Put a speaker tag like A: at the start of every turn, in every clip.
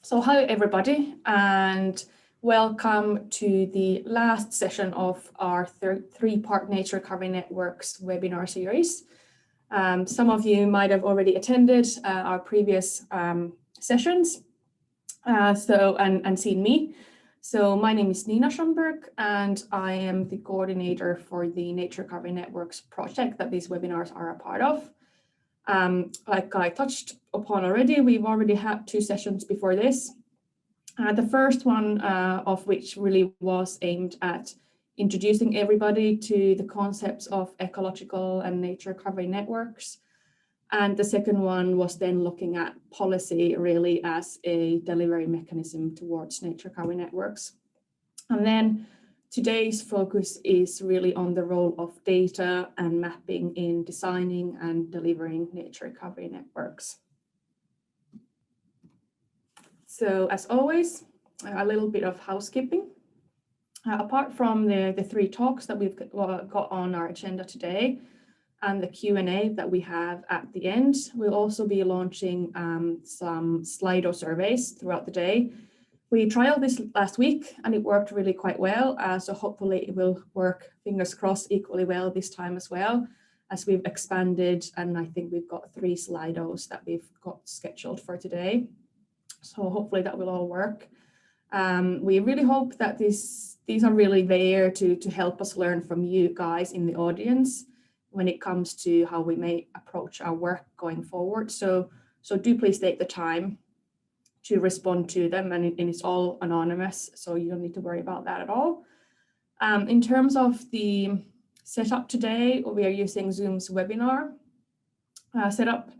A: So hi everybody, and welcome to the last session of our three-part Nature Recovery Networks webinar series. Some of you might have already attended our previous sessions and seen me. So my name is Nina Schomburg, and I am the coordinator for the Nature Recovery Networks project that these webinars are a part of. Like I touched upon already, we've already had 2 sessions before this. The first one of which really was aimed at introducing everybody to the concepts of ecological and nature recovery networks. And the second one was then looking at policy really as a delivery mechanism towards nature recovery networks. And then today's focus is really on the role of data and mapping in designing and delivering nature recovery networks. So as always, a little bit of housekeeping. Apart from the 3 talks that we've got on our agenda today and the Q&A that we have at the end, we'll also be launching some Slido surveys throughout the day. We trialed this last week and it worked really quite well. So hopefully it will work, fingers crossed, equally well this time as well, as we've expanded, and I think we've got 3 Slidos that we've got scheduled for today. So hopefully that will all work. We really hope that these are really there to help us learn from you guys in the audience when it comes to how we may approach our work going forward. So do please take the time to respond to them, and it's all anonymous, so you don't need to worry about that at all. In terms of the setup today, we are using Zoom's webinar setup,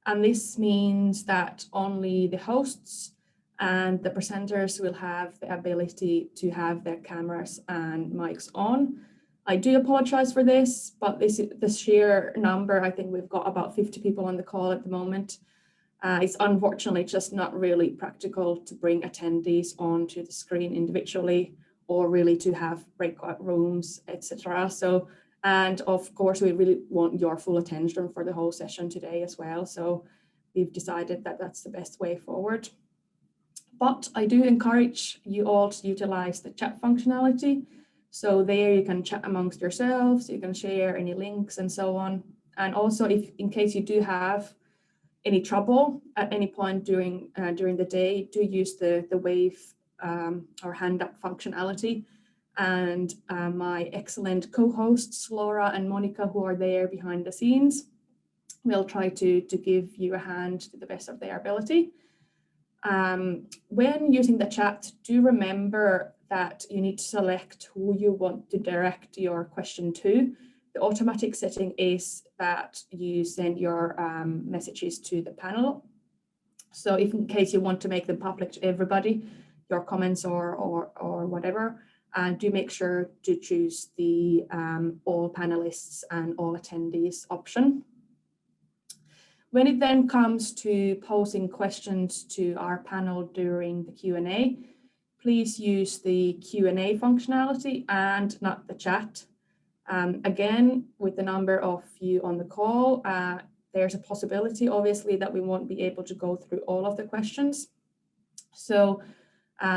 A: and this means that only the hosts and the presenters will have the ability to have their cameras and mics on. I do apologize for this, but the sheer number, I think we've got about 50 people on the call at the moment. It's unfortunately just not really practical to bring attendees onto the screen individually, or really to have breakout rooms, etc. So, and of course, we really want your full attention for the whole session today as well. So we've decided that that's the best way forward. But I do encourage you all to utilize the chat functionality. So there you can chat amongst yourselves, you can share any links and so on. And also, if in case you do have any trouble at any point during the day, do use the wave or hand up functionality. And my excellent co-hosts, Laura and Monica, who are there behind the scenes, will try to give you a hand to the best of their ability. When using the chat, do remember that you need to select who you want to direct your question to. The automatic setting is that you send your messages to the panel. So if in case you want to make them public to everybody, your comments or whatever, do make sure to choose the all panelists and all attendees option. When it then comes to posing questions to our panel during the Q&A, please use the Q&A functionality and not the chat. Again, with the number of you on the call, there's a possibility, obviously, that we won't be able to go through all of the questions. So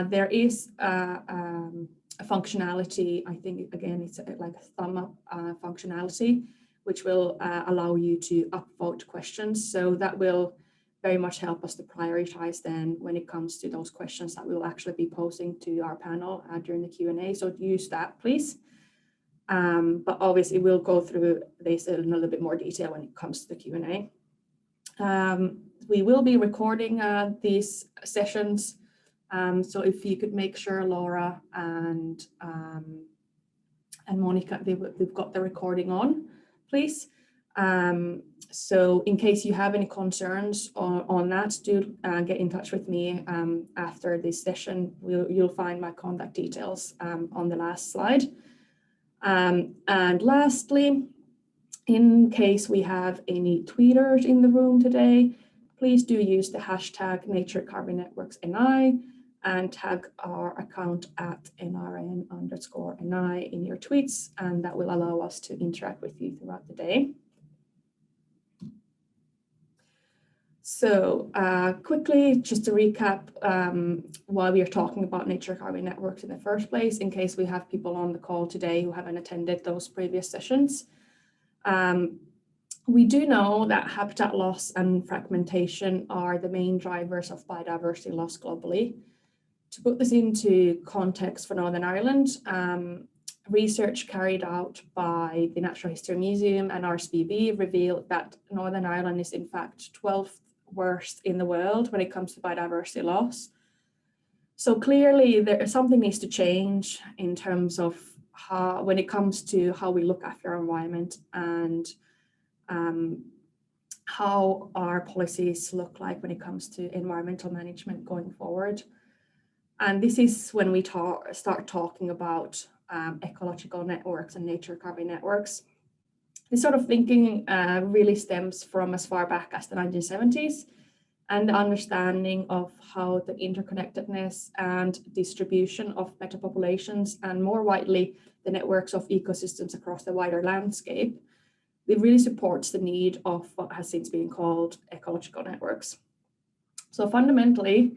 A: there is a functionality, I think, again, it's like a thumb up functionality, which will allow you to upvote questions. So that will very much help us to prioritize then when it comes to those questions that we will actually be posing to our panel during the Q&A. So use that, please. But obviously we'll go through this in a little bit more detail when it comes to the Q&A. We will be recording these sessions. So if you could make sure Laura and Monica, they've got the recording on, please. So in case you have any concerns on that, do get in touch with me after this session. You'll find my contact details on the last slide. And lastly, in case we have any tweeters in the room today, please do use the hashtag Nature Recovery Networks NI and tag our account at NRN_NI in your tweets, and that will allow us to interact with you throughout the day. So quickly, just to recap why we are talking about nature archiving networks in the first place, in case we have people on the call today who haven't attended those previous sessions. We do know that habitat loss and fragmentation are the main drivers of biodiversity loss globally. To put this into context for Northern Ireland, research carried out by the Natural History Museum and RSPB revealed that Northern Ireland is in fact 12th worst in the world when it comes to biodiversity loss. So clearly something needs to change in terms of when it comes to how we look after our environment and how our policies look like when it comes to environmental management going forward. And this is when we start talking about ecological networks and nature archiving networks. This sort of thinking really stems from as far back as the 1970s and the understanding of how the interconnectedness and distribution of metapopulations and more widely the networks of ecosystems across the wider landscape, it really supports the need of what has since been called ecological networks. So fundamentally,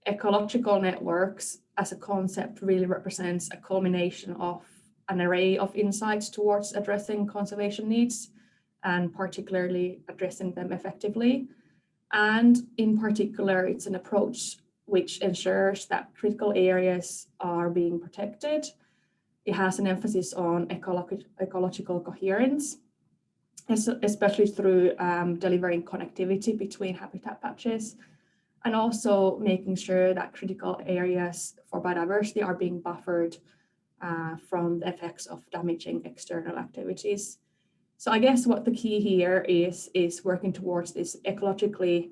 A: ecological networks as a concept really represents a culmination of an array of insights towards addressing conservation needs and particularly addressing them effectively. And in particular, it's an approach which ensures that critical areas are being protected. It has an emphasis on ecological coherence, especially through delivering connectivity between habitat patches, and also making sure that critical areas for biodiversity are being buffered from the effects of damaging external activities. So I guess what the key here is working towards this ecologically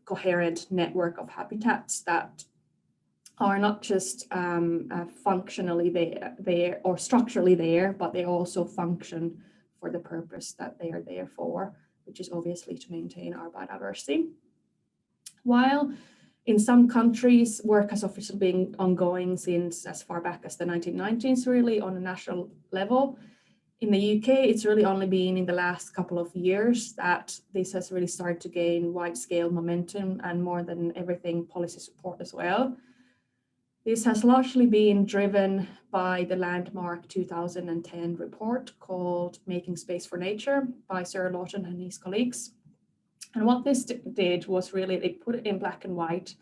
A: coherent network of habitats that are not just functionally there or structurally there, but they also function for the purpose that they are there for, which is obviously to maintain our biodiversity. While in some countries, work has officially been ongoing since as far back as the 1990s, really on a national level. In the UK, it's really only been in the last couple of years that this has really started to gain wide-scale momentum and more than everything, policy support as well. This has largely been driven by the landmark 2010 report called Making Space for Nature by Sir Lawton and his colleagues. And what this did was really, they put it in black and white,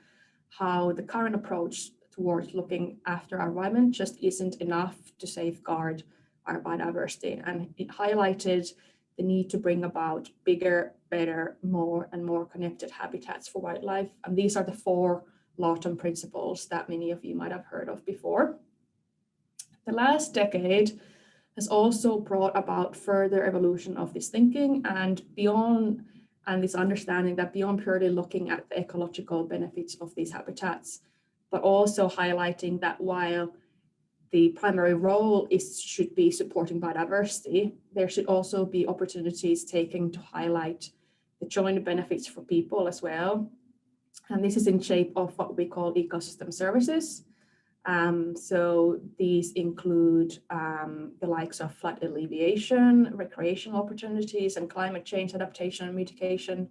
A: how the current approach towards looking after our environment just isn't enough to safeguard our biodiversity. And it highlighted the need to bring about bigger, better, more and more connected habitats for wildlife. And these are the 4 Lawton principles that many of you might have heard of before. The last decade has also brought about further evolution of this thinking and beyond, and this understanding that beyond purely looking at the ecological benefits of these habitats, but also highlighting that while the primary role should be supporting biodiversity, there should also be opportunities taken to highlight the joint benefits for people as well. And this is in shape of what we call ecosystem services. So these include the likes of flood alleviation, recreational opportunities, and climate change adaptation and mitigation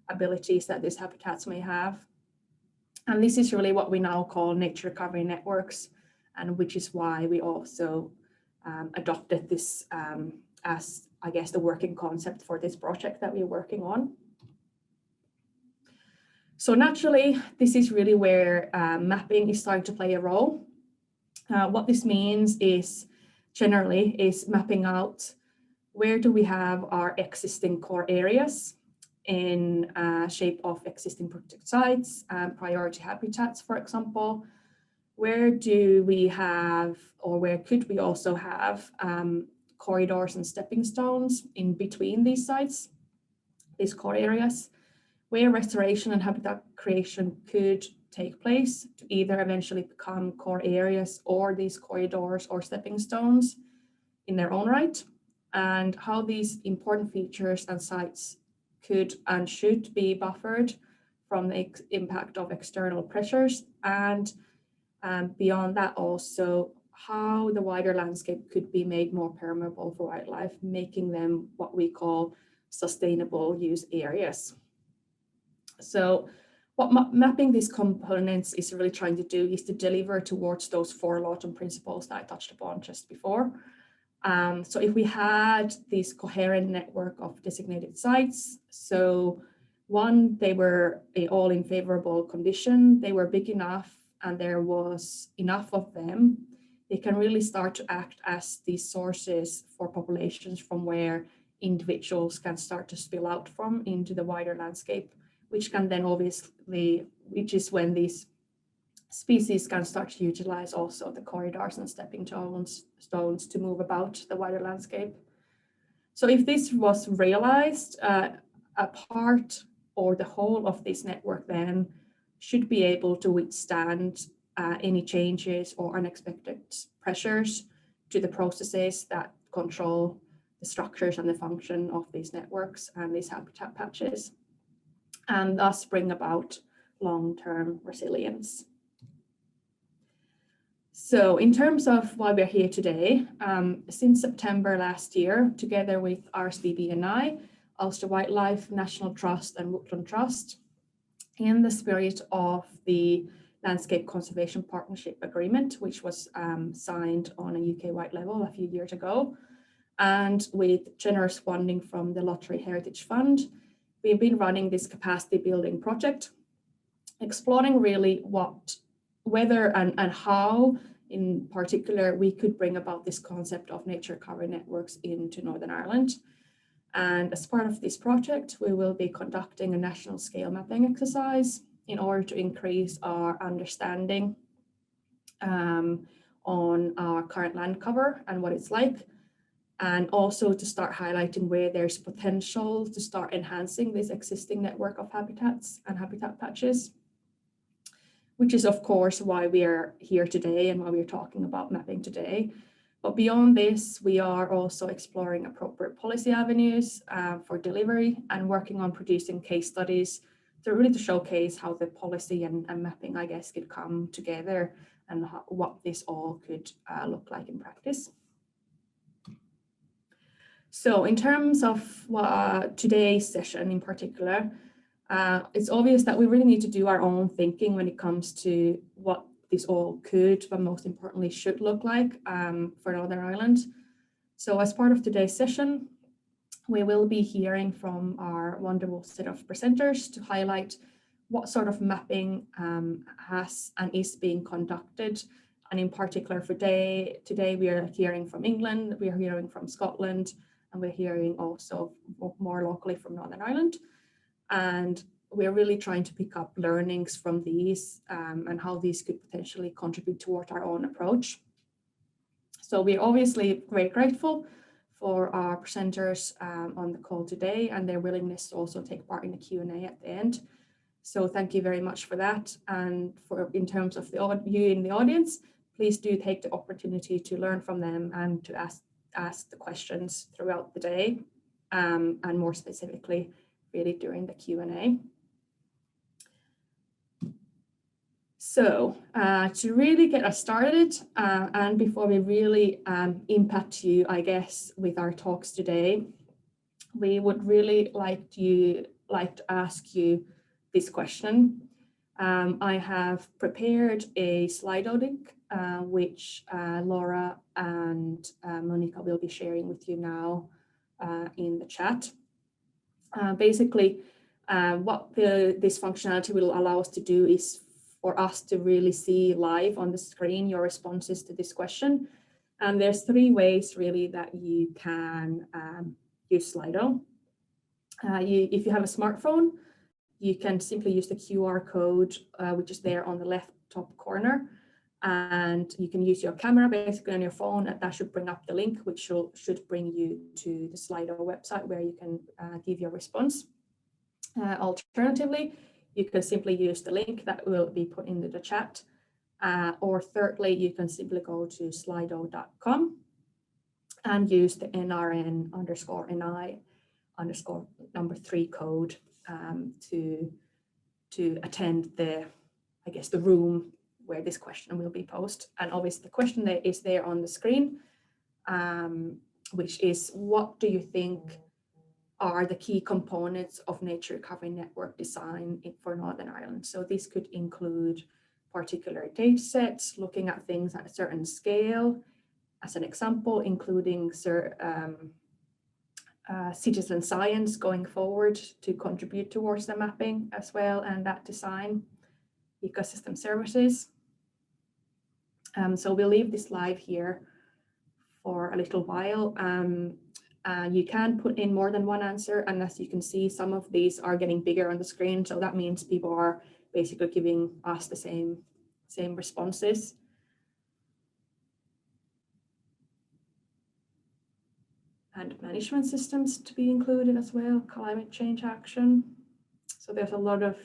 A: abilities that these habitats may have. And this is really what we now call nature archiving networks, and which is why we also adopted this as, I guess, the working concept for this project that we're working on. So naturally, this is really where mapping is starting to play a role. What this means is generally is mapping out where do we have our existing core areas in shape of existing protected sites, priority habitats, for example. Where do we have, or where could we also have corridors and stepping stones in between these sites, these core areas, where restoration and habitat creation could take place to either eventually become core areas or these corridors or stepping stones in their own right, and how these important features and sites could and should be buffered from the impact of external pressures, and beyond that also how the wider landscape could be made more permeable for wildlife, making them what we call sustainable use areas. So what mapping these components is really trying to do is to deliver towards those 4 Lawton principles that I touched upon just before. So if we had this coherent network of designated sites, so one, they were all in favorable condition, they were big enough, and there was enough of them, they can really start to act as these sources for populations from where individuals can start to spill out from into the wider landscape, which can then obviously, which is when these species can start to utilize also the corridors and stepping stones to move about the wider landscape. So if this was realized, a part or the whole of this network then should be able to withstand any changes or unexpected pressures to the processes that control the structures and the function of these networks and these habitat patches, and thus bring about long-term resilience. So in terms of why we're here today, since September last year, together with RSPB&I, Ulster Wildlife, National Trust and Woodland Trust, in the spirit of the Landscape Conservation Partnership Agreement, which was signed on a UK-wide level a few years ago, and with generous funding from the Lottery Heritage Fund, we've been running this capacity building project, exploring really whether and how in particular we could bring about this concept of nature cover networks into Northern Ireland. And as part of this project, we will be conducting a national scale mapping exercise in order to increase our understanding on our current land cover and what it's like, and also to start highlighting where there's potential to start enhancing this existing network of habitats and habitat patches, which is of course why we are here today and why we're talking about mapping today. But beyond this, we are also exploring appropriate policy avenues for delivery and working on producing case studies to really to showcase how the policy and mapping, I guess, could come together and what this all could look like in practice. So in terms of today's session in particular, it's obvious that we really need to do our own thinking when it comes to what this all could, but most importantly should look like for Northern Ireland. So as part of today's session, we will be hearing from our wonderful set of presenters to highlight what sort of mapping has and is being conducted. And in particular for today we are hearing from England, we are hearing from Scotland, and we're hearing also more locally from Northern Ireland. And we're really trying to pick up learnings from these and how these could potentially contribute toward our own approach. So we're obviously very grateful for our presenters on the call today and their willingness to also take part in the Q&A at the end. So thank you very much for that. And in terms of you in the audience, please do take the opportunity to learn from them and to ask the questions throughout the day and more specifically really during the Q&A. So to really get us started and before we really impact you, I guess, with our talks today, we would really like to ask you this question. I have prepared a Slido link, which Laura and Monica will be sharing with you now in the chat. Basically, what this functionality will allow us to do is for us to really see live on the screen your responses to this question. And there's 3 ways really that you can use Slido. If you have a smartphone, you can simply use the QR code, which is there on the left top corner. And you can use your camera basically on your phone, and that should bring up the link, which should bring you to the Slido website where you can give your response. Alternatively, you can simply use the link that will be put into the chat. Or thirdly, you can simply go to slido.com and use the NRN_NI_3 code to attend the room where this question will be posed. And obviously the question there is there on the screen, which is, what do you think are the key components of nature recovery network design for Northern Ireland. So this could include particular data sets, looking at things at a certain scale, as an example, including citizen science going forward to contribute towards the mapping as well, and that design, ecosystem services. So we'll leave this live here for a little while. You can put in more than one answer, and as you can see, some of these are getting bigger on the screen. So that means people are basically giving us the same responses. And management systems to be included as well, climate change action. So there's a lot of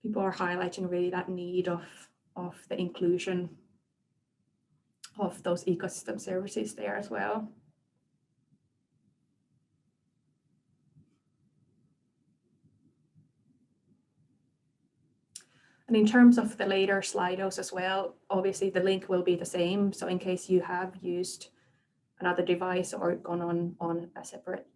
A: people are highlighting really that need of the inclusion of those ecosystem services there as well. And in terms of the later Slidos as well, obviously the link will be the same. So in case you have used another device or gone on a separate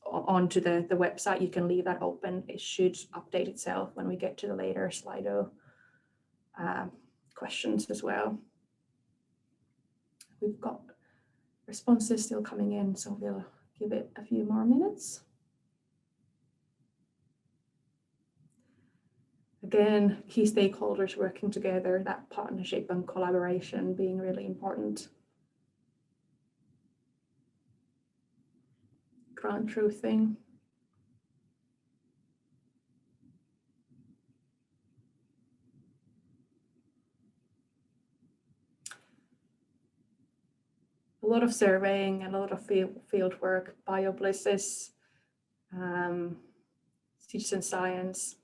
A: onto the website, you can leave that open. It should update itself when we get to the later Slido questions as well. We've got responses still coming in, so we'll give it a few more minutes. Again, key stakeholders working together, that partnership and collaboration being really important. Ground truthing. A lot of surveying and a lot of field work, bioblizzes, citizen science.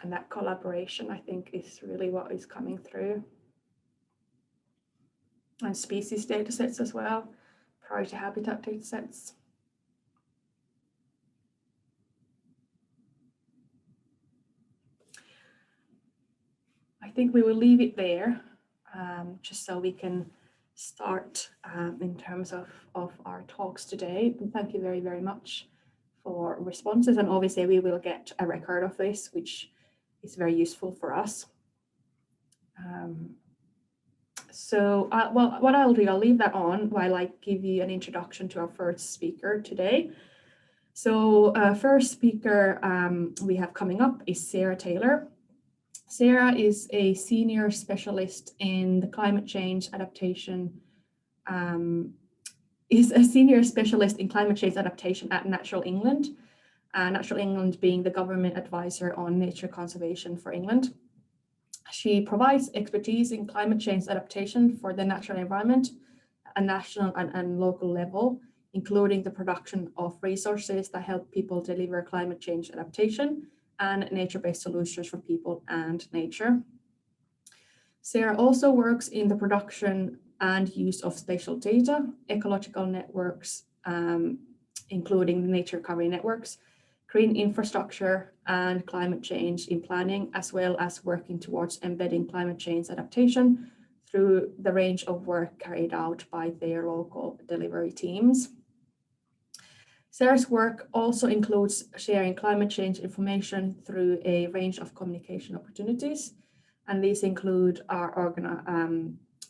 A: And that collaboration, I think, is really what is coming through. And species data sets as well, priority habitat data sets. I think we will leave it there, just so we can start in terms of our talks today. And thank you very, very much for responses. And obviously we will get a record of this, which is very useful for us. Well, what I'll do, I'll leave that on while I give you an introduction to our first speaker today. So first speaker we have coming up is Sarah Taylor. Sarah is a senior specialist in the climate change adaptation, at Natural England. Natural England being the government advisor on nature conservation for England. She provides expertise in climate change adaptation for the natural environment at national and local level, including the production of resources that help people deliver climate change adaptation and nature-based solutions for people and nature. Sarah also works in the production and use of spatial data, ecological networks, including nature recovery networks, green infrastructure, and climate change in planning, as well as working towards embedding climate change adaptation through the range of work carried out by their local delivery teams. Sarah's work also includes sharing climate change information through a range of communication opportunities, and these include our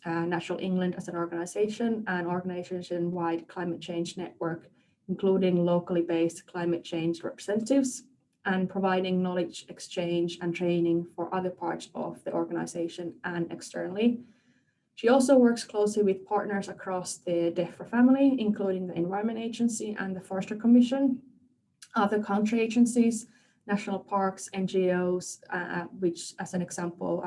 A: Natural England as an organization and organization-wide climate change network, including locally based climate change representatives, and providing knowledge exchange and training for other parts of the organization and externally. She also works closely with partners across the DEFRA family, including the Environment Agency and the Forester Commission, other country agencies, national parks, NGOs, which as an example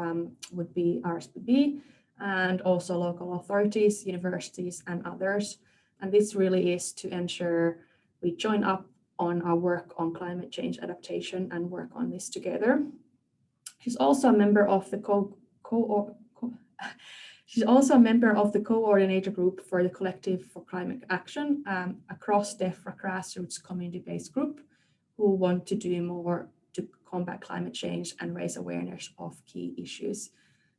A: would be RSPB, and also local authorities, universities, and others. And this really is to ensure we join up on our work on climate change adaptation and work on this together. She's also a member of the coordinator group for the Collective for Climate Action, across DEFRA grassroots community-based group who want to do more to combat climate change and raise awareness of key issues.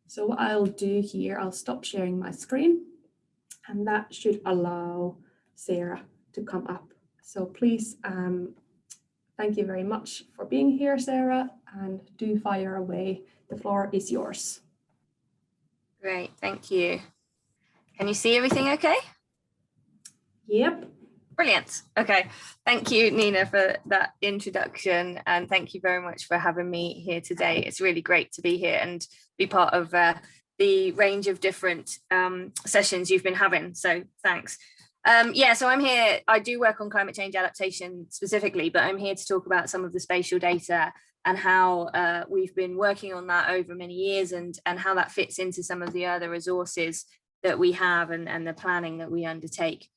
A: So what I'll do here, I'll stop sharing my screen and that should allow Sarah to come up. So please, thank you very much for being here, Sarah, and do fire away. The floor is yours.
B: Great, thank you. Can you see everything okay?
A: Yep.
B: Brilliant. Okay. Thank you, Nina, for that introduction. And thank you very much for having me here today. It's really great to be here and be part of the range of different sessions you've been having. So thanks. Yeah, so I'm here. I do work on climate change adaptation specifically, but I'm here to talk about some of the spatial data and how we've been working on that over many years, and how that fits into some of the other resources that we have and the planning that we undertake.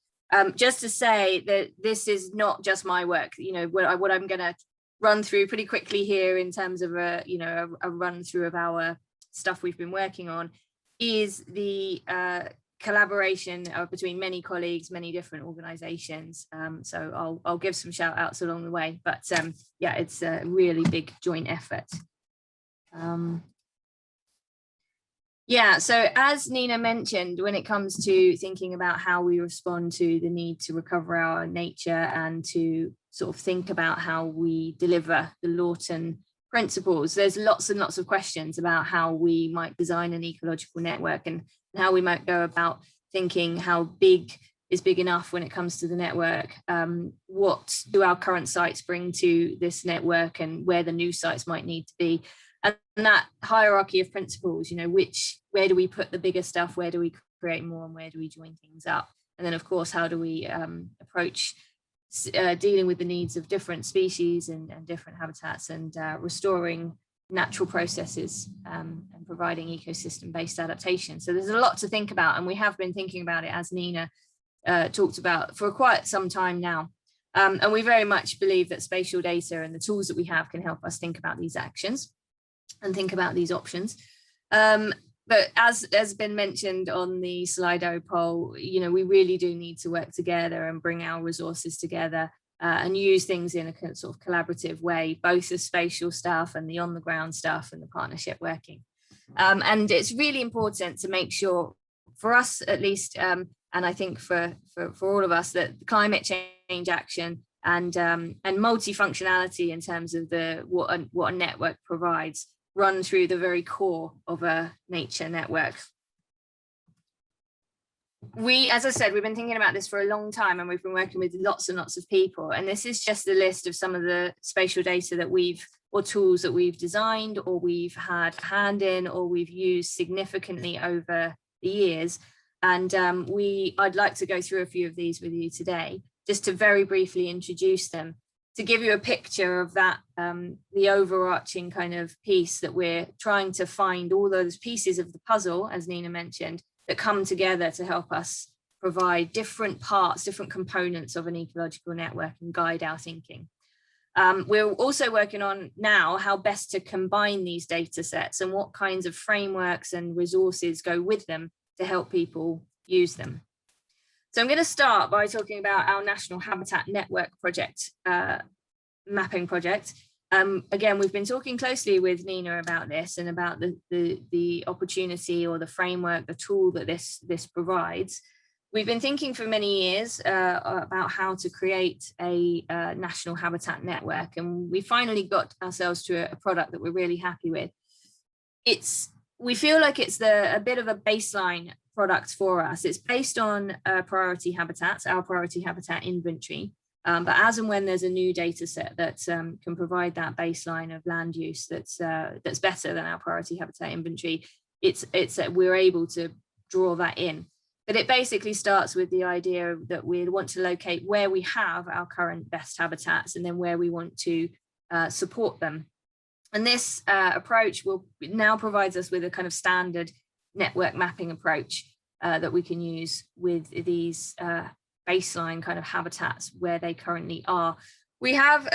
B: Just to say that this is not just my work. You know, what I'm going to run through pretty quickly here in terms of a run through of our stuff we've been working on is the collaboration between many colleagues, many different organizations. So I'll give some shout outs along the way, but yeah, it's a really big joint effort. Yeah, so as Nina mentioned, when it comes to thinking about how we respond to the need to recover our nature and to sort of think about how we deliver the Lawton principles, there's lots and lots of questions about how we might design an ecological network and how we might go about thinking how big is big enough when it comes to the network. What do our current sites bring to this network, and where the new sites might need to be? And that hierarchy of principles, you know, where do we put the bigger stuff, where do we create more, and where do we join things up? And then, of course, how do we approach dealing with the needs of different species and different habitats, and restoring natural processes and providing ecosystem-based adaptation. So there's a lot to think about, and we have been thinking about it, as Nina talked about, for quite some time now. And we very much believe that spatial data and the tools that we have can help us think about these actions and think about these options. But as has been mentioned on the Slido poll, you know, we really do need to work together and bring our resources together and use things in a sort of collaborative way, both the spatial stuff and the on the ground stuff and the partnership working. And it's really important to make sure, for us at least, and I think for all of us, that climate change action and multifunctionality in terms of what a network provides run through the very core of a nature network. As I said, we've been thinking about this for a long time, and we've been working with lots and lots of people. And this is just a list of some of the spatial data that or tools that we've designed, or we've had a hand in, or we've used significantly over the years. And I'd like to go through a few of these with you today, just to very briefly introduce them, to give you a picture of that, the overarching kind of piece that we're trying to find, all those pieces of the puzzle, as Nina mentioned, that come together to help us provide different parts, different components of an ecological network and guide our thinking. We're also working on now how best to combine these data sets and what kinds of frameworks and resources go with them to help people use them. So I'm going to start by talking about our National Habitat Network project, mapping project. Again, we've been talking closely with Nina about this and about the opportunity or the framework, the tool that this provides. We've been thinking for many years about how to create a national habitat network, and we finally got ourselves to a product that we're really happy with. We feel like it's a bit of a baseline product for us. It's based on priority habitats, our priority habitat inventory. But as and when there's a new data set that can provide that baseline of land use that's better than our priority habitat inventory, we're able to draw that in. But it basically starts with the idea that we want to locate where we have our current best habitats and then where we want to support them. And this approach now provides us with a kind of standard network mapping approach that we can use with these baseline kind of habitats where they currently are. We have,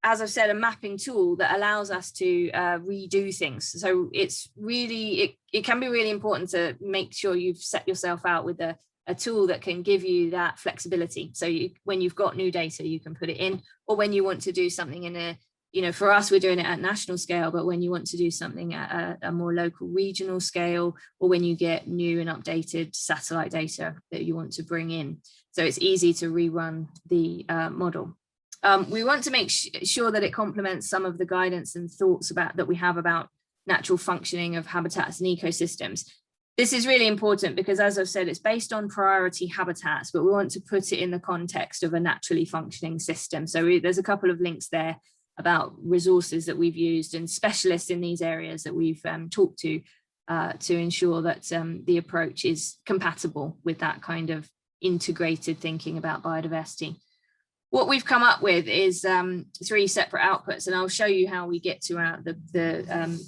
B: as I've said, a mapping tool that allows us to redo things. So it's really, it can be really important to make sure you've set yourself out with a tool that can give you that flexibility. So when you've got new data, you can put it in, or when you want to do something in a you know, for us, we're doing it at national scale, but when you want to do something at a more local regional scale, or when you get new and updated satellite data that you want to bring in. So it's easy to rerun the model. We want to make sure that it complements some of the guidance and thoughts that we have about natural functioning of habitats and ecosystems. This is really important because, as I've said, it's based on priority habitats, but we want to put it in the context of a naturally functioning system. So there's a couple of links there about resources that we've used and specialists in these areas that we've talked to ensure that the approach is compatible with that kind of integrated thinking about biodiversity. What we've come up with is 3 separate outputs, and I'll show you how we get to the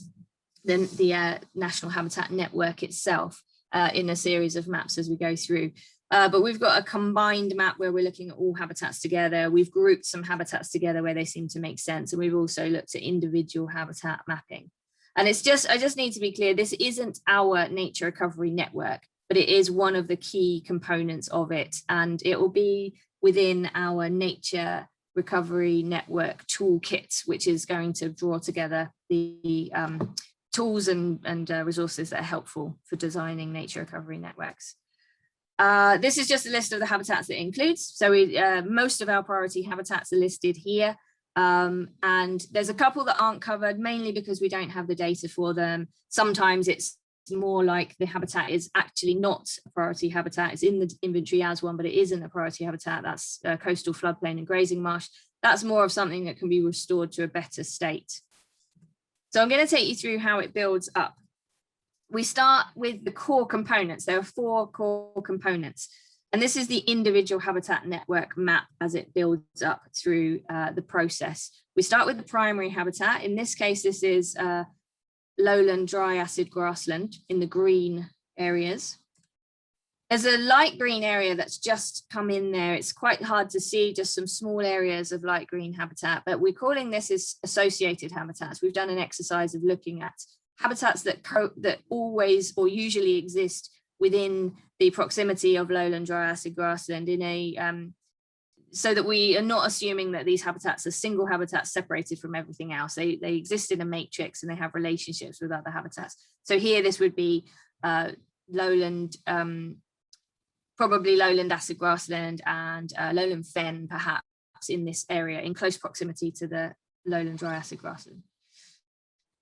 B: National Habitat Network itself in a series of maps as we go through. But we've got a combined map where we're looking at all habitats together. We've grouped some habitats together where they seem to make sense. And we've also looked at individual habitat mapping. And I just need to be clear, this isn't our nature recovery network, but it is one of the key components of it. And it will be within our nature recovery network toolkit, which is going to draw together the tools and resources that are helpful for designing nature recovery networks. This is just a list of the habitats that it includes. So most of our priority habitats are listed here. And there's a couple that aren't covered, mainly because we don't have the data for them. Sometimes it's more like the habitat is actually not a priority habitat. It's in the inventory as one, but it isn't a priority habitat. That's coastal floodplain and grazing marsh. That's more of something that can be restored to a better state. So I'm going to take you through how it builds up. We start with the core components. There are 4 core components. And this is the individual habitat network map as it builds up through the process. We start with the primary habitat. In this case, this is lowland dry acid grassland in the green areas. There's a light green area that's just come in there. It's quite hard to see, just some small areas of light green habitat, but we're calling this as associated habitats. We've done an exercise of looking at habitats that always or usually exist within the proximity of lowland dry acid grassland in a so that we are not assuming that these habitats are single habitats separated from everything else. They exist in a matrix and they have relationships with other habitats. So here this would be lowland, probably lowland acid grassland and lowland fen perhaps in this area in close proximity to the lowland dry acid grassland.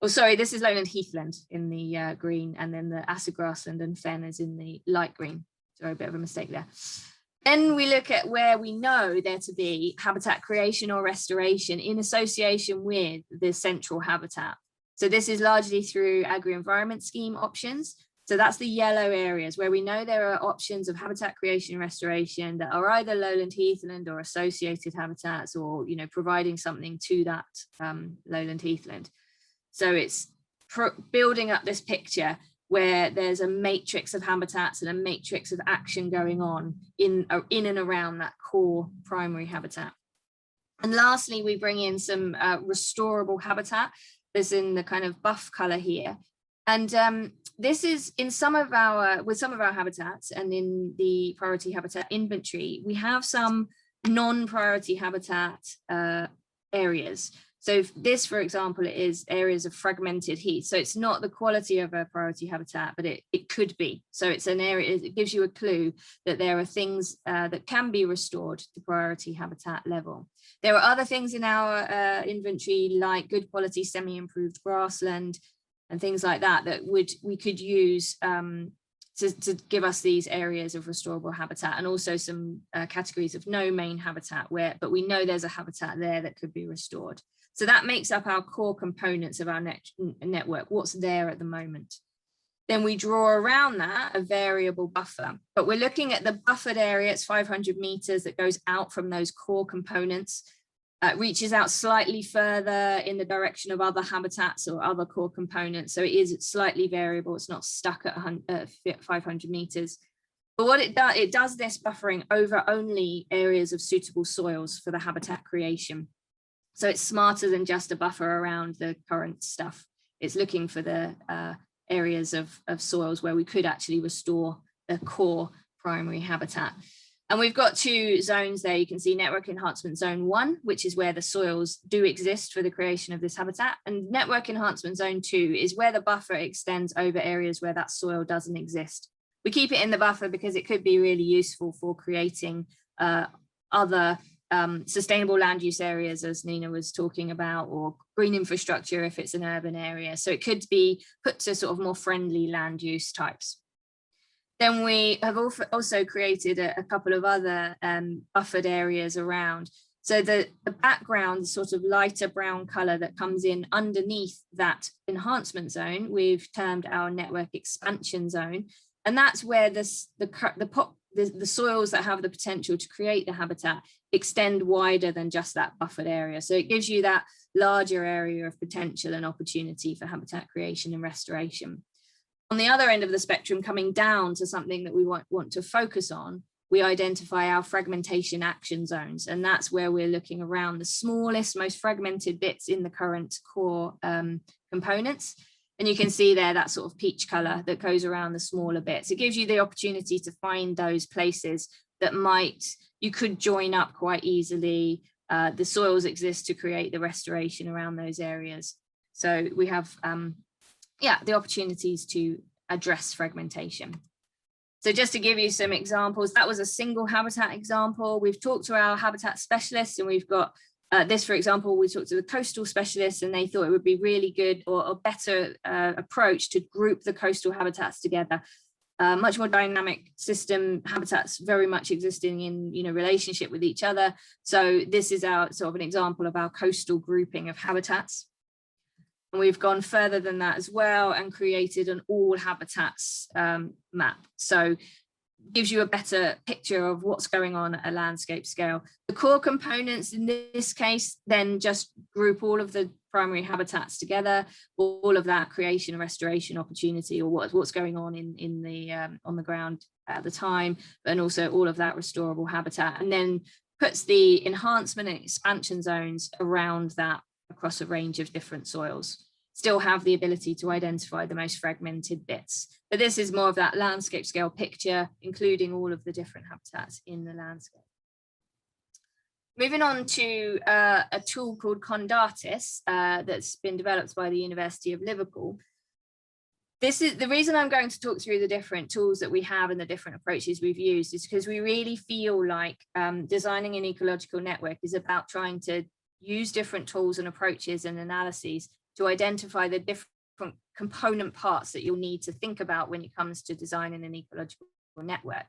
B: Oh, sorry, this is lowland heathland in the green, and then the acid grassland and fen is in the light green. Sorry, a bit of a mistake there. Then we look at where we know there to be habitat creation or restoration in association with the central habitat. So this is largely through agri-environment scheme options. So that's the yellow areas where we know there are options of habitat creation and restoration that are either lowland heathland or associated habitats, or providing something to that lowland heathland. So it's building up this picture where there's a matrix of habitats and a matrix of action going on in and around that core primary habitat. And lastly, we bring in some restorable habitat. There's in the kind of buff color here. And this is in with some of our habitats, and in the priority habitat inventory, we have some non-priority habitat areas. So this, for example, is areas of fragmented heath. So it's not the quality of a priority habitat, but it could be. So it's an area, it gives you a clue that there are things that can be restored to priority habitat level. There are other things in our inventory like good quality semi-improved grassland and things like that we could use to give us these areas of restorable habitat, and also some categories of no main habitat but we know there's a habitat there that could be restored. So that makes up our core components of our network, what's there at the moment. Then we draw around that a variable buffer, but we're looking at the buffered area. It's 500 meters that goes out from those core components, reaches out slightly further in the direction of other habitats or other core components. So it is slightly variable. It's not stuck at 500 meters. But what it does this buffering over only areas of suitable soils for the habitat creation. So it's smarter than just a buffer around the current stuff. It's looking for the areas of soils where we could actually restore the core primary habitat. And we've got two zones there. You can see Network Enhancement Zone 1, which is where the soils do exist for the creation of this habitat. And Network Enhancement Zone 2 is where the buffer extends over areas where that soil doesn't exist. We keep it in the buffer because it could be really useful for creating other sustainable land use areas, as Nina was talking about, or green infrastructure if it's an urban area. So it could be put to sort of more friendly land use types. Then we have also created a couple of other buffered areas around. So the background, the sort of lighter brown color that comes in underneath that enhancement zone, we've termed our network expansion zone. And that's where the soils that have the potential to create the habitat extend wider than just that buffered area. So it gives you that larger area of potential and opportunity for habitat creation and restoration. On the other end of the spectrum, coming down to something that we want to focus on, we identify our fragmentation action zones. And that's where we're looking around the smallest, most fragmented bits in the current core components. And you can see there that sort of peach color that goes around the smaller bits. It gives you the opportunity to find those places that you could join up quite easily. The soils exist to create the restoration around those areas. So we have the opportunities to address fragmentation. So just to give you some examples, that was a single habitat example. We've talked to our habitat specialists, and we've got this, for example, we talked to the coastal specialists, and they thought it would be really good or a better approach to group the coastal habitats together. Much more dynamic system, habitats very much existing in relationship with each other. So this is our sort of an example of our coastal grouping of habitats. And we've gone further than that as well and created an all habitats map. So gives you a better picture of what's going on at a landscape scale. The core components in this case then just group all of the primary habitats together, all of that creation and restoration opportunity, or what's going on in the on the ground at the time, and also all of that restorable habitat, and then puts the enhancement and expansion zones around that across a range of different soils. Still have the ability to identify the most fragmented bits. But this is more of that landscape scale picture, including all of the different habitats in the landscape. Moving on to a tool called Condatis that's been developed by the University of Liverpool. This is the reason I'm going to talk through the different tools that we have and the different approaches we've used, is because we really feel like designing an ecological network is about trying to use different tools and approaches and analyses to identify the different component parts that you'll need to think about when it comes to designing an ecological network.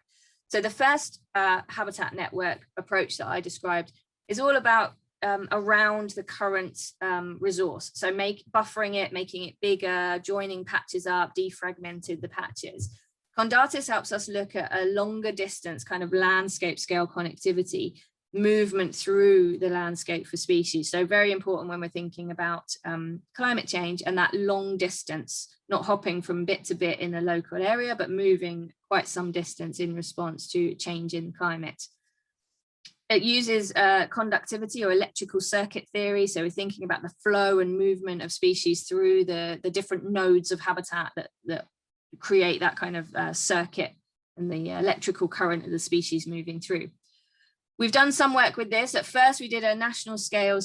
B: So the first habitat network approach that I described is all about around the current resource. So buffering it, making it bigger, joining patches up, defragmented the patches. Condatis helps us look at a longer distance kind of landscape scale connectivity movement through the landscape for species. So very important when we're thinking about climate change and that long distance, not hopping from bit to bit in a local area, but moving quite some distance in response to change in climate. It uses conductivity or electrical circuit theory. So we're thinking about the flow and movement of species through the different nodes of habitat that create that kind of circuit and the electrical current of the species moving through. We've done some work with this. At first, we did a national scale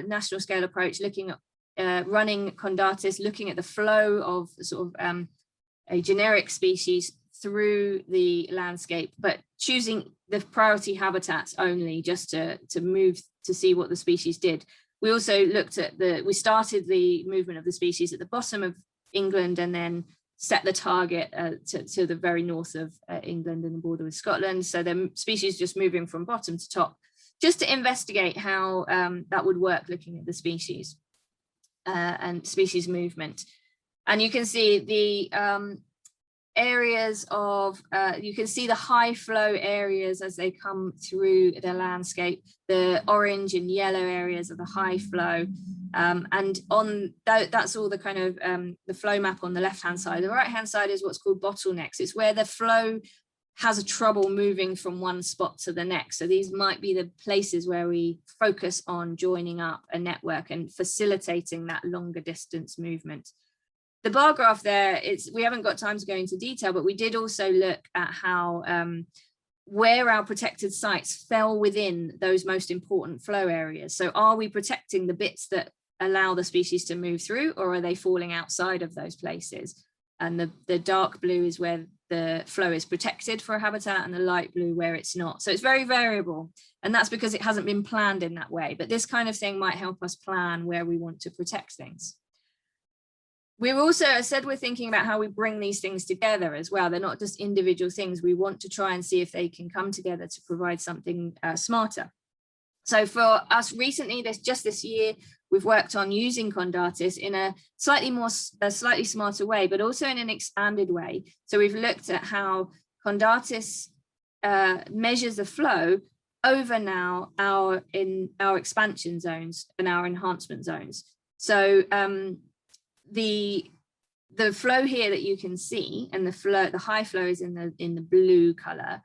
B: national scale approach, looking at running Condatis, looking at the flow of sort of a generic species through the landscape, but choosing the priority habitats only just to move to see what the species did. We also looked at we started the movement of the species at the bottom of England and then set the target to the very north of England and the border with Scotland. So the species just moving from bottom to top, just to investigate how that would work, looking at the species and species movement. And you can see the areas of, you can see the high flow areas as they come through the landscape, the orange and yellow areas of the high flow. And on that's all the kind of the flow map on the left hand side. The right hand side is what's called bottlenecks. It's where the flow has a trouble moving from one spot to the next. So these might be the places where we focus on joining up a network and facilitating that longer distance movement. The bar graph there, we haven't got time to go into detail, but we did also look at how where our protected sites fell within those most important flow areas. So are we protecting the bits that allow the species to move through, or are they falling outside of those places? And the dark blue is where the flow is protected for a habitat, and the light blue where it's not. So it's very variable, and that's because it hasn't been planned in that way. But this kind of thing might help us plan where we want to protect things. We're also, as I said, we're thinking about how we bring these things together as well. They're not just individual things. We want to try and see if they can come together to provide something smarter. So for us recently, just this year, we've worked on using Condatis in a slightly smarter way, but also in an expanded way. So we've looked at how Condatis measures the flow over now our expansion zones and our enhancement zones. So the flow here that you can see, and the high flow is in the blue color,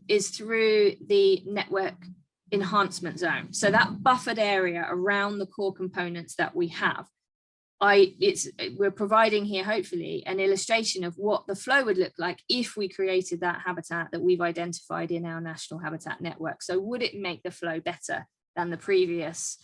B: is through the network enhancement zone. So that buffered area around the core components that we have, we're providing here hopefully an illustration of what the flow would look like if we created that habitat that we've identified in our national habitat network. So would it make the flow better than the previous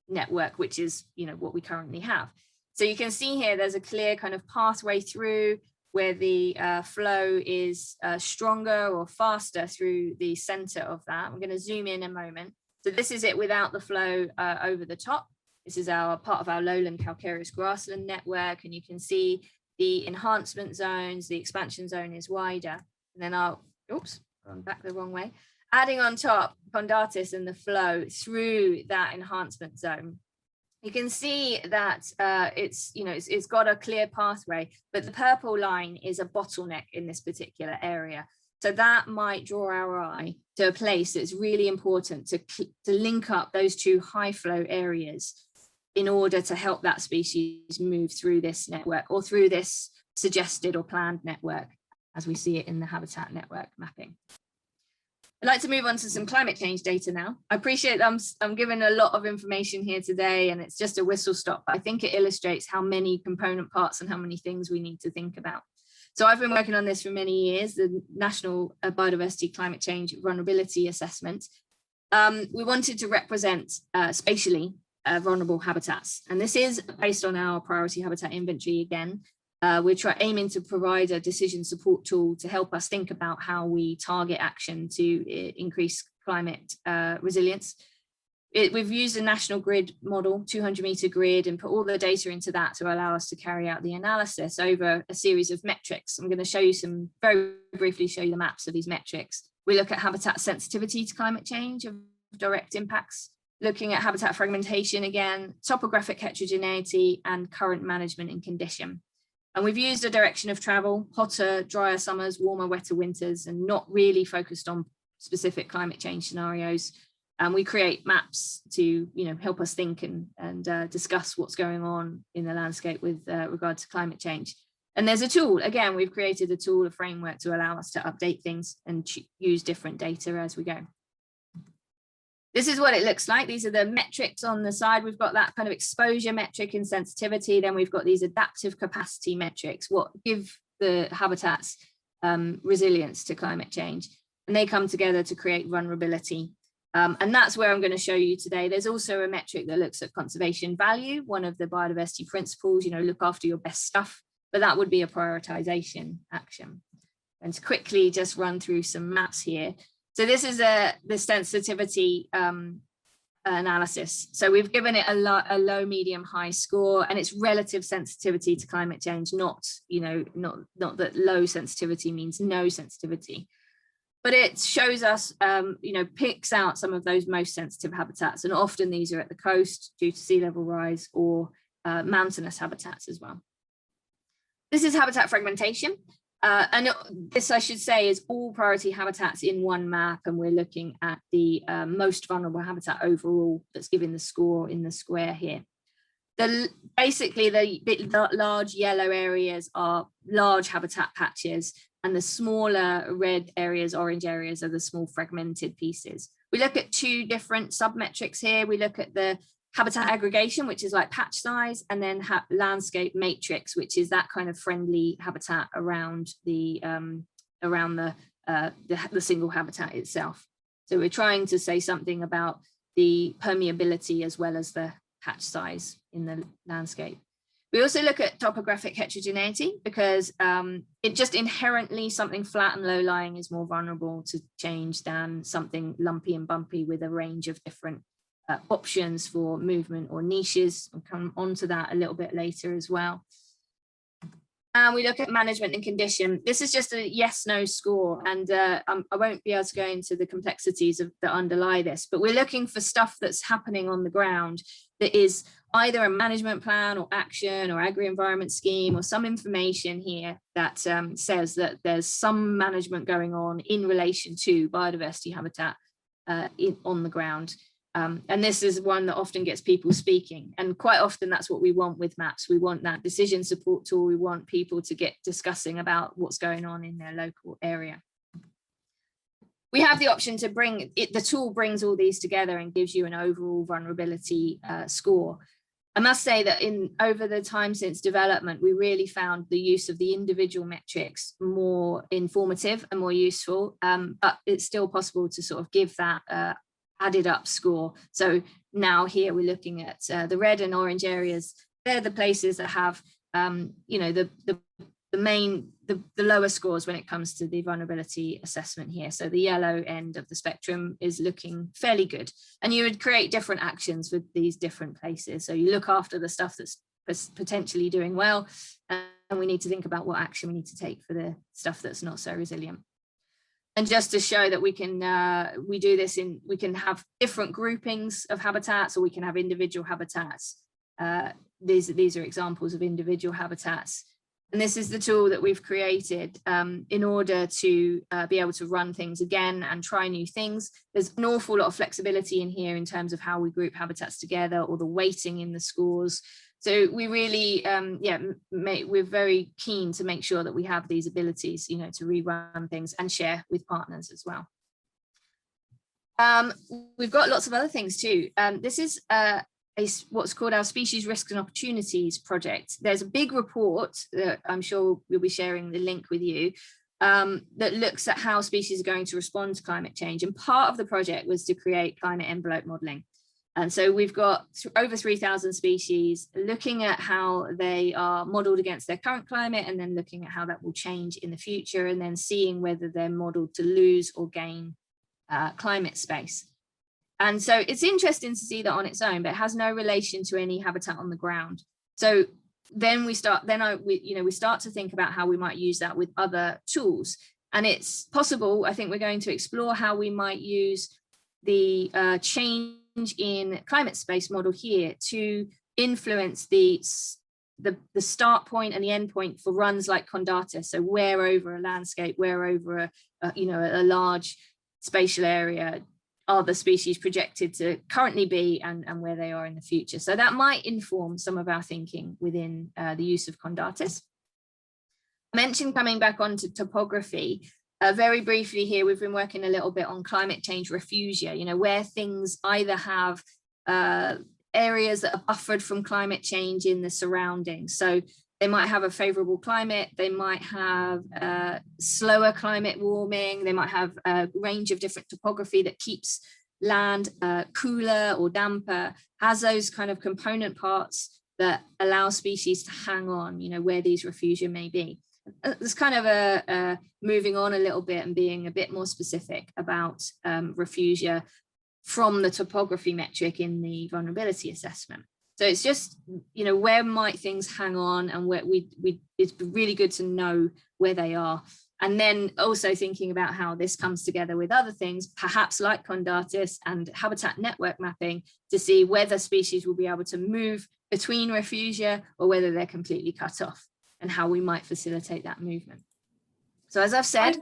B: network, which is, you know, what we currently have? So you can see here there's a clear kind of pathway through where the flow is stronger or faster through the center of that. I'm going to zoom in a moment. So this is it without the flow over the top. This is part of our lowland calcareous grassland network, and you can see the enhancement zones. The expansion zone is wider, and then gone back the wrong way. Adding on top Condatis and the flow through that enhancement zone. You can see that it's got a clear pathway, but the purple line is a bottleneck in this particular area. So that might draw our eye to a place that's really important to link up those two high flow areas in order to help that species move through this network, or through this suggested or planned network, as we see it in the habitat network mapping. I'd like to move on to some climate change data now. I appreciate I'm giving a lot of information here today, and it's just a whistle stop, but I think it illustrates how many component parts and how many things we need to think about. So I've been working on this for many years, the National Biodiversity Climate Change Vulnerability Assessment. We wanted to represent spatially vulnerable habitats, and this is based on our priority habitat inventory again. We're aiming to provide a decision support tool to help us think about how we target action to increase climate resilience. We've used a national grid model, 200-meter grid, and put all the data into that to allow us to carry out the analysis over a series of metrics. I'm going to show you very briefly show you the maps of these metrics. We look at habitat sensitivity to climate change of direct impacts, looking at habitat fragmentation again, topographic heterogeneity, and current management and condition. And we've used a direction of travel, hotter, drier summers, warmer, wetter winters, and not really focused on specific climate change scenarios. And we create maps to, help us think and discuss what's going on in the landscape with regard to climate change. And there's a tool, again, we've created a tool, a framework to allow us to update things and use different data as we go. This is what it looks like. These are the metrics on the side. We've got that kind of exposure metric and sensitivity. Then we've got these adaptive capacity metrics, what give the habitats resilience to climate change. And they come together to create vulnerability. And that's where I'm going to show you today. There's also a metric that looks at conservation value, one of the biodiversity principles, look after your best stuff, but that would be a prioritization action. And to quickly just run through some maps here. So this is the sensitivity analysis. So we've given it a low, medium, high score, and it's relative sensitivity to climate change, not that low sensitivity means no sensitivity. But it shows us, picks out some of those most sensitive habitats, and often these are at the coast due to sea level rise, or mountainous habitats as well. This is habitat fragmentation. And this, I should say, is all priority habitats in one map, and we're looking at the most vulnerable habitat overall that's given the score in the square here. Basically, the large yellow areas are large habitat patches, and the smaller red areas, orange areas, are the small fragmented pieces. We look at two different submetrics here. We look at the habitat aggregation, which is like patch size, and then landscape matrix, which is that kind of friendly habitat around the the single habitat itself. So we're trying to say something about the permeability as well as the patch size in the landscape. We also look at topographic heterogeneity because it just inherently, something flat and low-lying is more vulnerable to change than something lumpy and bumpy with a range of different options for movement or niches. We'll come on to that a little bit later as well. And we look at management and condition. This is just a yes/no score, and I won't be able to go into the complexities that underlie this, but we're looking for stuff that's happening on the ground that is either a management plan or action or agri-environment scheme or some information here that says that there's some management going on in relation to biodiversity habitat on the ground. And this is one that often gets people speaking, and quite often that's what we want with maps. We want that decision support tool. We want people to get discussing about what's going on in their local area. We have the option to bring it, the tool brings all these together and gives you an overall vulnerability score. I must say that over the time since development, we really found the use of the individual metrics more informative and more useful, but it's still possible to sort of give that added up score. So now here we're looking at the red and orange areas. They're the places that have, you know, the lower scores when it comes to the vulnerability assessment here. So the yellow end of the spectrum is looking fairly good. And you would create different actions for these different places. So you look after the stuff that's potentially doing well, and we need to think about what action we need to take for the stuff that's not so resilient. And just to show that we can, we do this we can have different groupings of habitats, or we can have individual habitats. These are examples of individual habitats. And this is the tool that we've created in order to be able to run things again and try new things. There's an awful lot of flexibility in here in terms of how we group habitats together or the weighting in the scores. So we really, we're very keen to make sure that we have these abilities, you know, to rerun things and share with partners as well. We've got lots of other things too. This is what's called our Species Risks and Opportunities project. There's a big report that I'm sure we'll be sharing the link with you that looks at how species are going to respond to climate change. And part of the project was to create climate envelope modeling. And so we've got over 3,000 species looking at how they are modeled against their current climate, and then looking at how that will change in the future, and then seeing whether they're modeled to lose or gain climate space. And so it's interesting to see that on its own, but it has no relation to any habitat on the ground. So then we start to think about how we might use that with other tools. And it's possible, I think we're going to explore how we might use the change in climate space model here to influence the start point and the end point for runs like Condatis. So where over a landscape, where over a large spatial area are the species projected to currently be, and where they are in the future. So that might inform some of our thinking within the use of Condatis. I mentioned coming back onto topography. Very briefly here, we've been working a little bit on climate change refugia, you know, where things either have areas that are buffered from climate change in the surroundings. So they might have a favorable climate, they might have slower climate warming, they might have a range of different topography that keeps land cooler or damper, has those kind of component parts that allow species to hang on, you know, where these refugia may be. There's kind of a moving on a little bit and being a bit more specific about refugia from the topography metric in the vulnerability assessment. So it's just, you know, where might things hang on, and where it's really good to know where they are. And then also thinking about how this comes together with other things, perhaps like Condatis and habitat network mapping, to see whether species will be able to move between refugia or whether they're completely cut off, and how we might facilitate that movement. So as I've said,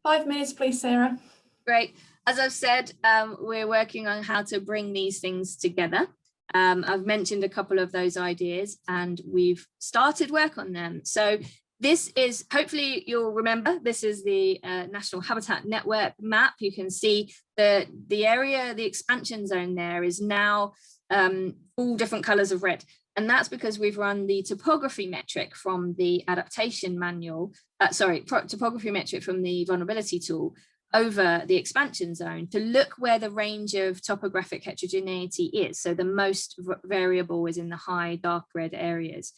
A: 5 minutes, please, Sarah.
B: Great. As I've said, we're working on how to bring these things together. I've mentioned a couple of those ideas, and we've started work on them. So this is, hopefully you'll remember, this is the National Habitat Network map. You can see the area, the expansion zone there is now all different colors of red. And that's because we've run the topography metric from the adaptation manual, topography metric from the vulnerability tool over the expansion zone to look where the range of topographic heterogeneity is. So the most variable is in the high dark red areas.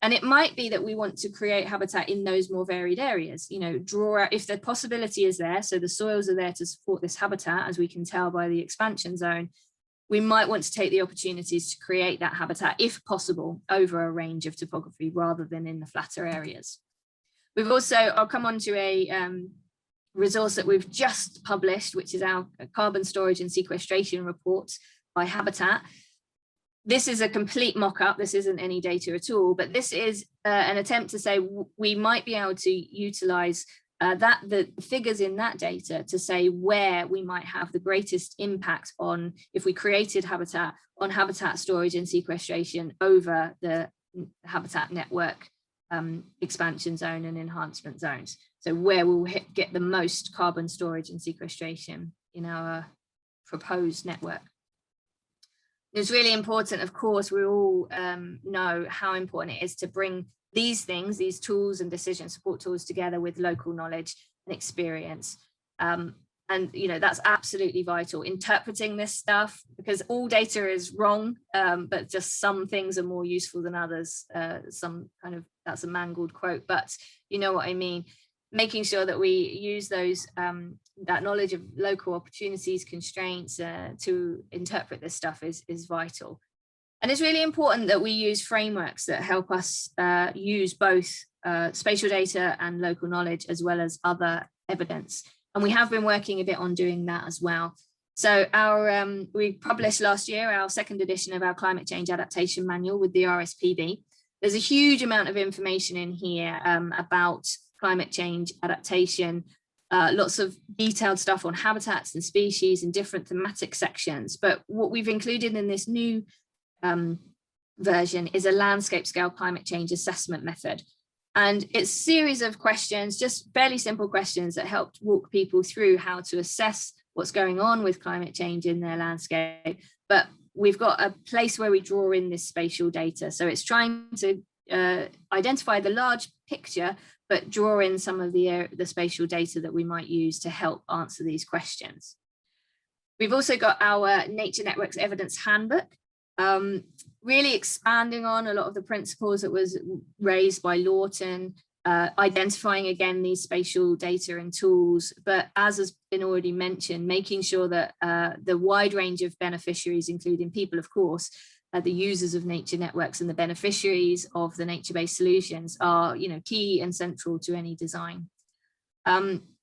B: And it might be that we want to create habitat in those more varied areas, draw out if the possibility is there. So the soils are there to support this habitat, as we can tell by the expansion zone. We might want to take the opportunities to create that habitat, if possible, over a range of topography rather than in the flatter areas. We've also, I'll come on to a resource that we've just published, which is our carbon storage and sequestration report by Habitat. This is a complete mock-up. This isn't any data at all, but this is an attempt to say we might be able to utilize the figures in that data to say where we might have the greatest impact on, if we created habitat, on habitat storage and sequestration over the habitat network expansion zone and enhancement zones. So where we'll get the most carbon storage and sequestration in our proposed network. It's really important, of course, we all know how important it is to bring these things, these tools and decision support tools together with local knowledge and experience. And that's absolutely vital. Interpreting this stuff, because all data is wrong, but just some things are more useful than others. That's a mangled quote, but you know what I mean. Making sure that we use those that knowledge of local opportunities, constraints to interpret this stuff is vital. And it's really important that we use frameworks that help us use both spatial data and local knowledge, as well as other evidence. And we have been working a bit on doing that as well. So we published last year our second edition of our climate change adaptation manual with the RSPB. There's a huge amount of information in here about climate change adaptation, lots of detailed stuff on habitats and species and different thematic sections. But what we've included in this new version is a landscape scale climate change assessment method. And it's a series of questions, just fairly simple questions that help walk people through how to assess what's going on with climate change in their landscape. But we've got a place where we draw in this spatial data. So it's trying to identify the large picture, but draw in some of the spatial data that we might use to help answer these questions. We've also got our Nature Networks Evidence Handbook, really expanding on a lot of the principles that was raised by Lawton, identifying again these spatial data and tools, but as has been already mentioned, making sure that the wide range of beneficiaries, including people, of course, the users of nature networks and the beneficiaries of the nature-based solutions are, key and central to any design.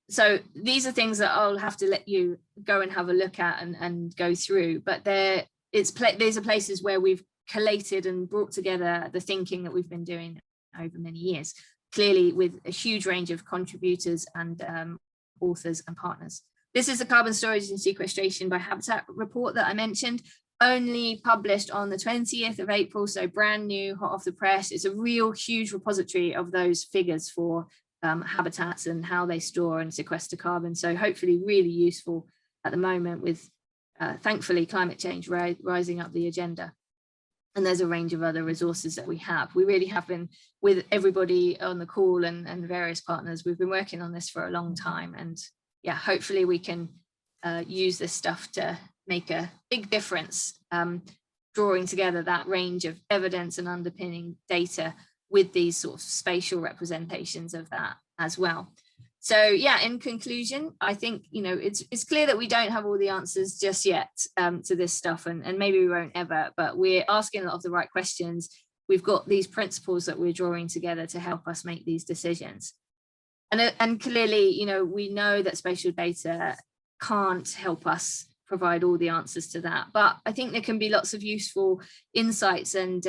B: So these are things that I'll have to let you go and have a look at and go through, but these are places where we've collated and brought together the thinking that we've been doing over many years, clearly with a huge range of contributors and authors and partners. This is the carbon storage and sequestration by habitat report that I mentioned, only published on the 20th of April, so brand new, hot off the press. It's a real huge repository of those figures for habitats and how they store and sequester carbon. So hopefully really useful at the moment with, thankfully, climate change rising up the agenda. And there's a range of other resources that we have. We really have been, with everybody on the call and various partners, we've been working on this for a long time. And yeah, hopefully we can use this stuff to make a big difference, drawing together that range of evidence and underpinning data with these sort of spatial representations of that as well. So yeah, in conclusion, I think, it's clear that we don't have all the answers just yet to this stuff, and maybe we won't ever, but we're asking a lot of the right questions. We've got these principles that we're drawing together to help us make these decisions. And clearly, we know that spatial data can't help us provide all the answers to that, but I think there can be lots of useful insights and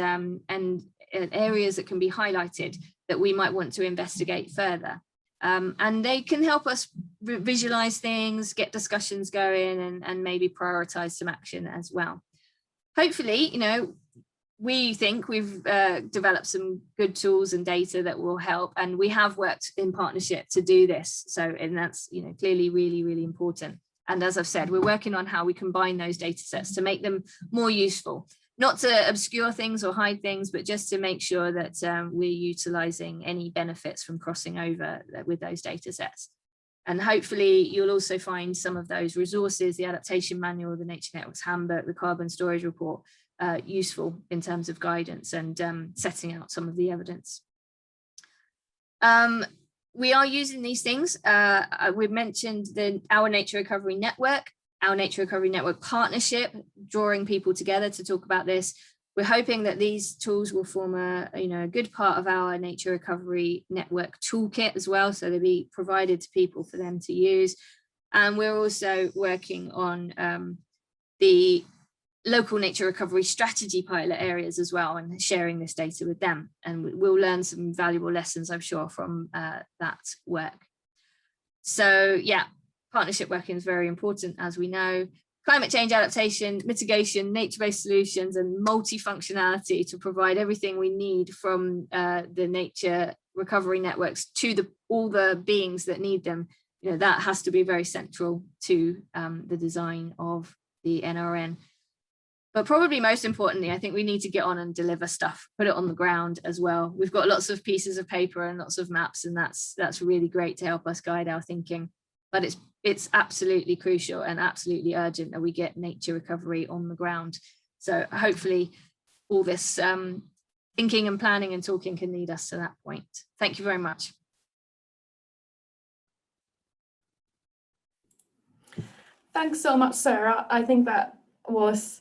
B: areas that can be highlighted that we might want to investigate further. And they can help us visualize things, get discussions going, and maybe prioritize some action as well. Hopefully, we think we've developed some good tools and data that will help, and we have worked in partnership to do this. So, and that's, clearly really, really important. And as I've said, we're working on how we combine those data sets to make them more useful. not to obscure things or hide things, but just to make sure that we're utilizing any benefits from crossing over with those data sets. And hopefully you'll also find some of those resources, the adaptation manual, the Nature Networks handbook, the carbon storage report, useful in terms of guidance and setting out some of the evidence. We are using these things. We've mentioned our Nature Recovery Network, our Nature Recovery Network partnership, drawing people together to talk about this. We're hoping that these tools will form a good part of our Nature Recovery Network toolkit as well, so they'll be provided to people for them to use. And we're also working on the local nature recovery strategy pilot areas as well, and sharing this data with them. And we'll learn some valuable lessons, I'm sure, from that work. So yeah, partnership working is very important, as we know. Climate change adaptation, mitigation, nature-based solutions, and multifunctionality to provide everything we need from the nature recovery networks to all the beings that need them. That has to be very central to the design of the NRN. But probably most importantly, I think we need to get on and deliver stuff, put it on the ground as well. We've got lots of pieces of paper and lots of maps, and that's really great to help us guide our thinking. But it's absolutely crucial and absolutely urgent that we get nature recovery on the ground. So hopefully all this thinking and planning and talking can lead us to that point. Thank you very much.
A: Thanks so much, Sarah. I think that was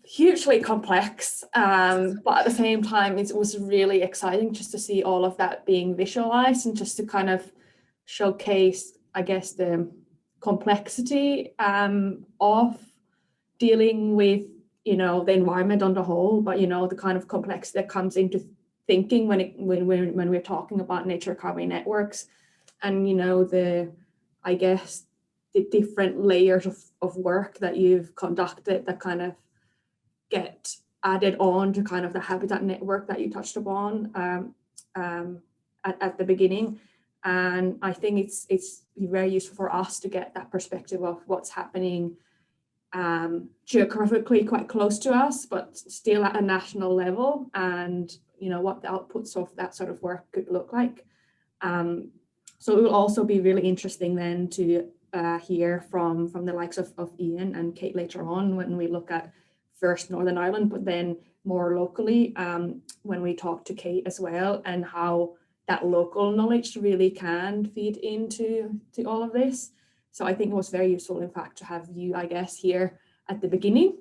A: hugely complex, but at the same time, it was really exciting just to see all of that being visualized and just to kind of showcase, I guess, the complexity of dealing with, the environment on the whole, but, the kind of complexity that comes into thinking when we're talking about nature recovery networks, and, I guess, the different layers of work that you've conducted that kind of get added on to kind of the habitat network that you touched upon at the beginning. And I think it's very useful for us to get that perspective of what's happening geographically quite close to us, but still at a national level, and what the outputs of that sort of work could look like. So it will also be really interesting then to hear from the likes of Ian and Kate later on when we look at first Northern Ireland, but then more locally when we talk to Kate as well, and how that local knowledge really can feed into all of this. So I think it was very useful, in fact, to have you, I guess, here at the beginning.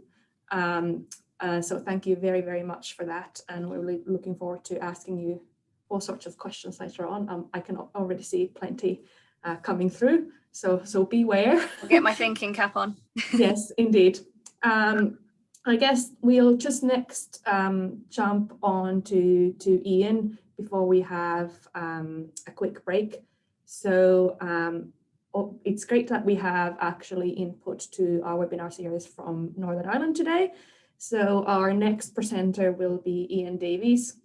A: So thank you very, very much for that. And we're really looking forward to asking you all sorts of questions later on. I can already see plenty coming through. So beware.
B: I'll get my thinking cap on.
A: Yes, indeed. I guess we'll just next jump on to Ian before we have a quick break. So it's great that we have actually input to our webinar series from Northern Ireland today. So our next presenter will be Ian Davies.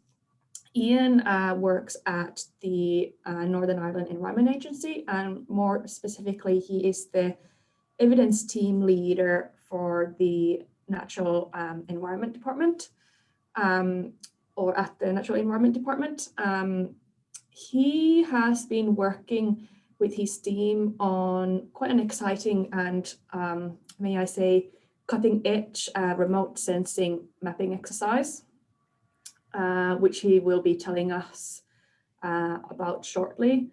A: Ian works at the Northern Ireland Environment Agency, and more specifically, he is the evidence team leader for the Natural Environment Department, or at the Natural Environment Department. He has been working with his team on quite an exciting and, may I say, cutting edge remote sensing mapping exercise, which he will be telling us about shortly.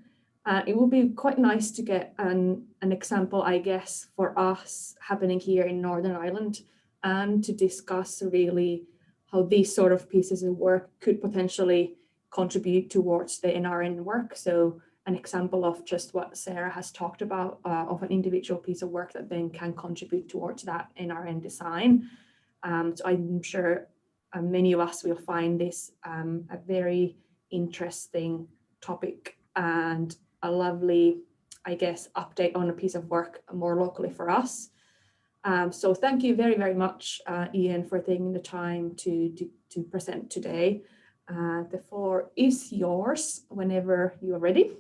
A: It will be quite nice to get an example, I guess, for us happening here in Northern Ireland, and to discuss really how these sort of pieces of work could potentially contribute towards the NRN work. So an example of just what Sarah has talked about of an individual piece of work that then can contribute towards that NRN design. So I'm sure many of us will find this a very interesting topic and a lovely, I guess, update on a piece of work more locally for us. So thank you very, very much, Ian, for taking the time to present today. The floor is yours whenever you are ready.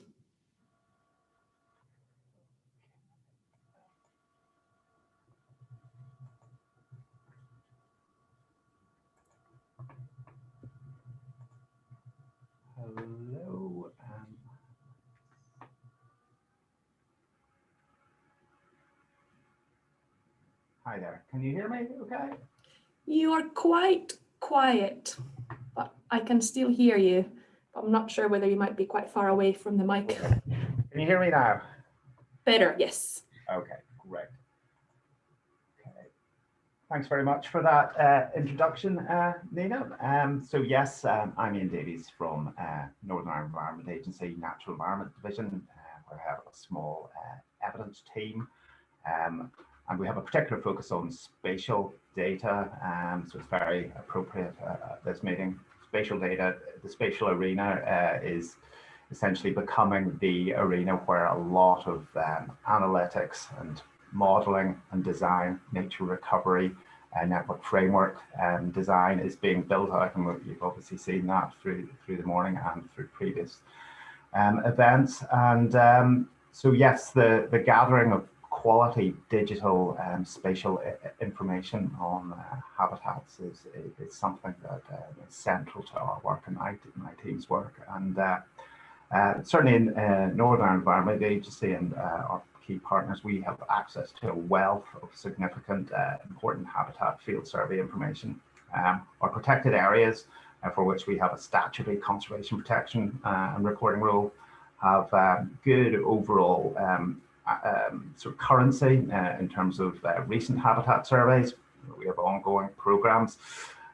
C: Hi there. Can you hear me okay?
A: You are quite quiet, but I can still hear you. I'm not sure whether you might be quite far away from the mic.
C: Okay. Can you hear me now?
A: Better, yes.
C: Okay, great. Okay. Thanks very much for that introduction, Nina. So yes, I'm Ian Davies from Northern Ireland Environment Agency Natural Environment Division, where I have a small evidence team. And we have a particular focus on spatial data, so it's very appropriate at this meeting. Spatial data, the spatial arena is essentially becoming the arena where a lot of analytics and modeling and design, nature recovery, network framework design is being built out, and you've obviously seen that through the morning and through previous events. And so yes, the gathering of quality digital spatial information on habitats is something that is central to our work and my team's work. And certainly in Northern Ireland Environment Agency and our key partners, we have access to a wealth of significant important habitat field survey information. Our protected areas, for which we have a statutory conservation protection and recording rule, have good overall sort of currency in terms of recent habitat surveys. We have ongoing programs,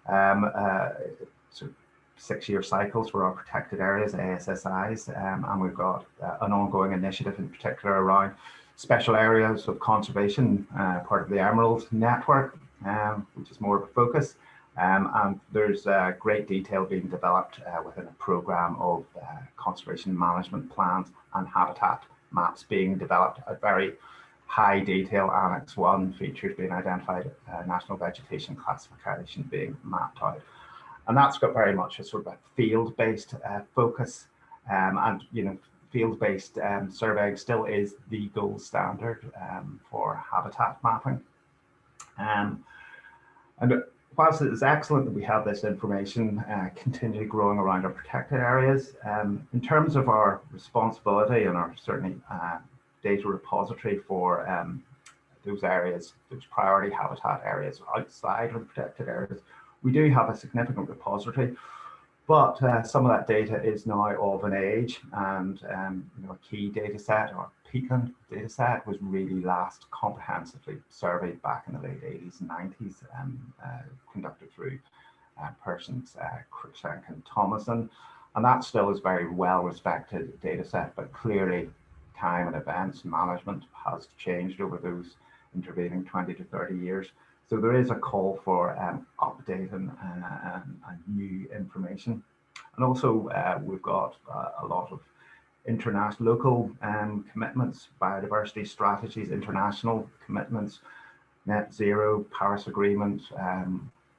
C: sort of 6-year cycles for our protected areas, ASSIs, and we've got an ongoing initiative in particular around special areas of conservation, part of the Emerald Network, which is more of a focus. And there's great detail being developed within a program of conservation management plans and habitat maps being developed at very high detail. Annex 1 features being identified, national vegetation classification being mapped out. And that's got very much a sort of a field-based focus. And, you know, field-based surveying still is the gold standard for habitat mapping. And whilst it is excellent that we have this information continually growing around our protected areas, in terms of our responsibility and our certainly data repository for those areas, those priority habitat areas outside of the protected areas, we do have a significant repository, but some of that data is now of an age, and you know, a key data set, our peatland data set, was really last comprehensively surveyed back in the late 80s and 90s, conducted through persons Cruikshank and Thomason, and that still is very well respected data set, but clearly time and events management has changed over those intervening 20 to 30 years. So there is a call for update and new information. And also we've got a lot of international, local commitments, biodiversity strategies, international commitments, net zero, Paris Agreement,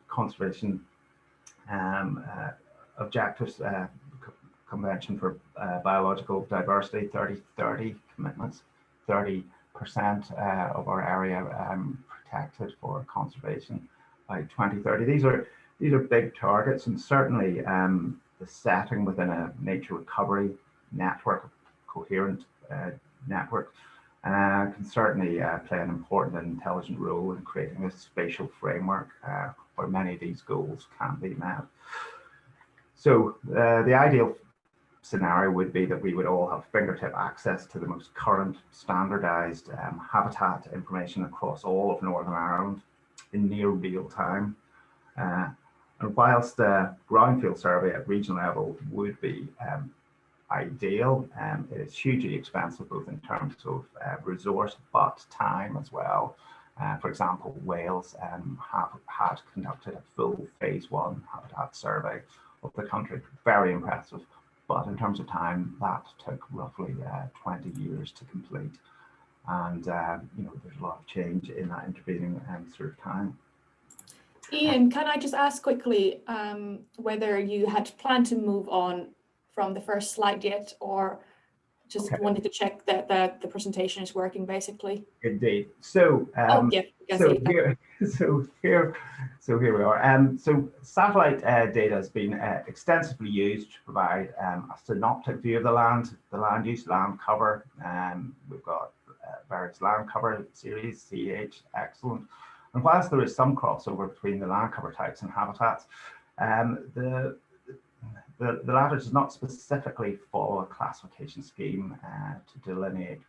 C: conservation objectives, Convention for Biological Diversity, 30-30 commitments, 30% of our area protected for conservation by 2030. These are big targets, and certainly the setting within a nature recovery network, coherent network, can certainly play an important and intelligent role in creating a spatial framework where many of these goals can be met. So the ideal scenario would be that we would all have fingertip access to the most current standardized habitat information across all of Northern Ireland in near real time. And whilst the ground field survey at regional level would be ideal, it is hugely expensive, both in terms of resource but time as well. For example, Wales had conducted a full phase 1 habitat survey of the country, very impressive. But in terms of time, that took roughly 20 years to complete. And you know, there's a lot of change in that intervening sort of time.
A: Ian, can I just ask quickly whether you had planned to move on from the first slide yet, or just wanted to check that the presentation is working, basically?
C: Indeed. So here we are. So satellite data has been extensively used to provide a synoptic view of the land use, land cover. We've got various land cover series, CH, excellent. And whilst there is some crossover between the land cover types and habitats, the latter does not specifically follow a classification scheme to delineate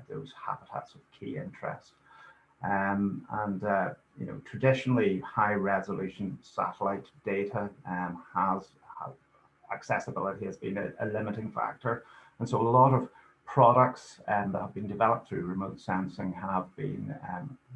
C: those habitats of key interest. Traditionally, high-resolution satellite data accessibility has been a limiting factor, and so a lot of products that have been developed through remote sensing have been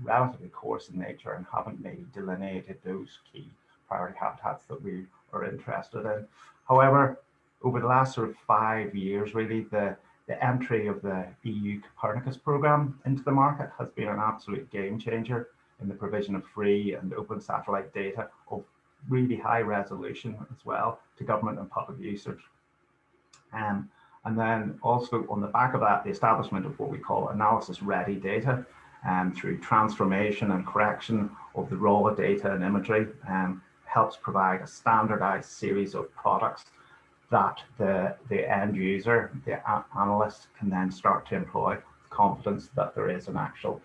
C: relatively coarse in nature and haven't maybe delineated those key priority habitats that we are interested in. However, over the last sort of 5 years, really, the entry of the EU Copernicus program into the market has been an absolute game changer in the provision of free and open satellite data of really high resolution as well to government and public users. And then also on the back of that, the establishment of what we call analysis ready data through transformation and correction of the raw data and imagery helps provide a standardized series of products that the end user, the analyst, can then start to employ with confidence that there is an actual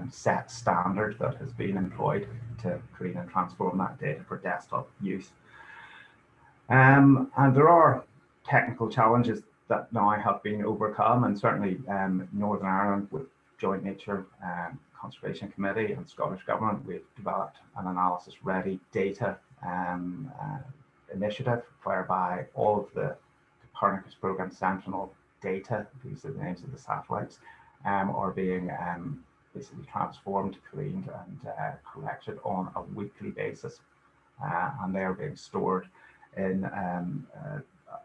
C: set standard that has been employed to clean and transform that data for desktop use. And there are technical challenges that now have been overcome, and certainly Northern Ireland with Joint Nature Conservation Committee and Scottish Government, we've developed an analysis ready data initiative whereby all of the Copernicus program Sentinel data, these are the names of the satellites, are being basically transformed, cleaned and corrected on a weekly basis, and they are being stored in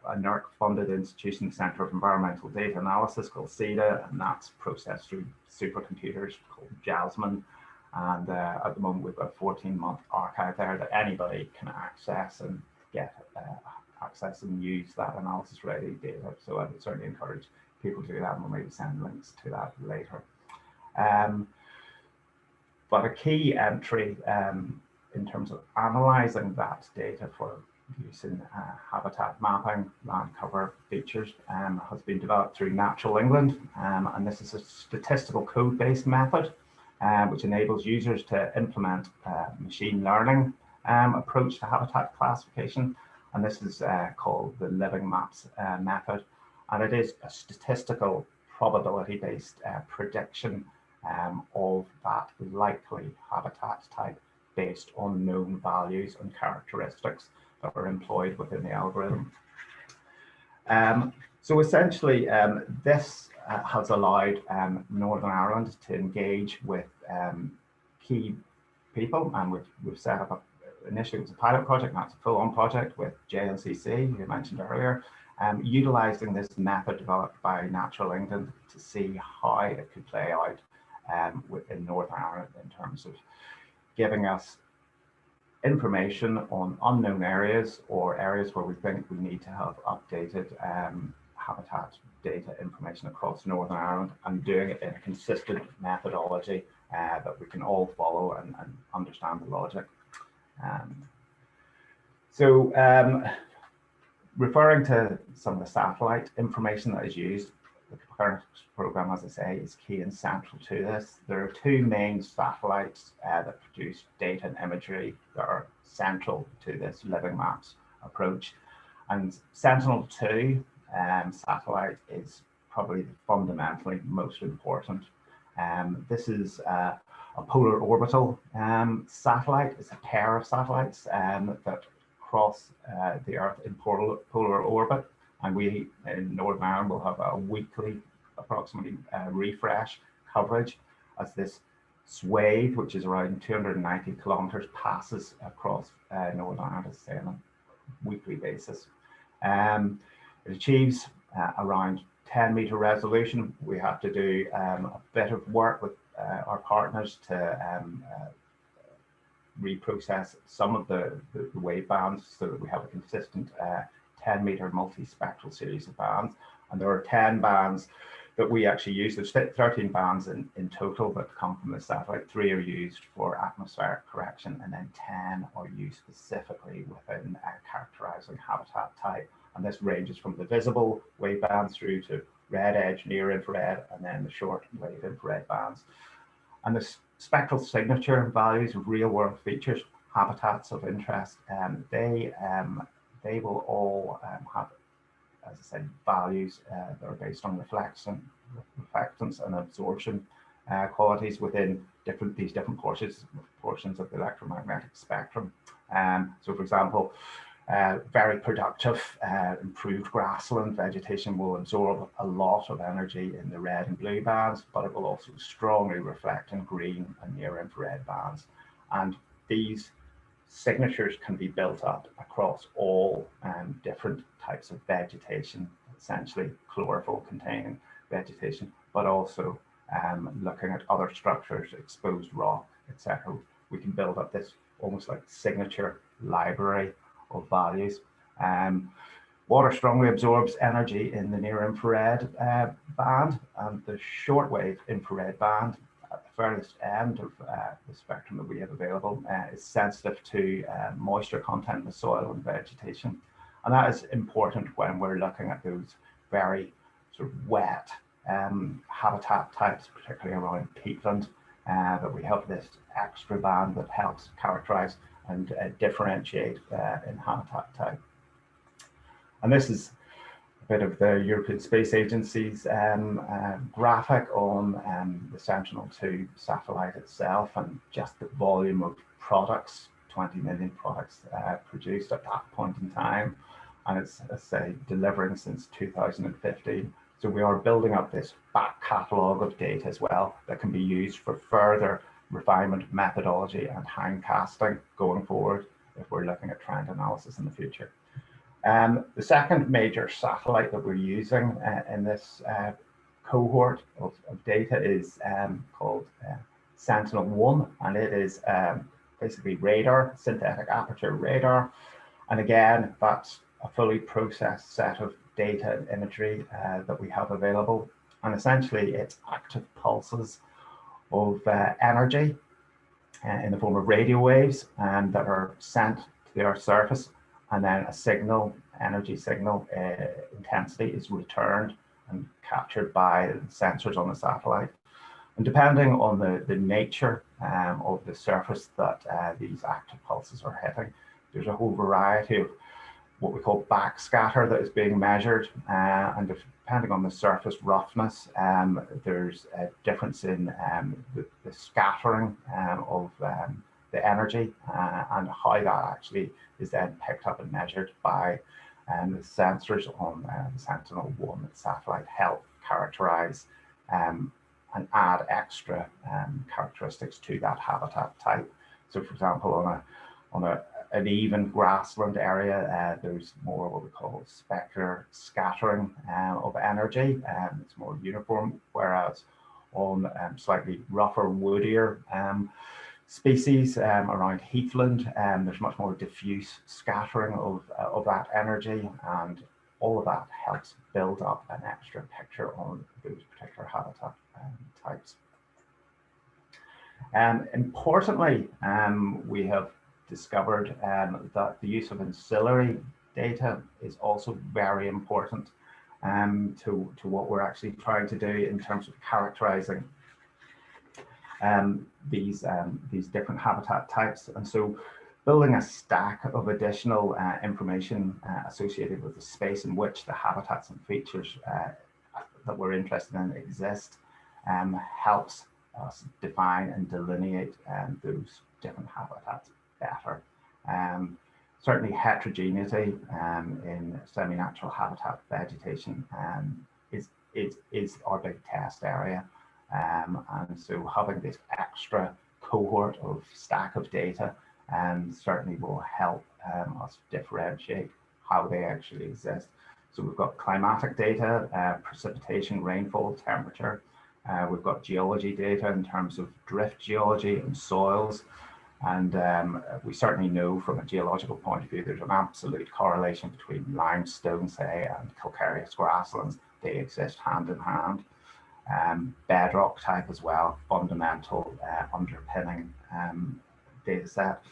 C: a NERC funded institution, Centre of Environmental Data Analysis, called CEDA, and that's processed through supercomputers called Jasmine. And at the moment we've got a 14-month archive there that anybody can access and get access and use that analysis ready data. So I would certainly encourage people to do that, and we'll maybe send links to that later. But a key entry in terms of analysing that data for use in habitat mapping, land cover features, has been developed through Natural England, and this is a statistical code-based method which enables users to implement machine learning approach to habitat classification, and this is called the Living Maps method, and it is a statistical probability-based prediction of that likely habitat type based on known values and characteristics that are employed within the algorithm. So essentially, this has allowed Northern Ireland to engage with key people, and we've set up initially it was a pilot project, now it's a full-on project with JNCC, who I mentioned earlier, utilising this method developed by Natural England to see how it could play out within Northern Ireland in terms of giving us information on unknown areas or areas where we think we need to have updated habitat data information across Northern Ireland, and doing it in a consistent methodology that we can all follow and understand the logic. Referring to some of the satellite information that is used, the Copernicus program, as I say, is key and central to this. There are two main satellites that produce data and imagery that are central to this Living Maps approach. And Sentinel-2 satellite is probably fundamentally most important. This is a polar orbital satellite. It's a pair of satellites that cross the Earth in polar orbit, and we in Northern Ireland will have a weekly approximately refresh coverage as this swathe, which is around 290 kilometers, passes across Northern Ireland, as I say, on a weekly basis. It achieves around 10-meter resolution. We have to do a bit of work with our partners to reprocess some of the wave bands so that we have a consistent 10-meter multispectral series of bands. And there are 10 bands that we actually use. There's 13 bands in total that come from the satellite. 3 are used for atmospheric correction, and then 10 are used specifically within characterizing habitat type. And this ranges from the visible wave bands through to red edge, near infrared, and then the short wave infrared bands. And the spectral signature values of real world features, habitats of interest, they will all have, as I said, values that are based on reflectance and absorption qualities within these different portions of the electromagnetic spectrum. So for example, very productive, improved grassland vegetation will absorb a lot of energy in the red and blue bands, but it will also strongly reflect in green and near infrared bands. And these signatures can be built up across all different types of vegetation, essentially chlorophyll containing vegetation, but also looking at other structures, exposed rock, etc. We can build up this almost like signature library of values. Water strongly absorbs energy in the near infrared band, and the shortwave infrared band at the furthest end of the spectrum that we have available is sensitive to moisture content in the soil and vegetation. And that is important when we're looking at those very sort of wet habitat types, particularly around peatland, that we have this extra band that helps characterize and differentiate in habitat type. And this is a bit of the European Space Agency's graphic on the Sentinel-2 satellite itself, and just the volume of products, 20 million products produced at that point in time. And it's, as I say, delivering since 2015. So we are building up this back catalogue of data as well that can be used for further refinement methodology and hindcasting going forward if we're looking at trend analysis in the future. The second major satellite that we're using in this cohort of data is called Sentinel-1, and it is basically radar, synthetic aperture radar. And again, that's a fully processed set of data and imagery that we have available. And essentially it's active pulses of energy in the form of radio waves that are sent to the Earth's surface, and then a signal, energy signal intensity is returned and captured by the sensors on the satellite. And depending on the nature of the surface that these active pulses are hitting, there's a whole variety of what we call backscatter that is being measured, and depending on the surface roughness, there's a difference in the scattering of the energy and how that actually is then picked up and measured by the sensors on the Sentinel-1 satellite help characterize and add extra characteristics to that habitat type. So for example, on an even grassland area, there's more what we call specular scattering of energy, it's more uniform, whereas on slightly rougher, woodier species around heathland, there's much more diffuse scattering of that energy, and all of that helps build up an extra picture on those particular habitat types. Importantly, we have discovered that the use of ancillary data is also very important to what we're actually trying to do in terms of characterizing these different habitat types. And so building a stack of additional information associated with the space in which the habitats and features that we're interested in exist helps us define and delineate those different habitats better. Certainly heterogeneity in semi-natural habitat vegetation is our big test area. And so having this extra cohort of stack of data certainly will help us differentiate how they actually exist. So we've got climatic data, precipitation, rainfall, temperature. We've got geology data in terms of drift geology and soils. And we certainly know from a geological point of view, there's an absolute correlation between limestone, say, and calcareous grasslands. They exist hand in hand. Bedrock type as well, fundamental underpinning data set.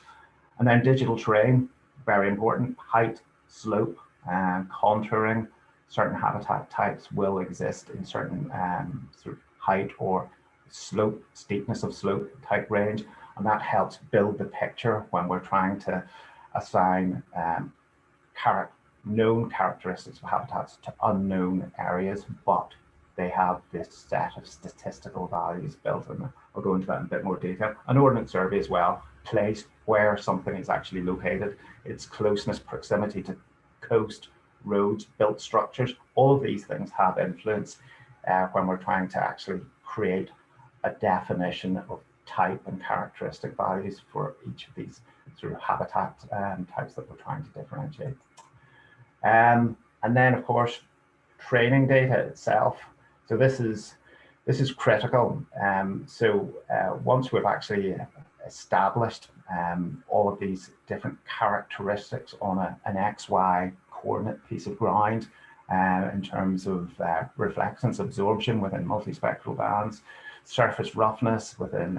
C: And then digital terrain, very important, height, slope, contouring. Certain habitat types will exist in certain sort of height or slope, steepness of slope type range, and that helps build the picture when we're trying to assign known characteristics of habitats to unknown areas, but they have this set of statistical values built in. I'll go into that in a bit more detail. An ordnance survey as well, place where something is actually located, its closeness, proximity to coast, roads, built structures, all of these things have influence when we're trying to actually create a definition of type and characteristic values for each of these sort of habitat types that we're trying to differentiate. And then, of course, training data itself. So this is critical. Once we've actually established all of these different characteristics on an XY coordinate piece of ground in terms of reflectance, absorption within multispectral bands, surface roughness within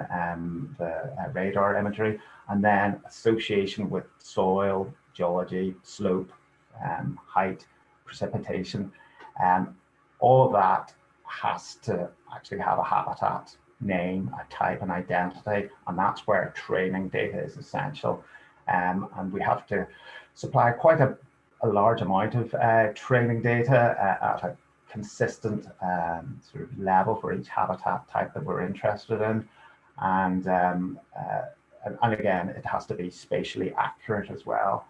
C: the radar imagery, and then association with soil, geology, slope, height, precipitation, all of that has to actually have a habitat name, a type, an identity, and that's where training data is essential. And we have to supply quite a large amount of training data at a consistent sort of level for each habitat type that we're interested in. And again, it has to be spatially accurate as well.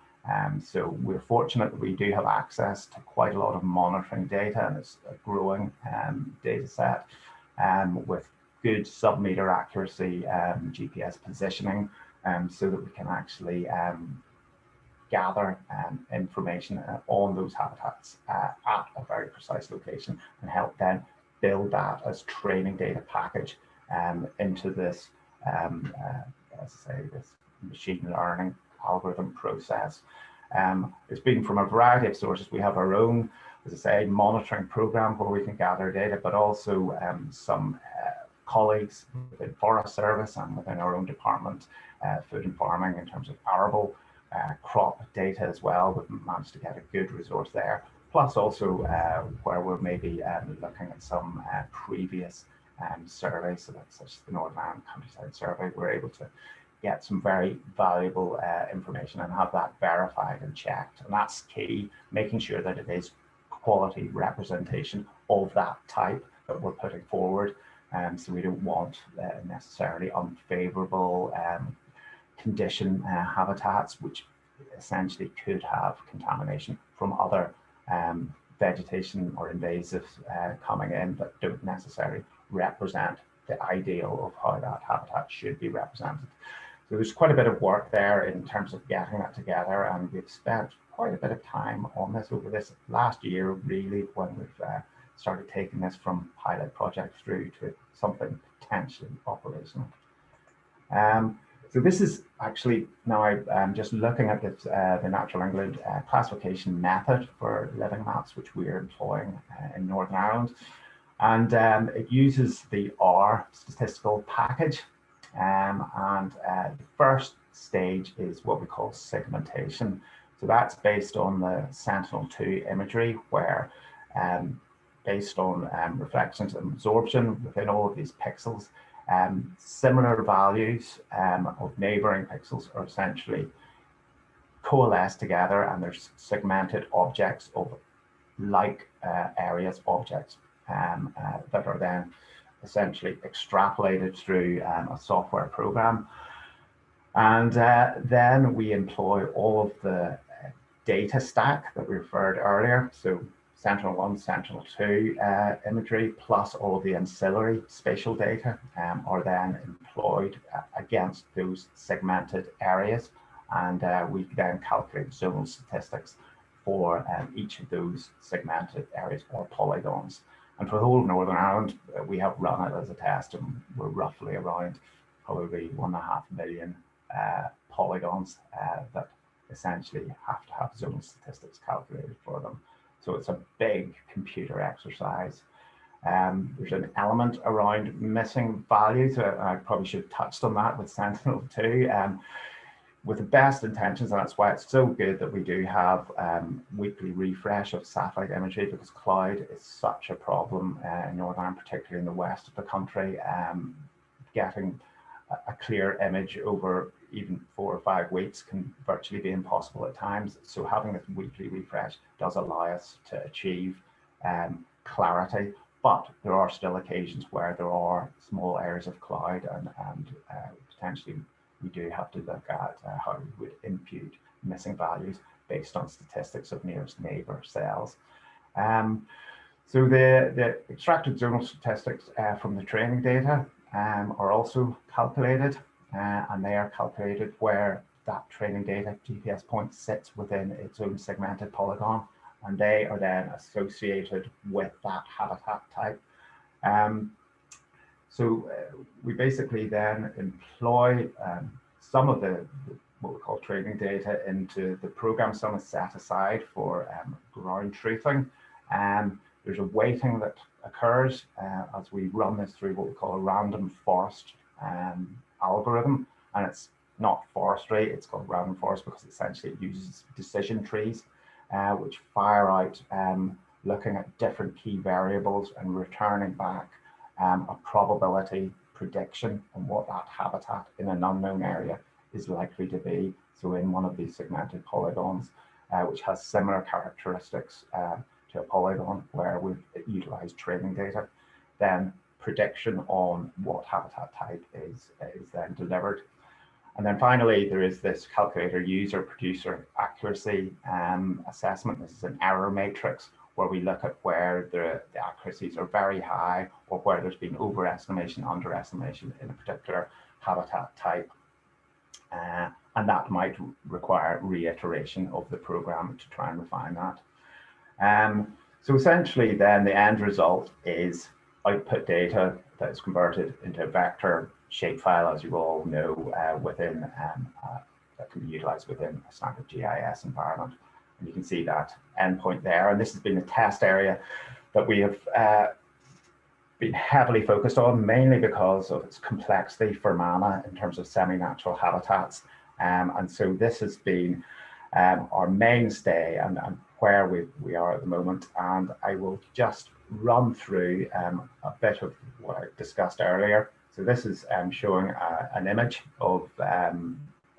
C: So we're fortunate that we do have access to quite a lot of monitoring data, and it's a growing data set with good sub-meter accuracy GPS positioning, so that we can actually gather information on those habitats at a very precise location and help then build that as training data package into this, as I say, this machine learning algorithm process. It's been from a variety of sources. We have our own, as I say, monitoring program where we can gather data, but also some colleagues within Forest Service and within our own department, food and farming, in terms of arable crop data as well. We've managed to get a good resource there. Plus also where we're maybe looking at some previous surveys, so that's such as the Northern Ireland Countryside Survey, we're able to get some very valuable information and have that verified and checked. And that's key, making sure that it is quality representation of that type that we're putting forward. So we don't want necessarily unfavorable condition habitats, which essentially could have contamination from other vegetation or invasives coming in that don't necessarily represent the ideal of how that habitat should be represented. So there's quite a bit of work there in terms of getting that together, and we've spent quite a bit of time on this over this last year, really, when we've started taking this from pilot project through to something potentially operational. So this is actually, now I'm just looking at this, the Natural England classification method for living maps, which we're employing in Northern Ireland. And it uses the R statistical package. The first stage is what we call segmentation. So that's based on the Sentinel-2 imagery, where based on reflections and absorption within all of these pixels, similar values of neighboring pixels are essentially coalesced together, and there's segmented objects of like areas, objects that are then essentially extrapolated through a software program. And then we employ all of the data stack that we referred earlier. So Sentinel-1, Sentinel-2 imagery, plus all of the ancillary spatial data are then employed against those segmented areas. And we then calculate zonal statistics for each of those segmented areas or polygons. And for the whole of Northern Ireland, we have run it as a test, and we're roughly around probably 1.5 million polygons that essentially have to have zonal statistics calculated for them. So it's a big computer exercise. There's an element around missing values. I probably should have touched on that with Sentinel-2. with the best intentions, and that's why it's so good that we do have weekly refresh of satellite imagery, because cloud is such a problem in Northern Ireland, particularly in the west of the country. Getting a clear image over even 4 or 5 weeks can virtually be impossible at times. So having this weekly refresh does allow us to achieve clarity, but there are still occasions where there are small areas of cloud, and potentially we do have to look at how we would impute missing values based on statistics of nearest neighbor cells. So the extracted zonal statistics from the training data are also calculated, and they are calculated where that training data GPS point sits within its own segmented polygon, and they are then associated with that habitat type. So we basically then employ some of the what we call training data into the program. Some is set aside for ground truthing. There's a weighting that occurs as we run this through what we call a random forest algorithm, and it's not forestry, it's called random forest because essentially it uses decision trees which fire out looking at different key variables and returning back a probability prediction on what that habitat in an unknown area is likely to be. So in one of these segmented polygons, which has similar characteristics to a polygon where we've utilized training data, then prediction on what habitat type is then delivered. And then finally, there is this calculator user producer accuracy assessment. This is an error matrix where we look at where the accuracies are very high or where there's been overestimation, underestimation in a particular habitat type. And that might require reiteration of the program to try and refine that. So essentially then the end result is output data that is converted into a vector shapefile, as you all know, within that can be utilized within a standard GIS environment. And you can see that endpoint there. And this has been a test area that we have been heavily focused on, mainly because of its complexity for MANA in terms of semi-natural habitats. And so this has been our mainstay and where we are at the moment. And I will just run through a bit of what I discussed earlier. So this is showing an image of a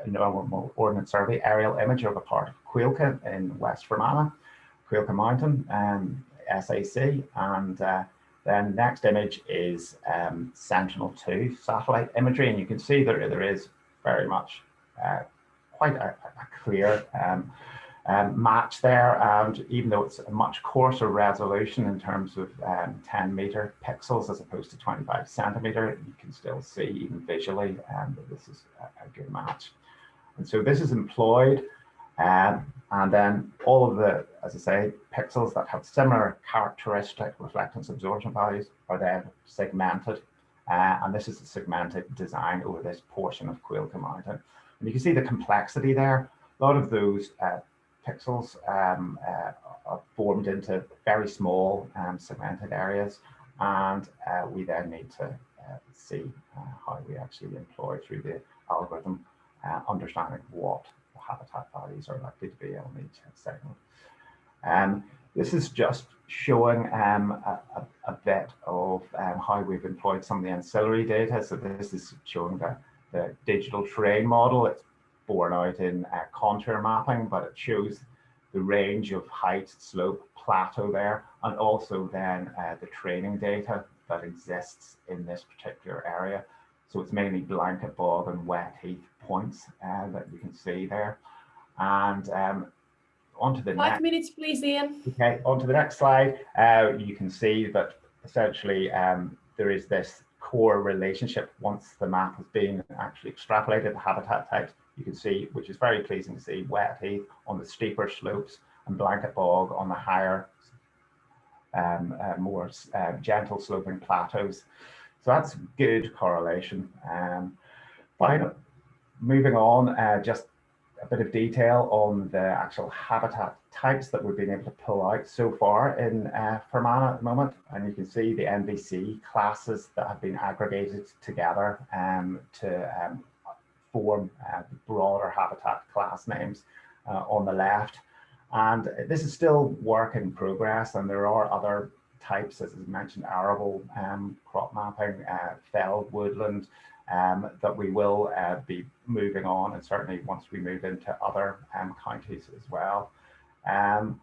C: normal Ordnance Survey aerial image of a part of Cuilca in West Fermanagh, Cuilca Mountain, SAC. And then next image is Sentinel-2 satellite imagery. And you can see that there is very much quite a clear match there. And even though it's a much coarser resolution in terms of 10 meter pixels as opposed to 25 centimeter, you can still see even visually that this is a good match. And so this is employed, and then all of the, as I say, pixels that have similar characteristic reflectance absorption values are then segmented. And this is a segmented design over this portion of Cuilca Mountain. And you can see the complexity there. A lot of those pixels are formed into very small segmented areas, and we then need to see how we actually employ through the algorithm understanding what the habitat values are likely to be on each segment. This is just showing a bit of how we've employed some of the ancillary data. So this is showing the digital terrain model. It's borne out in contour mapping, but it shows the range of height, slope, plateau there, and also then the training data that exists in this particular area. So it's mainly blanket bog and wet heath points that you can see there. And onto the
D: 5 minutes, please, Ian.
C: Okay, onto the next slide, you can see that essentially there is this core relationship once the map has been actually extrapolated, the habitat types. You can see, which is very pleasing to see, wet heath on the steeper slopes and blanket bog on the higher, more gentle sloping plateaus. So that's good correlation. Moving on, just a bit of detail on the actual habitat types that we've been able to pull out so far in Fermanagh at the moment. And you can see the NVC classes that have been aggregated together to form the broader habitat class names on the left. And this is still work in progress, and there are other types, as I mentioned, arable crop mapping, felled woodland, that we will be moving on, and certainly once we move into other counties as well. And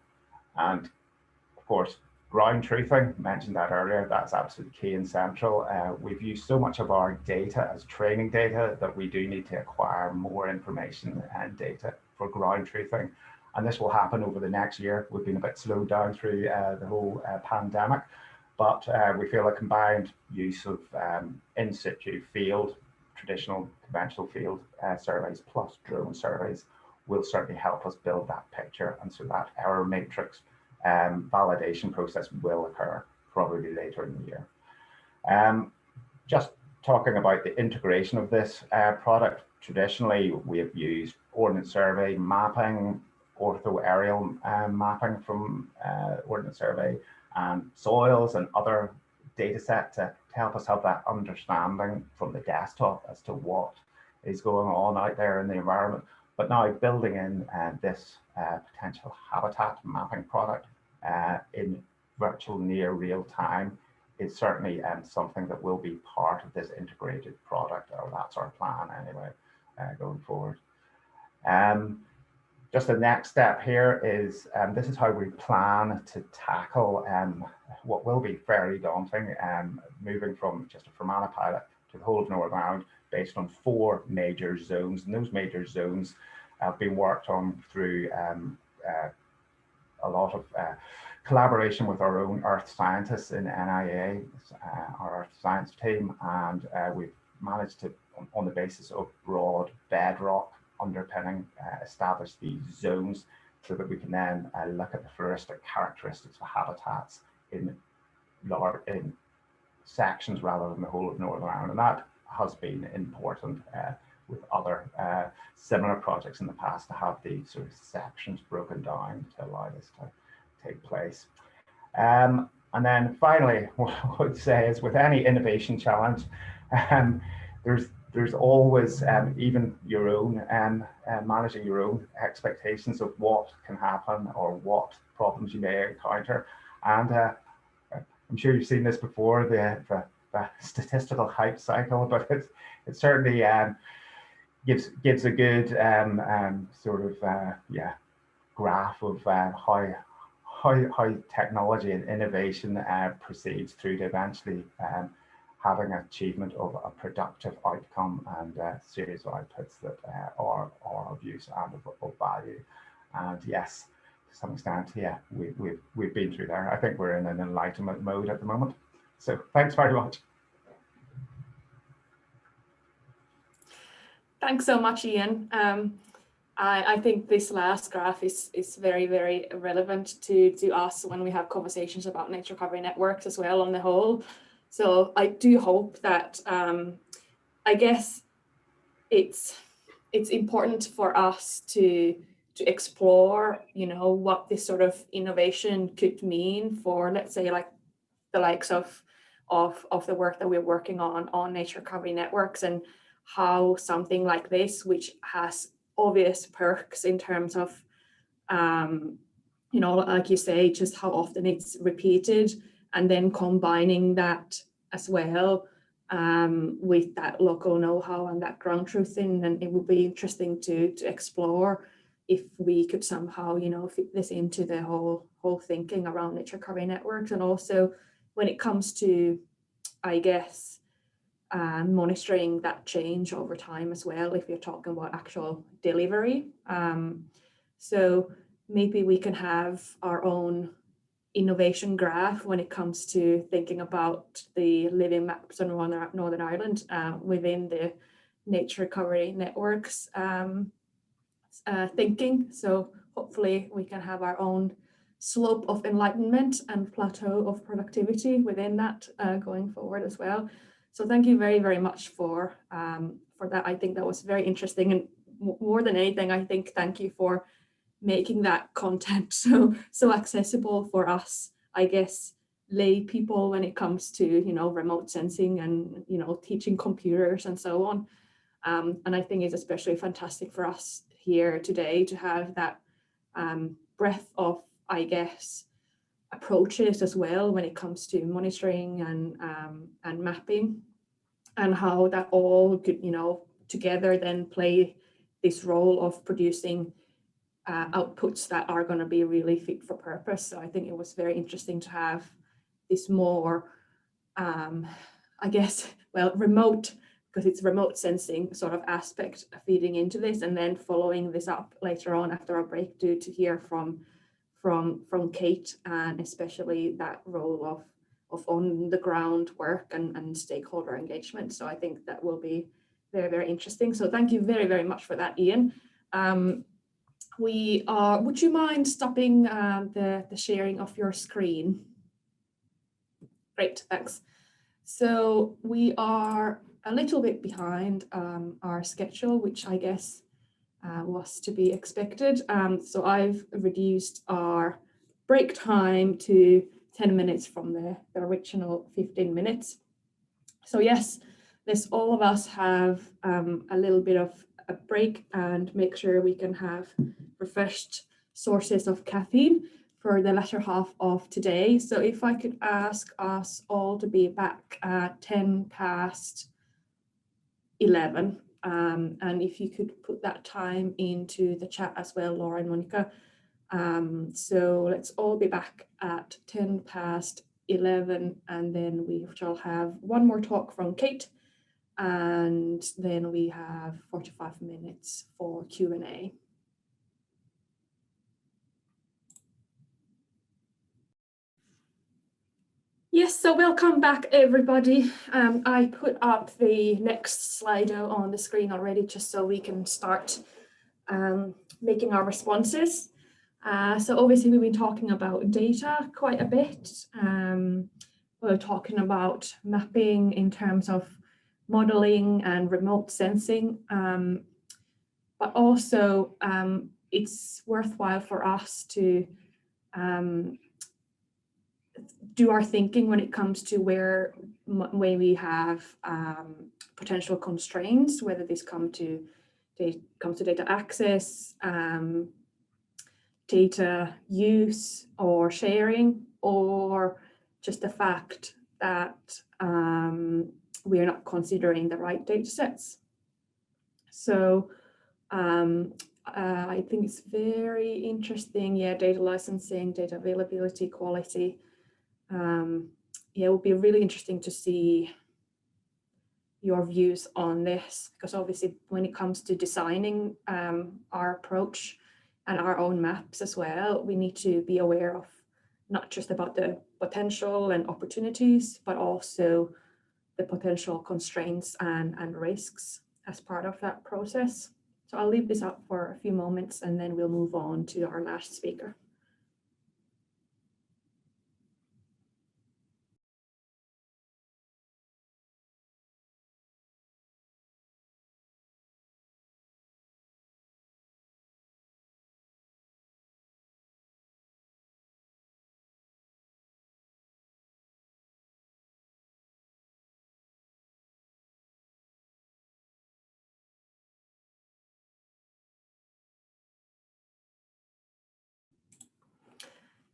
C: of course, ground truthing, mentioned that earlier, that's absolutely key and central. We've used so much of our data as training data that we do need to acquire more information and data for ground truthing. And this will happen over the next year. We've been a bit slowed down through the whole pandemic, but we feel a combined use of in situ field, traditional conventional field surveys plus drone surveys will certainly help us build that picture, and so that error matrix validation process will occur probably later in the year. Just talking about the integration of this product, traditionally we have used Ordnance Survey mapping, ortho aerial mapping from Ordnance Survey, and soils and other data set to help us have that understanding from the desktop as to what is going on out there in the environment. But now building in this potential habitat mapping product in virtual near real time is certainly something that will be part of this integrated product, or that's our plan anyway, going forward. Just the next step here is, this is how we plan to tackle what will be very daunting, moving from just a Fermanagh pilot to the whole of Northern Ireland based on 4 major zones. And those major zones have been worked on through a lot of collaboration with our own earth scientists in NIA, our earth science team, and we've managed to, on the basis of broad bedrock underpinning, establish these zones so that we can then look at the floristic characteristics of habitats in sections rather than the whole of Northern Ireland. And that has been important with other similar projects in the past to have these sort of sections broken down to allow this to take place. And then finally, what I would say is with any innovation challenge, there's always even your own managing your own expectations of what can happen or what problems you may encounter. And I'm sure you've seen this before, the statistical hype cycle, but it certainly gives a good sort of graph of how technology and innovation proceeds through to eventually having achievement of a productive outcome and series of outputs that are of use and of value. And yes, to some extent, yeah, we've been through there. I think we're in an enlightenment mode at the moment. So thanks very much.
A: Thanks so much, Ian. I think this last graph is very, very relevant to us when we have conversations about nature recovery networks as well on the whole. So I do hope that, I guess it's important for us to explore, what this sort of innovation could mean for, let's say, like the likes of the work that we're working on nature recovery networks, and how something like this, which has obvious perks in terms of, like you say, just how often it's repeated, and then combining that as well with that local know-how and that ground truthing. And it would be interesting to explore if we could somehow, fit this into the whole thinking around nature recovery networks. And also when it comes to, I guess, monitoring that change over time as well, if you're talking about actual delivery. So maybe we can have our own innovation graph when it comes to thinking about the living maps in Northern Ireland within the nature recovery networks thinking. So hopefully we can have our own slope of enlightenment and plateau of productivity within that going forward as well. So thank you very, very much for that. I think that was very interesting, and more than anything, I think thank you for making that content so accessible for us, I guess, lay people when it comes to remote sensing and teaching computers and so on. And I think it's especially fantastic for us here today to have that breadth of, I guess, approaches as well when it comes to monitoring and mapping, and how that all could, together then play this role of producing outputs that are going to be really fit for purpose. So I think it was very interesting to have this more, I guess, well, remote, because it's remote sensing sort of aspect feeding into this, and then following this up later on after our break to hear from Kate, and especially that role of on the ground work and stakeholder engagement. So I think that will be very, very interesting. So thank you very, very much for that, Ian. Would you mind stopping the sharing of your screen? Great, thanks. So we are a little bit behind our schedule, which I guess was to be expected. So I've reduced our break time to 10 minutes from the original 15 minutes. So yes, let's all of us have a little bit of a break and make sure we can have refreshed sources of caffeine for the latter half of today. So if I could ask us all to be back at 10 past 11. And if you could put that time into the chat as well, Laura and Monica. So let's all be back at 10 past 11, and then we shall have one more talk from Kate, and then we have 45 minutes for Q&A. Yes, so welcome back, everybody. I put up the next Slido on the screen already, just so we can start making our responses. So obviously we've been talking about data quite a bit. We're talking about mapping in terms of modeling and remote sensing, but also it's worthwhile for us to do our thinking when it comes to where we have potential constraints, whether this comes to data access, data use or sharing, or just the fact that we are not considering the right data sets. So I think it's very interesting, data licensing, data availability, quality. It would be really interesting to see your views on this, because obviously when it comes to designing our approach and our own maps as well, we need to be aware of not just about the potential and opportunities, but also the potential constraints and risks as part of that process. So I'll leave this up for a few moments, and then we'll move on to our last speaker.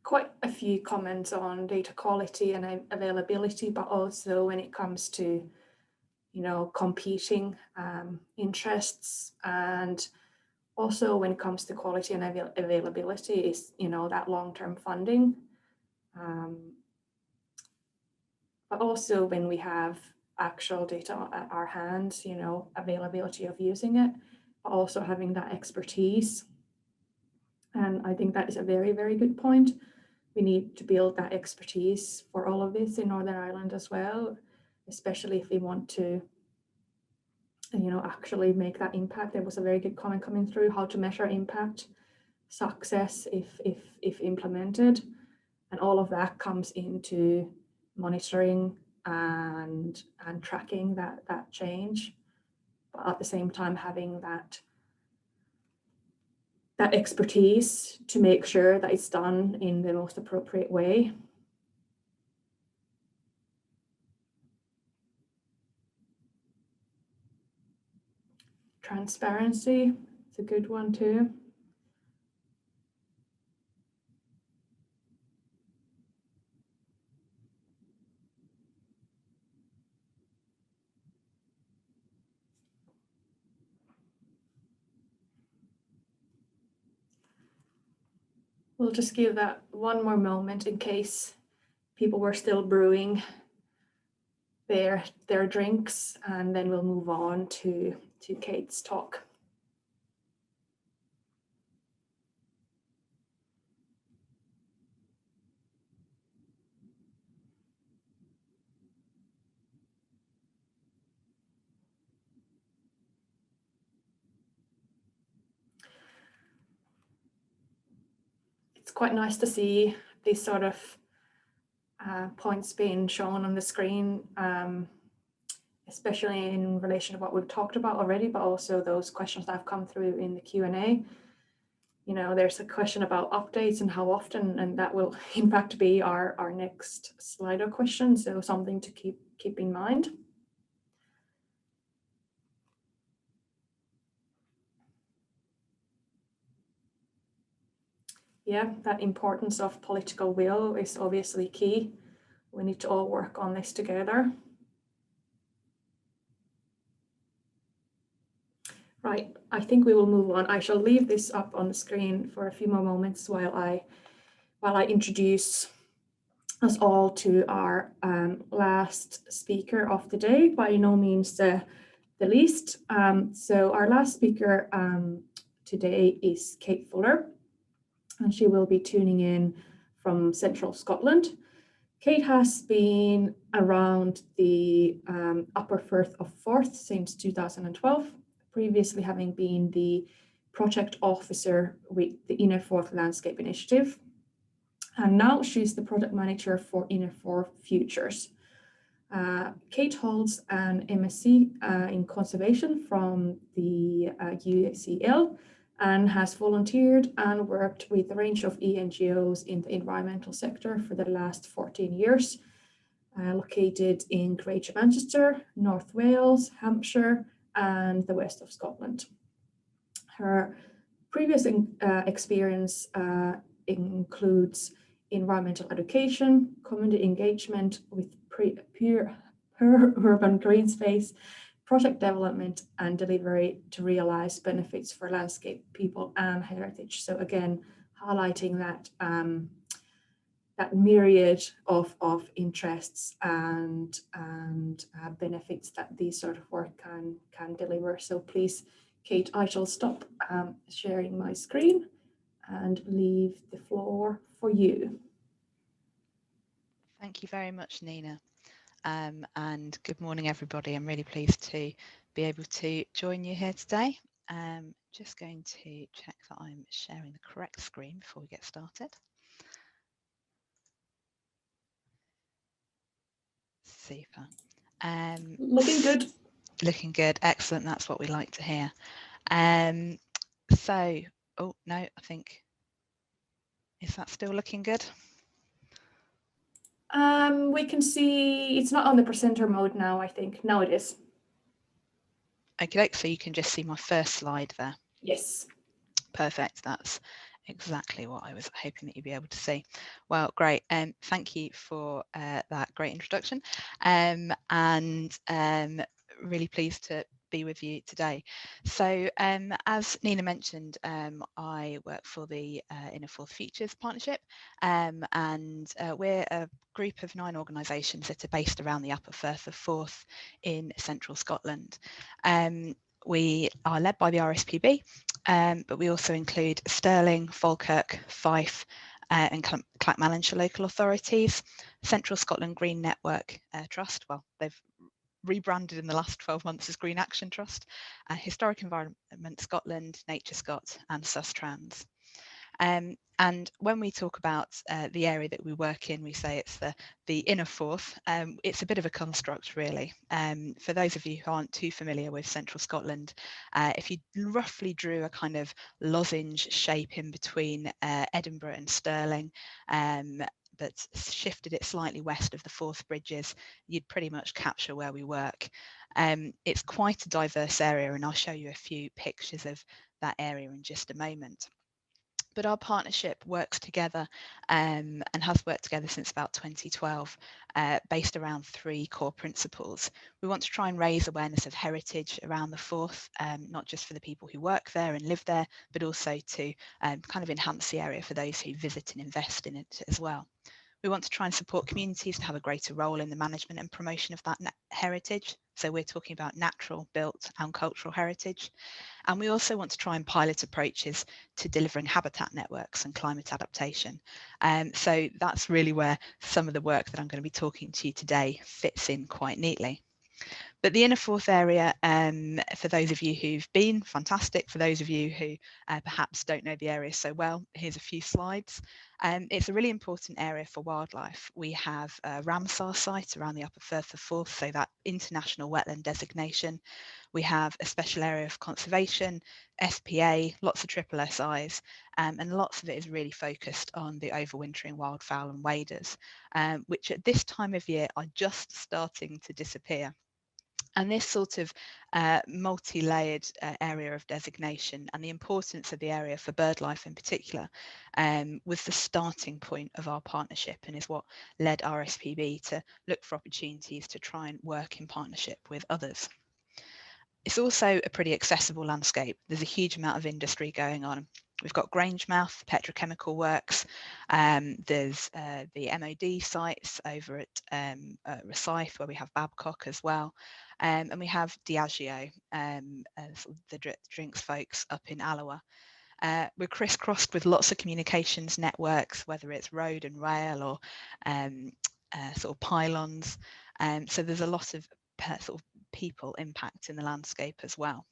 A: Quite a few comments on data quality and availability, but also when it comes to, competing interests, and also when it comes to quality and availability is, that long-term funding. But also when we have actual data at our hands, availability of using it, but also having that expertise. And I think that is a very, very good point. We need to build that expertise for all of this in Northern Ireland as well, especially if we want to, actually make that impact. There was a very good comment coming through, how to measure impact, success if implemented, and all of that comes into monitoring and tracking that change, but at the same time having that expertise to make sure that it's done in the most appropriate way. Transparency, it's a good one too. We'll just give that one more moment in case people were still brewing their drinks, and then we'll move on to Kate's talk. It's quite nice to see these sort of points being shown on the screen, especially in relation to what we've talked about already, but also those questions that have come through in the Q&A. You know, there's a question about updates and how often, and that will in fact be our next Slido question, so something to keep in mind. Yeah, that importance of political will is obviously key. We need to all work on this together. Right, I think we will move on. I shall leave this up on the screen for a few more moments while I introduce us all to our last speaker of the day, by no means the least. So our last speaker today is Kate Fuller, and she will be tuning in from Central Scotland. Kate has been around the Upper Firth of Forth since 2012, previously having been the project officer with the Inner Forth Landscape Initiative. And now she's the project manager for Inner Forth Futures. Kate holds an MSc in conservation from the UCL and has volunteered and worked with a range of NGOs in the environmental sector for the last 14 years, located in Greater Manchester, North Wales, Hampshire, and the west of Scotland. Her previous experience includes environmental education, community engagement with pure urban green space, project development and delivery to realize benefits for landscape, people and heritage. So again, highlighting that that myriad of interests and benefits that these sort of work can deliver. So please, Kate, I shall stop sharing my screen and leave the floor for you.
D: Thank you very much, Nina. And good morning, everybody. I'm really pleased to be able to join you here today. Just going to check that I'm sharing the correct screen before we get started. Super.
A: Looking good.
D: Looking good. Excellent. That's what we like to hear. So, oh no, I think, is that still looking good?
A: We can see it's not on the presenter mode now, I think. Now it is.
D: Okay, so you can just see my first slide there.
A: Yes.
D: Perfect. That's exactly what I was hoping that you'd be able to see. Well, great. Thank you for that great introduction. And really pleased to be with you today. So as Nina mentioned, I work for the Inner Forth Futures Partnership, and we're a group of 9 organisations that are based around the Upper Firth of Forth in central Scotland. We are led by the RSPB, but we also include Stirling, Falkirk, Fife and Clackmannanshire local authorities, Central Scotland Green Network Trust, well, they've rebranded in the last 12 months as Green Action Trust, Historic Environment Scotland, Nature Scot and Sustrans. And when we talk about the area that we work in, we say it's the Inner Forth. It's a bit of a construct, really. For those of you who aren't too familiar with central Scotland, if you roughly drew a kind of lozenge shape in between Edinburgh and Stirling, but shifted it slightly west of the Forth Bridges, you'd pretty much capture where we work. It's quite a diverse area, and I'll show you a few pictures of that area in just a moment. But our partnership works together and has worked together since about 2012, based around 3 core principles. We want to try and raise awareness of heritage around the Forth, not just for the people who work there and live there, but also to kind of enhance the area for those who visit and invest in it as well. We want to try and support communities to have a greater role in the management and promotion of that heritage. So we're talking about natural, built and cultural heritage. And we also want to try and pilot approaches to delivering habitat networks and climate adaptation. So that's really where some of the work that I'm going to be talking to you today fits in quite neatly. But the Inner Forth area, for those of you who've been, fantastic. For those of you who perhaps don't know the area so well, here's a few slides. It's a really important area for wildlife. We have a Ramsar site around the Upper Firth of Forth, so that international wetland designation. We have a special area of conservation, SPA, lots of SSSIs, and lots of it is really focused on the overwintering wildfowl and waders, which at this time of year are just starting to disappear. And this sort of multi-layered area of designation and the importance of the area for bird life in particular was the starting point of our partnership, and is what led RSPB to look for opportunities to try and work in partnership with others. It's also a pretty accessible landscape. There's a huge amount of industry going on. We've got Grangemouth, petrochemical works. There's the MOD sites over at Rosyth, where we have Babcock as well. And we have Diageo, sort of the drinks folks up in Alloa. We're crisscrossed with lots of communications networks, whether it's road and rail or sort of pylons. So there's a lot of sort of people impact in the landscape as well.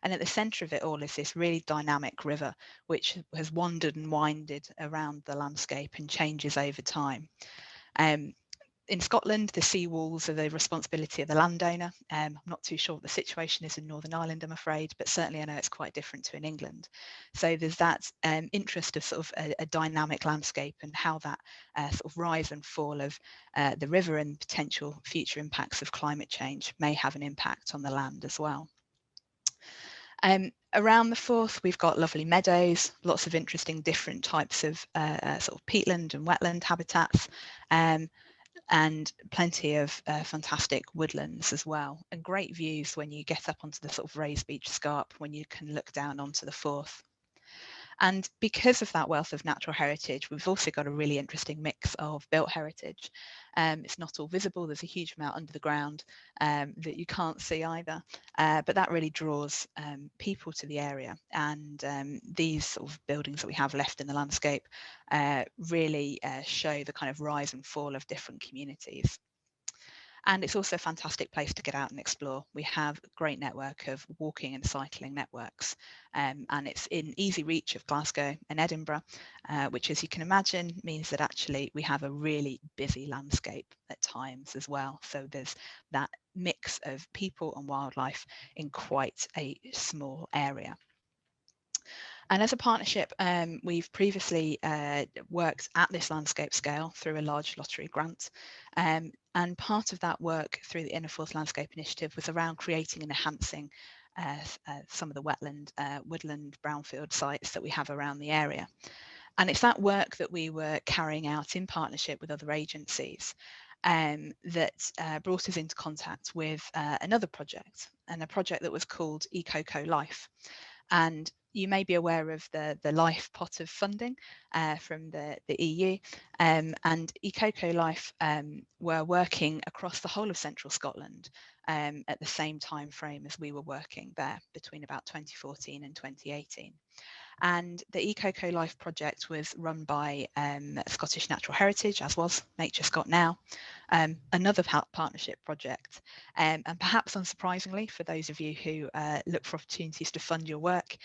D: And at the centre of it all is this really dynamic river, which has wandered and winded around the landscape and changes over time. In Scotland, the seawalls are the responsibility of the landowner. I'm not too sure what the situation is in Northern Ireland, I'm afraid, but certainly I know it's quite different to in England. So there's that interest of sort of a dynamic landscape and how that sort of rise and fall of the river and potential future impacts of climate change may have an impact on the land as well. Around the Forth, we've got lovely meadows, lots of interesting different types of sort of peatland and wetland habitats, and plenty of fantastic woodlands as well, and great views when you get up onto the sort of raised beach scarp when you can look down onto the Forth. And because of that wealth of natural heritage, we've also got a really interesting mix of built heritage. It's not all visible, there's a huge amount under the ground that you can't see either, but that really draws people to the area. And these sort of buildings that we have left in the landscape really show the kind of rise and fall of different communities. And it's also a fantastic place to get out and explore. We have a great network of walking and cycling networks, and it's in easy reach of Glasgow and Edinburgh, which, as you can imagine, means that actually we have a really busy landscape at times as well. So there's that mix of people and wildlife in quite a small area. And as a partnership, we've previously worked at this landscape scale through a large lottery grant. And part of that work through the Inner Forth Landscape Initiative was around creating and enhancing some of the wetland, woodland, brownfield sites that we have around the area. And it's that work that we were carrying out in partnership with other agencies that brought us into contact with another project, and a project that was called EcoCo Life. And you may be aware of the LIFE pot of funding from the EU, and EcoCo Life were working across the whole of central Scotland at the same time frame as we were working there, between about 2014 and 2018. And the EcoCo Life project was run by Scottish Natural Heritage, as was Nature Scot now, another partnership project. And perhaps unsurprisingly, for those of you who look for opportunities to fund your work,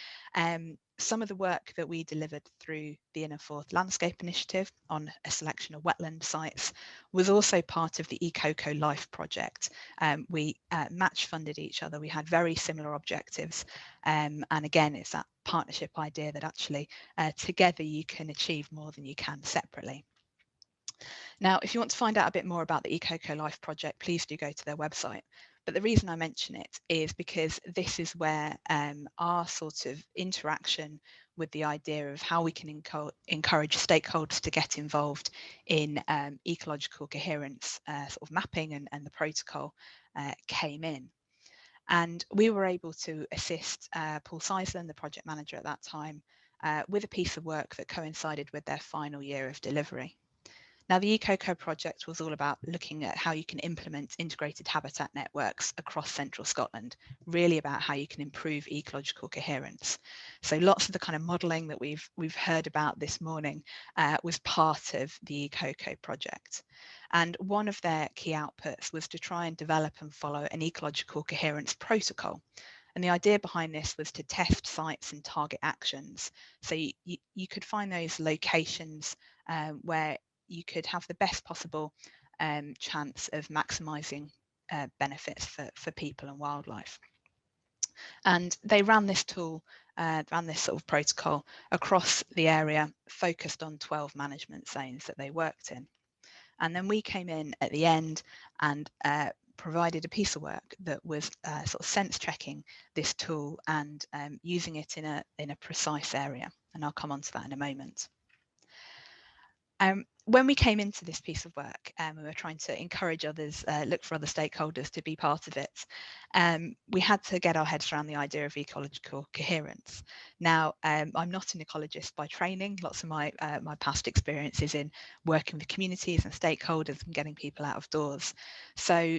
D: some of the work that we delivered through the Inner Forth Landscape Initiative on a selection of wetland sites was also part of the EcoCo Life project. We match funded each other. We had very similar objectives. And again, it's that partnership idea that actually together you can achieve more than you can separately. Now, if you want to find out a bit more about the EcoCo Life project, please do go to their website. But the reason I mention it is because this is where our sort of interaction with the idea of how we can encourage stakeholders to get involved in ecological coherence sort of mapping and the protocol came in. And we were able to assist Paul Seisland, the project manager at that time, with a piece of work that coincided with their final year of delivery. Now, the EcoCo project was all about looking at how you can implement integrated habitat networks across central Scotland, really about how you can improve ecological coherence. So lots of the kind of modelling that we've heard about this morning was part of the EcoCo project. And one of their key outputs was to try and develop and follow an ecological coherence protocol. And the idea behind this was to test sites and target actions. So you could find those locations where you could have the best possible chance of maximising benefits for people and wildlife. And they ran this tool, ran this sort of protocol across the area, focused on 12 management zones that they worked in. And then we came in at the end and provided a piece of work that was sort of sense checking this tool and using it in a precise area. And I'll come on to that in a moment. When we came into this piece of work, we were trying to encourage others, look for other stakeholders to be part of it. We had to get our heads around the idea of ecological coherence. Now, I'm not an ecologist by training. Lots of my past experiences in working with communities and stakeholders and getting people out of doors. So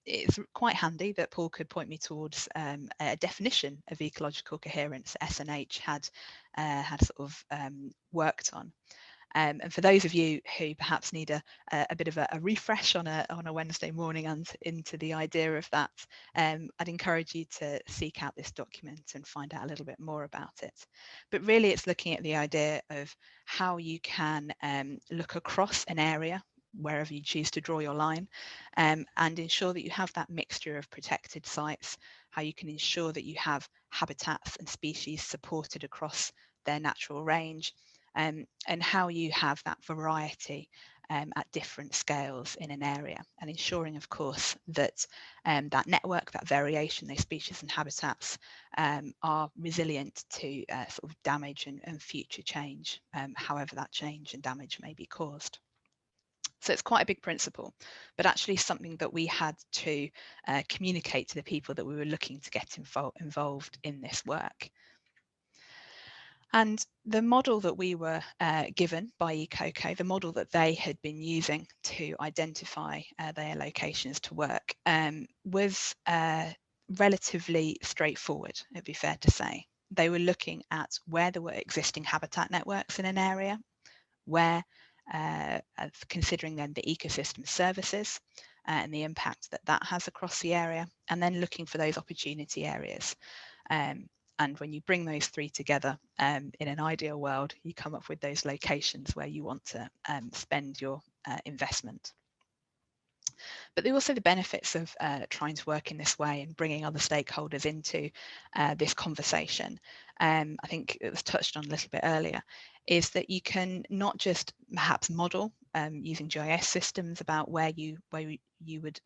D: it's quite handy that Paul could point me towards a definition of ecological coherence SNH had sort of worked on. And for those of you who perhaps need a bit of a refresh on a Wednesday morning and into the idea of that, I'd encourage you to seek out this document and find out a little bit more about it. But really it's looking at the idea of how you can look across an area, wherever you choose to draw your line, and ensure that you have that mixture of protected sites, how you can ensure that you have habitats and species supported across their natural range, and how you have that variety at different scales in an area, and ensuring, of course, that that network, that variation, those species and habitats are resilient to sort of damage and future change, however that change and damage may be caused. So it's quite a big principle, but actually something that we had to communicate to the people that we were looking to get involved in this work. And the model that we were given by EcoCo, the model that they had been using to identify their locations to work, was relatively straightforward, it'd be fair to say. They were looking at where there were existing habitat networks in an area, where, considering then the ecosystem services and the impact that that has across the area, and then looking for those opportunity areas. And when you bring those three together, in an ideal world, you come up with those locations where you want to spend your investment. But there are also the benefits of trying to work in this way and bringing other stakeholders into this conversation. I think it was touched on a little bit earlier, is that you can not just perhaps model using GIS systems about where you would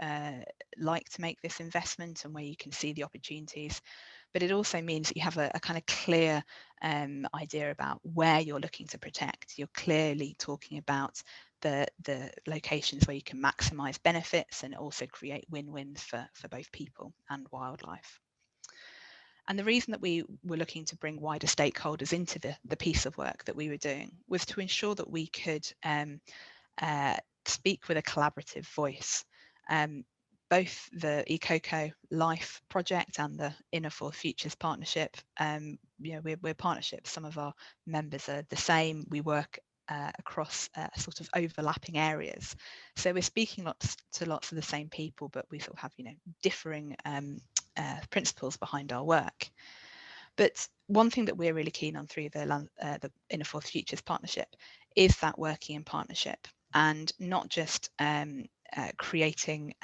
D: like to make this investment and where you can see the opportunities, but it also means that you have a kind of clear idea about where you're looking to protect. You're clearly talking about the locations where you can maximise benefits and also create win-wins for both people and wildlife. And the reason that we were looking to bring wider stakeholders into the piece of work that we were doing was to ensure that we could speak with a collaborative voice. Both the EcoCo Life project and the Inner Forth Futures partnership, we're partnerships. Some of our members are the same. We work across sort of overlapping areas. So we're speaking to lots of the same people, but we sort of have, differing principles behind our work. But one thing that we're really keen on through the Inner Forth Futures partnership is that working in partnership, and not just creating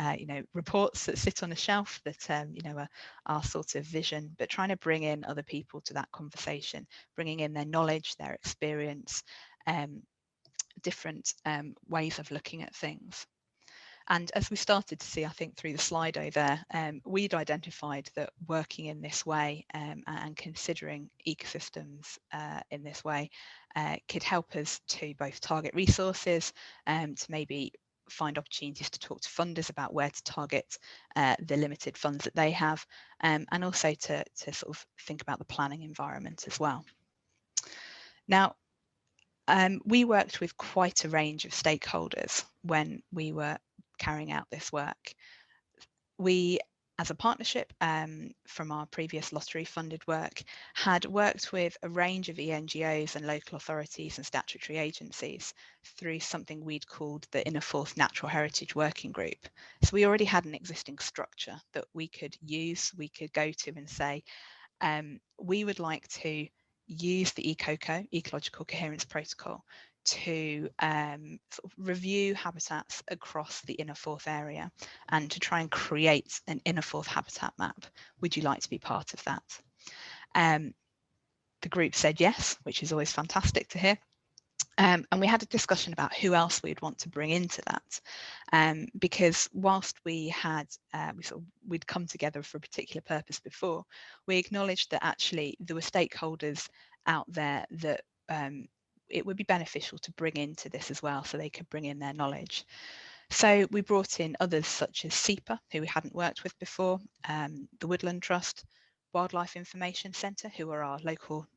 D: reports that sit on a shelf that are our sort of vision, but trying to bring in other people to that conversation, bringing in their knowledge, their experience, different ways of looking at things. And as we started to see, I think through the Slido there, we'd identified that working in this way and considering ecosystems in this way could help us to both target resources, to maybe find opportunities to talk to funders about where to target the limited funds that they have, and also to sort of think about the planning environment as well. Now, we worked with quite a range of stakeholders when we were carrying out this work. We, as a partnership from our previous lottery funded work, had worked with a range of ENGOs and local authorities and statutory agencies through something we'd called the Inner Forth Natural Heritage Working Group. So we already had an existing structure that we could use, we could go to and say, we would like to use the ECOCO, Ecological Coherence Protocol, to sort of review habitats across the Inner Forth area and to try and create an Inner Forth habitat map. Would you like to be part of that? The group said yes, which is always fantastic to hear. And we had a discussion about who else we'd want to bring into that, because whilst we had we'd come together for a particular purpose before, we acknowledged that actually there were stakeholders out there that it would be beneficial to bring into this as well, so they could bring in their knowledge. So we brought in others such as SEPA, who we hadn't worked with before, the Woodland Trust, Wildlife Information Centre, who are our local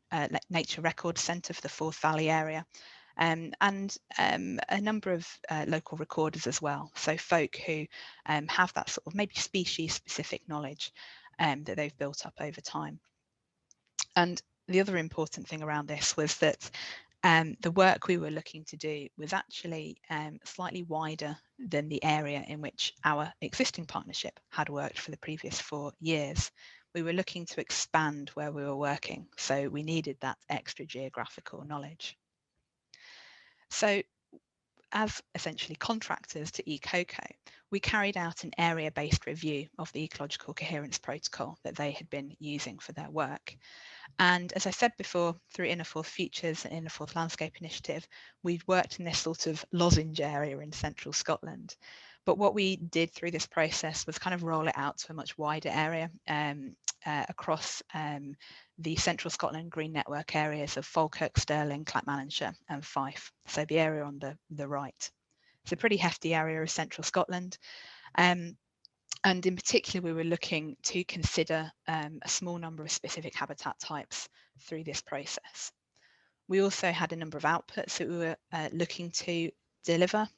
D: nature record centre for the Forth Valley area, and a number of local recorders as well. So folk who have that sort of maybe species specific knowledge that they've built up over time. And the other important thing around this was that the work we were looking to do was actually slightly wider than the area in which our existing partnership had worked for the previous 4 years. We were looking to expand where we were working, so we needed that extra geographical knowledge. So as essentially contractors to ECOCO, we carried out an area-based review of the Ecological Coherence Protocol that they had been using for their work. And as I said before, through Inner Forth Futures and Inner Forth Landscape Initiative, we'd worked in this sort of lozenge area in central Scotland. But what we did through this process was kind of roll it out to a much wider area across the central Scotland Green Network areas of Falkirk, Stirling, Clackmannanshire and Fife. So the area on the right. It's a pretty hefty area of central Scotland. And in particular, we were looking to consider a small number of specific habitat types through this process. We also had a number of outputs that we were looking to deliver,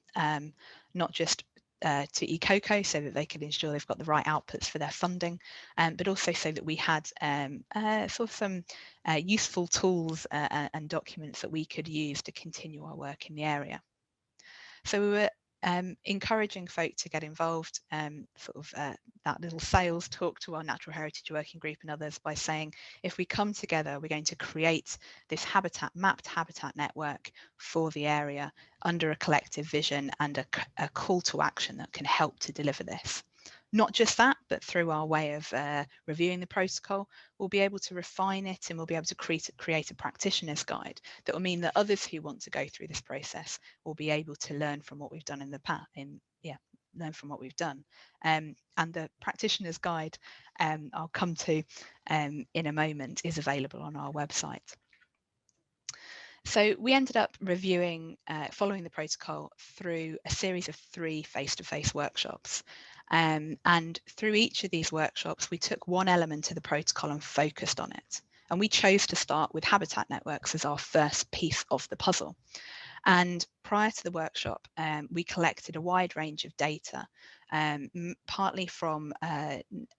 D: not just to ECOCO so that they could ensure they've got the right outputs for their funding, but also so that we had sort of some useful tools and documents that we could use to continue our work in the area. So we were encouraging folk to get involved, that little sales talk to our Natural Heritage Working Group and others by saying, if we come together, we're going to create this mapped habitat network for the area under a collective vision and a call to action that can help to deliver this. Not just that, but through our way of reviewing the protocol, we'll be able to refine it and we'll be able to create a practitioner's guide that will mean that others who want to go through this process will be able to learn from what we've done in the past, learn from what we've done. And the practitioner's guide I'll come to in a moment is available on our website. So we ended up reviewing, following the protocol through a series of 3 face-to-face workshops. And through each of these workshops, we took one element of the protocol and focused on it. And we chose to start with habitat networks as our first piece of the puzzle. And prior to the workshop, we collected a wide range of data, partly from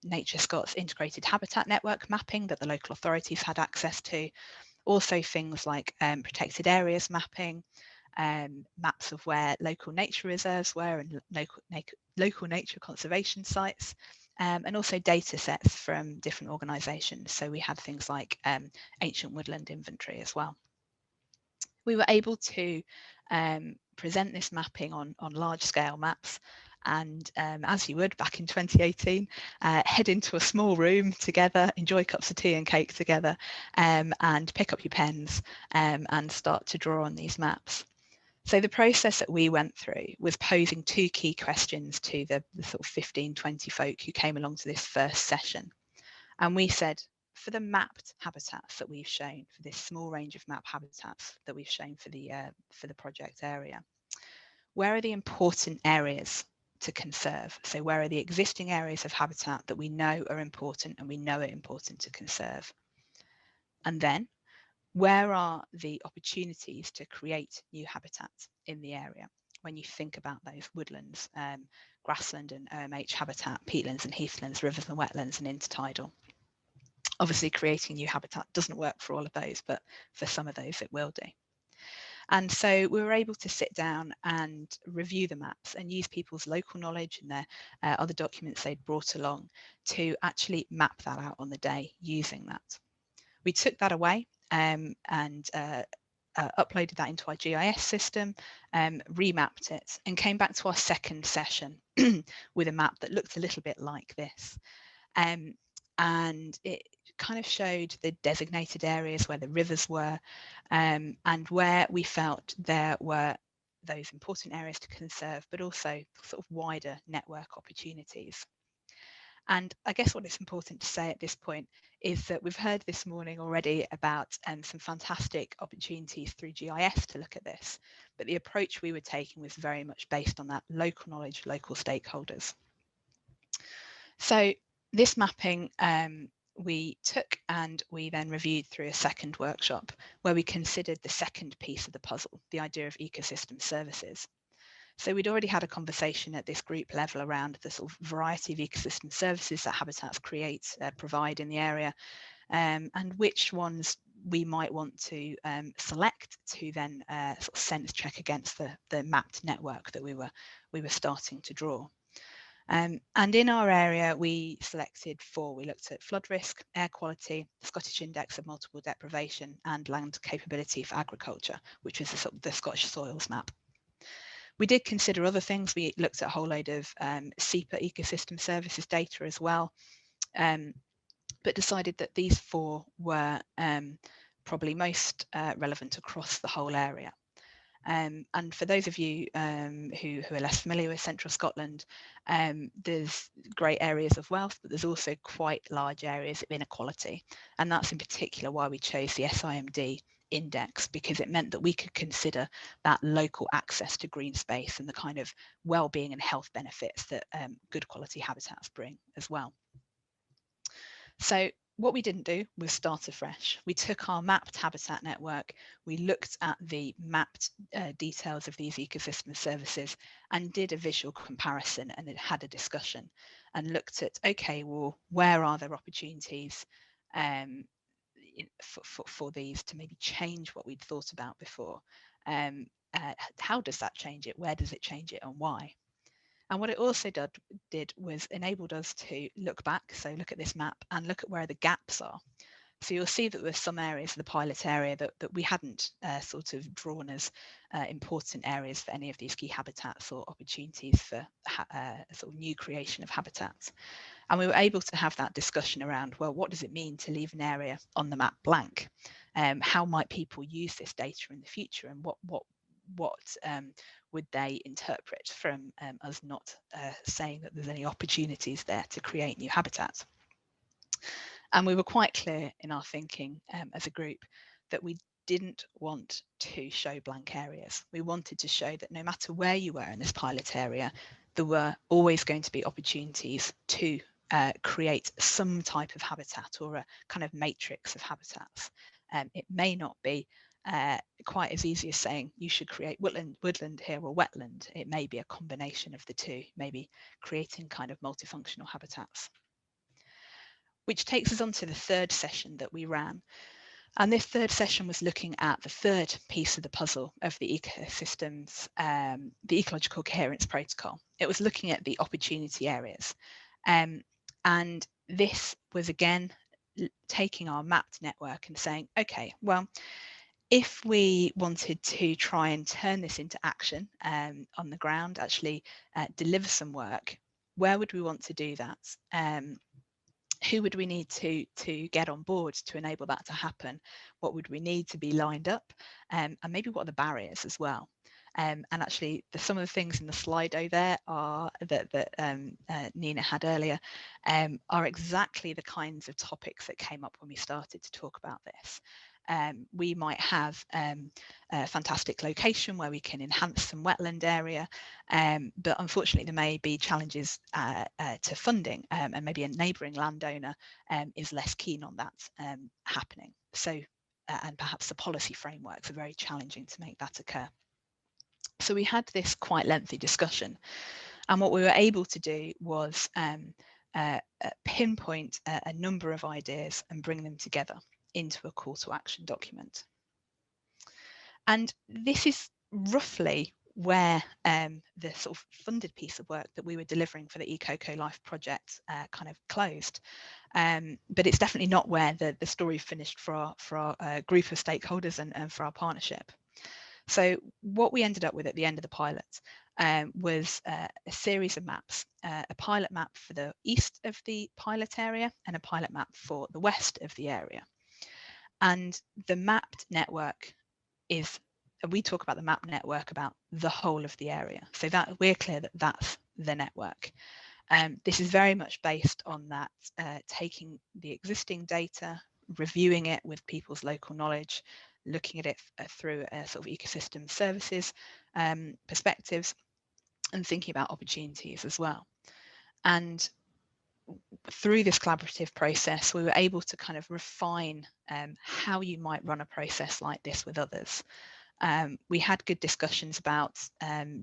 D: Nature Scott's integrated habitat network mapping that the local authorities had access to, also things like protected areas mapping, maps of where local nature reserves were and local nature conservation sites, and also data sets from different organisations. So we had things like ancient woodland inventory as well. We were able to present this mapping on large scale maps, and as you would back in 2018, head into a small room together, enjoy cups of tea and cake together, and pick up your pens and start to draw on these maps. So the process that we went through was posing two key questions to the sort of 15, 20 folk who came along to this first session. And we said, for the mapped habitats that we've shown, for this small range of map habitats that we've shown for the project area, where are the important areas to conserve? So where are the existing areas of habitat that we know are important and we know are important to conserve? And then where are the opportunities to create new habitats in the area? When you think about those woodlands, grassland and OMH habitat, peatlands and heathlands, rivers and wetlands and intertidal. Obviously creating new habitat doesn't work for all of those, but for some of those it will do. And so we were able to sit down and review the maps and use people's local knowledge and their other documents they'd brought along to actually map that out on the day using that. We took that away and uploaded that into our GIS system, remapped it, and came back to our second session with a map that looked a little bit like this. And it kind of showed the designated areas where the rivers were, and where we felt there were those important areas to conserve, but also sort of wider network opportunities. And I guess what is important to say at this point is that we've heard this morning already about some fantastic opportunities through GIS to look at this, but the approach we were taking was very much based on that local knowledge, local stakeholders. So this mapping we took and we then reviewed through a second workshop where we considered the second piece of the puzzle, the idea of ecosystem services. So we'd already had a conversation at this group level around the sort of variety of ecosystem services that habitats provide in the area, and which ones we might want to select to then sort of sense check against the mapped network that we were starting to draw. And in our area, we selected 4. We looked at flood risk, air quality, the Scottish Index of Multiple Deprivation, and land capability for agriculture, which was the Scottish soils map. We did consider other things. We looked at a whole load of SEPA ecosystem services data as well, but decided that these 4 were probably most relevant across the whole area. And for those of you who are less familiar with Central Scotland, there's great areas of wealth, but there's also quite large areas of inequality. And that's in particular why we chose the SIMD index, because it meant that we could consider that local access to green space and the kind of well-being and health benefits that good quality habitats bring as well. So what we didn't do was start afresh. We took our mapped habitat network, we looked at the mapped details of these ecosystem services and did a visual comparison, and it had a discussion and looked at, okay, well, where are there opportunities for these to maybe change what we'd thought about before? How does that change it? Where does it change it, and why? And what it also did was enabled us to look back, so look at this map and look at where the gaps are. So you'll see that there's some areas of the pilot area that we hadn't sort of drawn as important areas for any of these key habitats or opportunities for sort of new creation of habitats. And we were able to have that discussion around, well, what does it mean to leave an area on the map blank? How might people use this data in the future, and what would they interpret from us not saying that there's any opportunities there to create new habitats? And we were quite clear in our thinking as a group that we didn't want to show blank areas. We wanted to show that no matter where you were in this pilot area, there were always going to be opportunities to create some type of habitat or a kind of matrix of habitats. It may not be quite as easy as saying you should create woodland here or wetland. It may be a combination of the two, maybe creating kind of multifunctional habitats. Which takes us on to the third session that we ran. And this third session was looking at the third piece of the puzzle of the ecosystems, the ecological coherence protocol. It was looking at the opportunity areas. And this was again taking our mapped network and saying, okay, well, if we wanted to try and turn this into action on the ground, actually deliver some work, where would we want to do that? Who would we need to get on board to enable that to happen? What would we need to be lined up? And maybe what are the barriers as well? And actually, some of the things in the Slido there are that Nina had earlier are exactly the kinds of topics that came up when we started to talk about this. We might have a fantastic location where we can enhance some wetland area, but unfortunately there may be challenges to funding, and maybe a neighbouring landowner is less keen on that happening. So, and perhaps the policy frameworks are very challenging to make that occur. So we had this quite lengthy discussion, and what we were able to do was pinpoint a number of ideas and bring them together into a call to action document. And this is roughly where the sort of funded piece of work that we were delivering for the eCoco Life project kind of closed. But it's definitely not where the story finished for our group of stakeholders and for our partnership. So what we ended up with at the end of the pilot was a series of maps, a pilot map for the east of the pilot area and a pilot map for the west of the area. And the mapped network is, we talk about the map network about the whole of the area. So that we're clear that that's the network. This is very much based on that, taking the existing data, reviewing it with people's local knowledge, looking at it through a sort of ecosystem services perspectives, and thinking about opportunities as well. And through this collaborative process, we were able to kind of refine how you might run a process like this with others. We had good discussions about,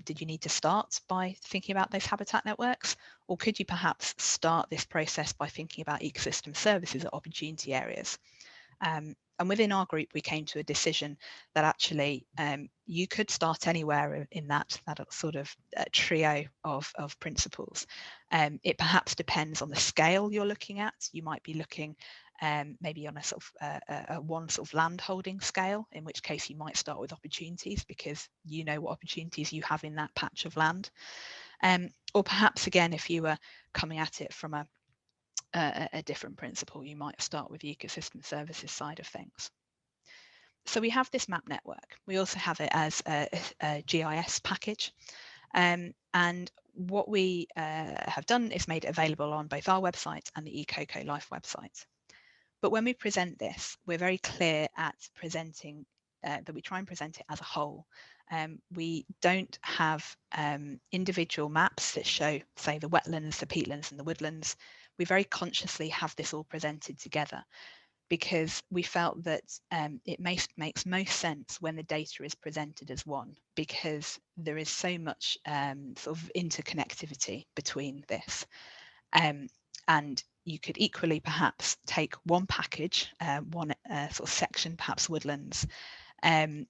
D: did you need to start by thinking about those habitat networks, or could you perhaps start this process by thinking about ecosystem services at opportunity areas? And within our group, we came to a decision that actually you could start anywhere in that sort of trio of principles. It perhaps depends on the scale you're looking at. You might be looking maybe on a sort of one sort of land holding scale, in which case you might start with opportunities because you know what opportunities you have in that patch of land. Or perhaps again, if you were coming at it from a different principle, you might start with the ecosystem services side of things. So we have this map network. We also have it as a GIS package. And what we have done is made it available on both our website and the eCoco Life website. But when we present this, we're very clear at presenting that we try and present it as a whole. We don't have individual maps that show, say, the wetlands, the peatlands and the woodlands. We very consciously have this all presented together because we felt that it makes most sense when the data is presented as one, because there is so much sort of interconnectivity between this. And you could equally perhaps take one package, one sort of section, perhaps woodlands, and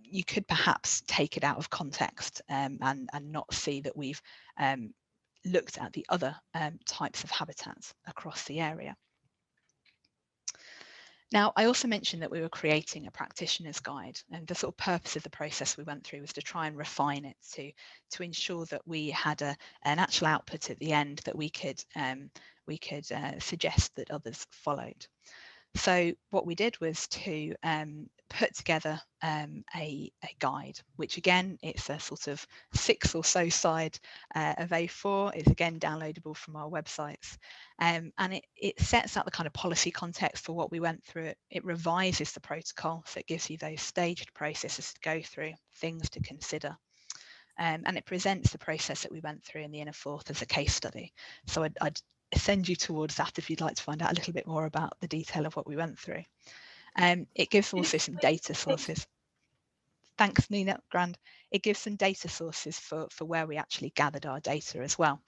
D: you could perhaps take it out of context and not see that we've looked at the other types of habitats across the area. Now, I also mentioned that we were creating a practitioner's guide, and the sort of purpose of the process we went through was to try and refine it to ensure that we had an actual output at the end that we could suggest that others followed. So what we did was to put together a guide, which again, it's a sort of 6 or so side of A4. It's again downloadable from our websites. And it sets out the kind of policy context for what we went through. It revises the protocol, so it gives you those staged processes to go through, things to consider. And it presents the process that we went through in the Inner Forth as a case study. So I'd send you towards that if you'd like to find out a little bit more about the detail of what we went through. It gives also some data sources. Thanks, Nina, grand. It gives some data sources for where we actually gathered our data as well.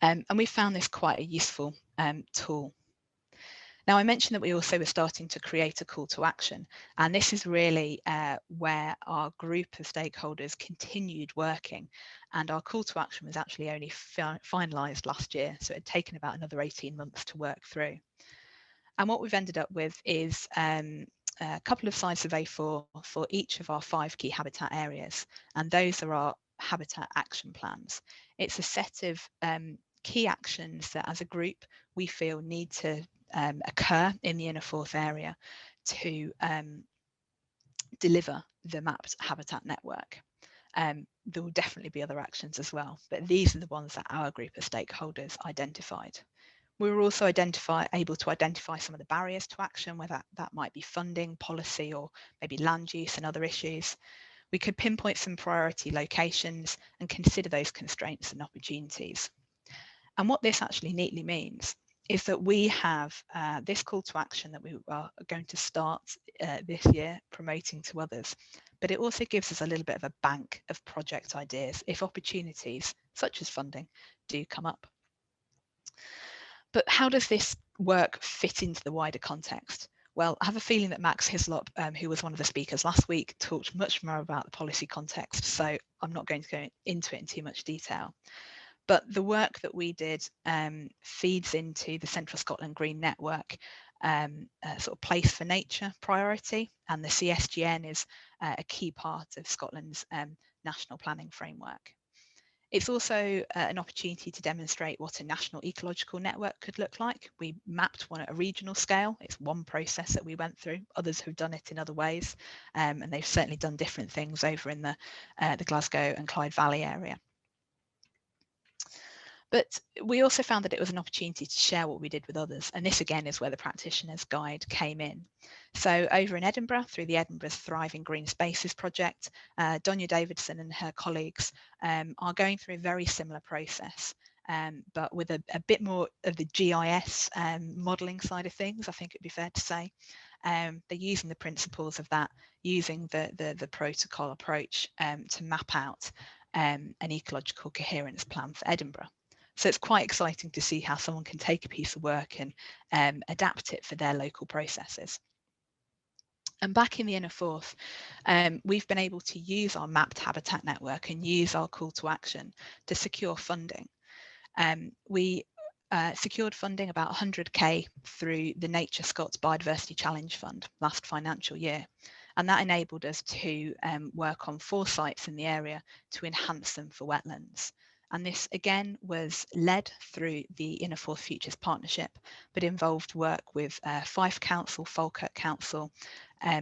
D: And we found this quite a useful tool. Now, I mentioned that we also were starting to create a call to action, and this is really where our group of stakeholders continued working, and our call to action was actually only finalised last year, so it had taken about another 18 months to work through. And what we've ended up with is a couple of sides of A4 for each of our 5 key habitat areas, and those are our habitat action plans. It's a set of key actions that as a group we feel need to occur in the Inner Forth area to deliver the mapped habitat network. There will definitely be other actions as well, but these are the ones that our group of stakeholders identified. We were also able to identify some of the barriers to action, whether that might be funding, policy, or maybe land use and other issues. We could pinpoint some priority locations and consider those constraints and opportunities. And what this actually neatly means is that we have this call to action that we are going to start this year promoting to others, but it also gives us a little bit of a bank of project ideas if opportunities such as funding do come up. But how does this work fit into the wider context? Well, I have a feeling that Max Hislop, who was one of the speakers last week, talked much more about the policy context, so I'm not going to go into it in too much detail. But the work that we did feeds into the Central Scotland Green Network sort of place for nature priority, and the CSGN is a key part of Scotland's national planning framework. It's also an opportunity to demonstrate what a national ecological network could look like. We mapped one at a regional scale. It's one process that we went through. Others have done it in other ways, and they've certainly done different things over in the Glasgow and Clyde Valley area. But we also found that it was an opportunity to share what we did with others. And this again is where the practitioner's guide came in. So over in Edinburgh, through the Edinburgh's Thriving Green Spaces project, Donya Davidson and her colleagues are going through a very similar process, but with a bit more of the GIS modelling side of things, I think it'd be fair to say. They're using the principles of that, using the protocol approach to map out an ecological coherence plan for Edinburgh. So it's quite exciting to see how someone can take a piece of work and adapt it for their local processes. And back in the Inner Forth, we've been able to use our mapped habitat network and use our call to action to secure funding. We secured funding about 100k through the Nature Scots Biodiversity Challenge Fund last financial year. And that enabled us to work on 4 sites in the area to enhance them for wetlands. And this again was led through the Inner Forth Futures Partnership, but involved work with Fife Council, Falkirk Council,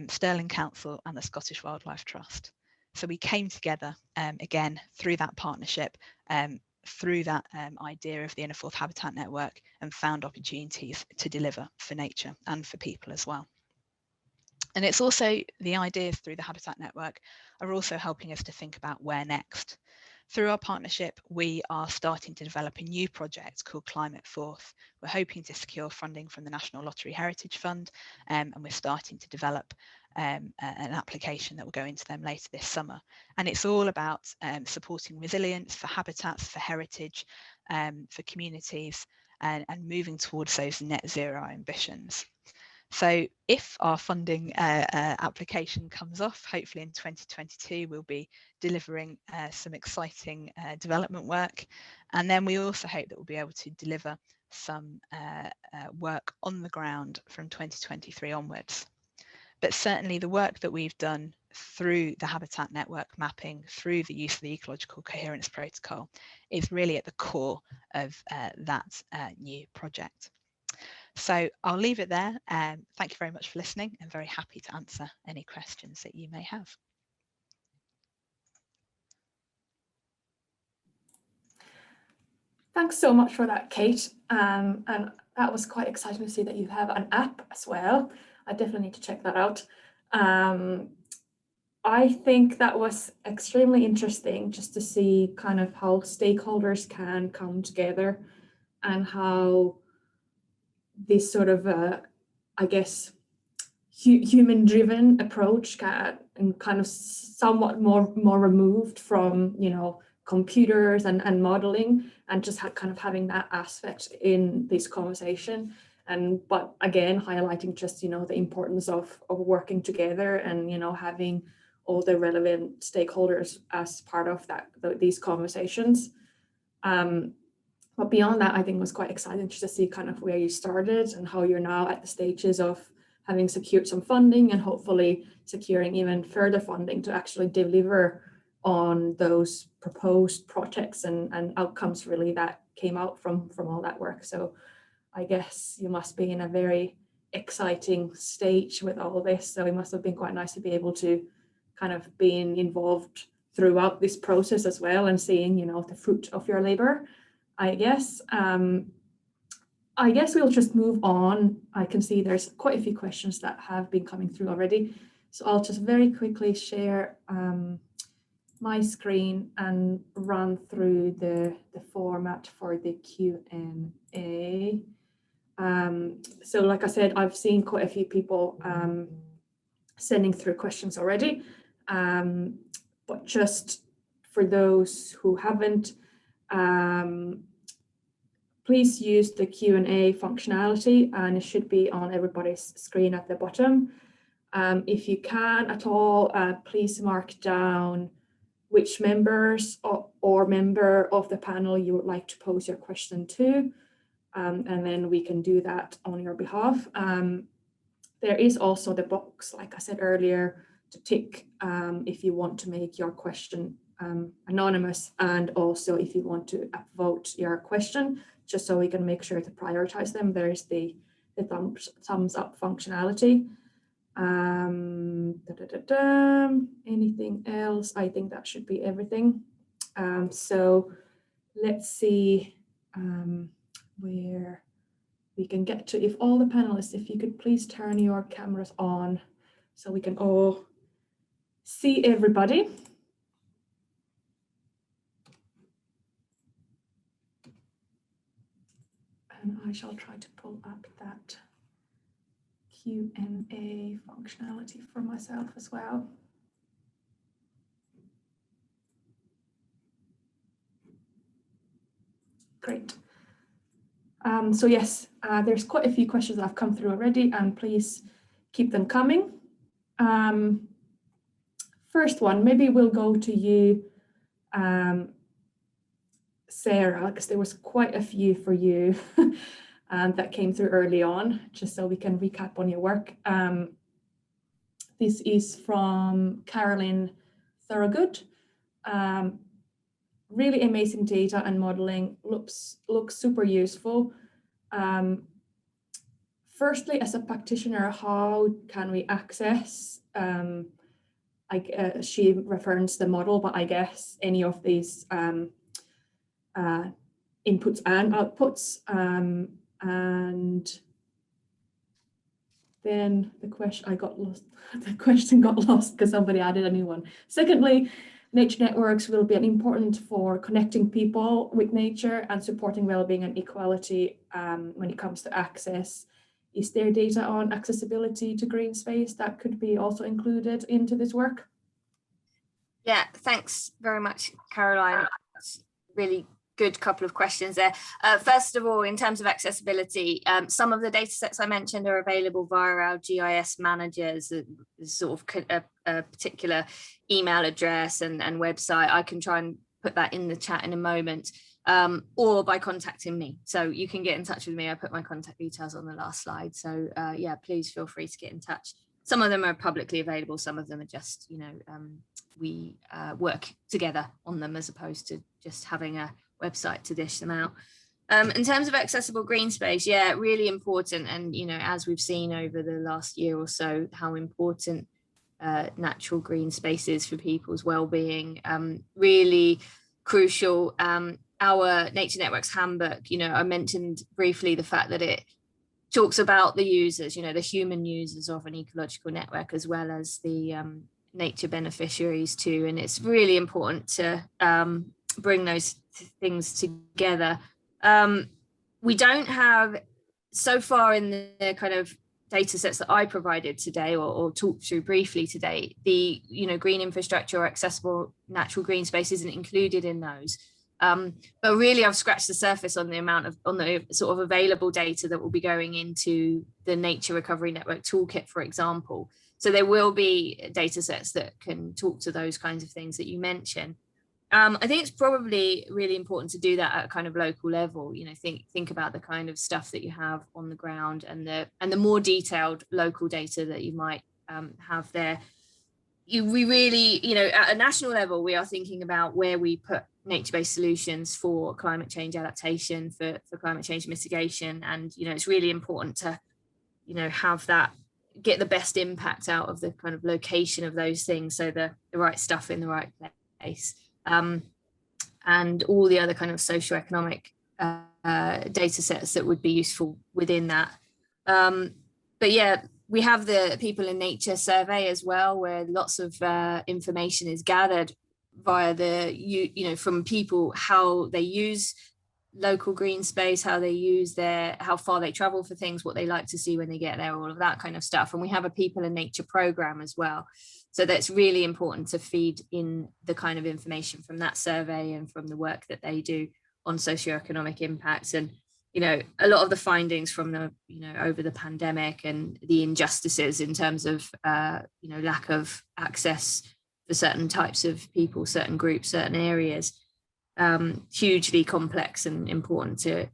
D: Stirling Council and the Scottish Wildlife Trust. So we came together again through that partnership, through that idea of the Inner Forth Habitat Network, and found opportunities to deliver for nature and for people as well. And it's also the ideas through the Habitat Network are also helping us to think about where next. Through our partnership, we are starting to develop a new project called Climate Forth. We're hoping to secure funding from the National Lottery Heritage Fund, and we're starting to develop an application that will go into them later this summer. And it's all about supporting resilience for habitats, for heritage, for communities, and moving towards those net zero ambitions. So if our funding application comes off, hopefully in 2022, we'll be delivering some exciting development work. And then we also hope that we'll be able to deliver some work on the ground from 2023 onwards. But certainly the work that we've done through the Habitat Network mapping, through the use of the Ecological Coherence Protocol, is really at the core of that new project. So I'll leave it there. Thank you very much for listening. I'm very happy to answer any questions that you may have.
A: Thanks so much for that, Kate. And that was quite exciting to see that you have an app as well. I definitely need to check that out. I think that was extremely interesting just to see kind of how stakeholders can come together and how this sort of, I guess, human-driven approach and kind of somewhat more removed from, you know, computers and modeling, and just kind of having that aspect in this conversation. But again, highlighting just, you know, the importance of working together and, you know, having all the relevant stakeholders as part of these conversations. But beyond that, I think it was quite exciting just to see kind of where you started and how you're now at the stages of having secured some funding and hopefully securing even further funding to actually deliver on those proposed projects and outcomes really that came out from all that work. So I guess you must be in a very exciting stage with all this. So it must have been quite nice to be able to kind of being involved throughout this process as well, and seeing, you know, the fruit of your labor, I guess. I guess we'll just move on. I can see there's quite a few questions that have been coming through already. So I'll just very quickly share my screen and run through the format for the Q&A. So like I said, I've seen quite a few people sending through questions already. But just for those who haven't, please use the Q&A functionality, and it should be on everybody's screen at the bottom. If you can at all, please mark down which members or member of the panel you would like to pose your question to, and then we can do that on your behalf. There is also the box, like I said earlier, to tick if you want to make your question anonymous, and also if you want to upvote your question, just so we can make sure to prioritize them. There's the thumbs up functionality. Anything else? I think that should be everything. So let's see where we can get to. If all the panelists, if you could please turn your cameras on so we can all see everybody. And I shall try to pull up that Q&A functionality for myself as well. Great. So yes, there's quite a few questions that have come through already, and please keep them coming. First one, maybe we'll go to you, Sarah, because there was quite a few for you that came through early on, just so we can recap on your work. This is from Carolyn Thorogood. Really amazing data and modeling, looks super useful. Firstly, as a practitioner, how can we access, she referenced the model, but I guess any of these inputs and outputs, and then the question got lost because somebody added a new one. Secondly, nature networks will be important for connecting people with nature and supporting well-being and equality when it comes to access. Is there data on accessibility to green space that could be also included into this work?
B: Yeah, thanks very much, Caroline. That's really good couple of questions there. First of all, in terms of accessibility, some of the data sets I mentioned are available via our GIS managers, sort of a particular email address and website. I can try and put that in the chat in a moment, or by contacting me. So you can get in touch with me. I put my contact details on the last slide. So yeah, please feel free to get in touch. Some of them are publicly available. Some of them are just, you know, we work together on them as opposed to just having a website to dish them out. In terms of accessible green space, yeah, really important. And, you know, as we've seen over the last year or so, how important natural green space is for people's well-being, really crucial. Our Nature Networks handbook, you know, I mentioned briefly the fact that it talks about the users, you know, the human users of an ecological network, as well as the nature beneficiaries too. And it's really important to bring those things together. We don't have, so far in the kind of data sets that I provided today or talked through briefly today, the, you know, green infrastructure or accessible natural green space isn't included in those. But really I've scratched the surface on the amount of, on the sort of available data that will be going into the Nature Recovery Network Toolkit, for example. So there will be data sets that can talk to those kinds of things that you mentioned. I think it's probably really important to do that at a kind of local level. You know, think about the kind of stuff that you have on the ground and the more detailed local data that you might have there. We really, you know, at a national level, we are thinking about where we put nature-based solutions for climate change adaptation, for climate change mitigation. And, you know, it's really important to you know, get the best impact out of the kind of location of those things, so the right stuff in the right place, and all the other kind of socioeconomic data sets that would be useful within that. But yeah, we have the People in Nature survey as well, where lots of information is gathered via from people, how they use local green space, how they use how far they travel for things, what they like to see when they get there, all of that kind of stuff. And we have a People in Nature program as well. So that's really important to feed in the kind of information from that survey and from the work that they do on socioeconomic impacts. And, you know, a lot of the findings from over the pandemic and the injustices in terms of, lack of access for certain types of people, certain groups, certain areas, hugely complex and important to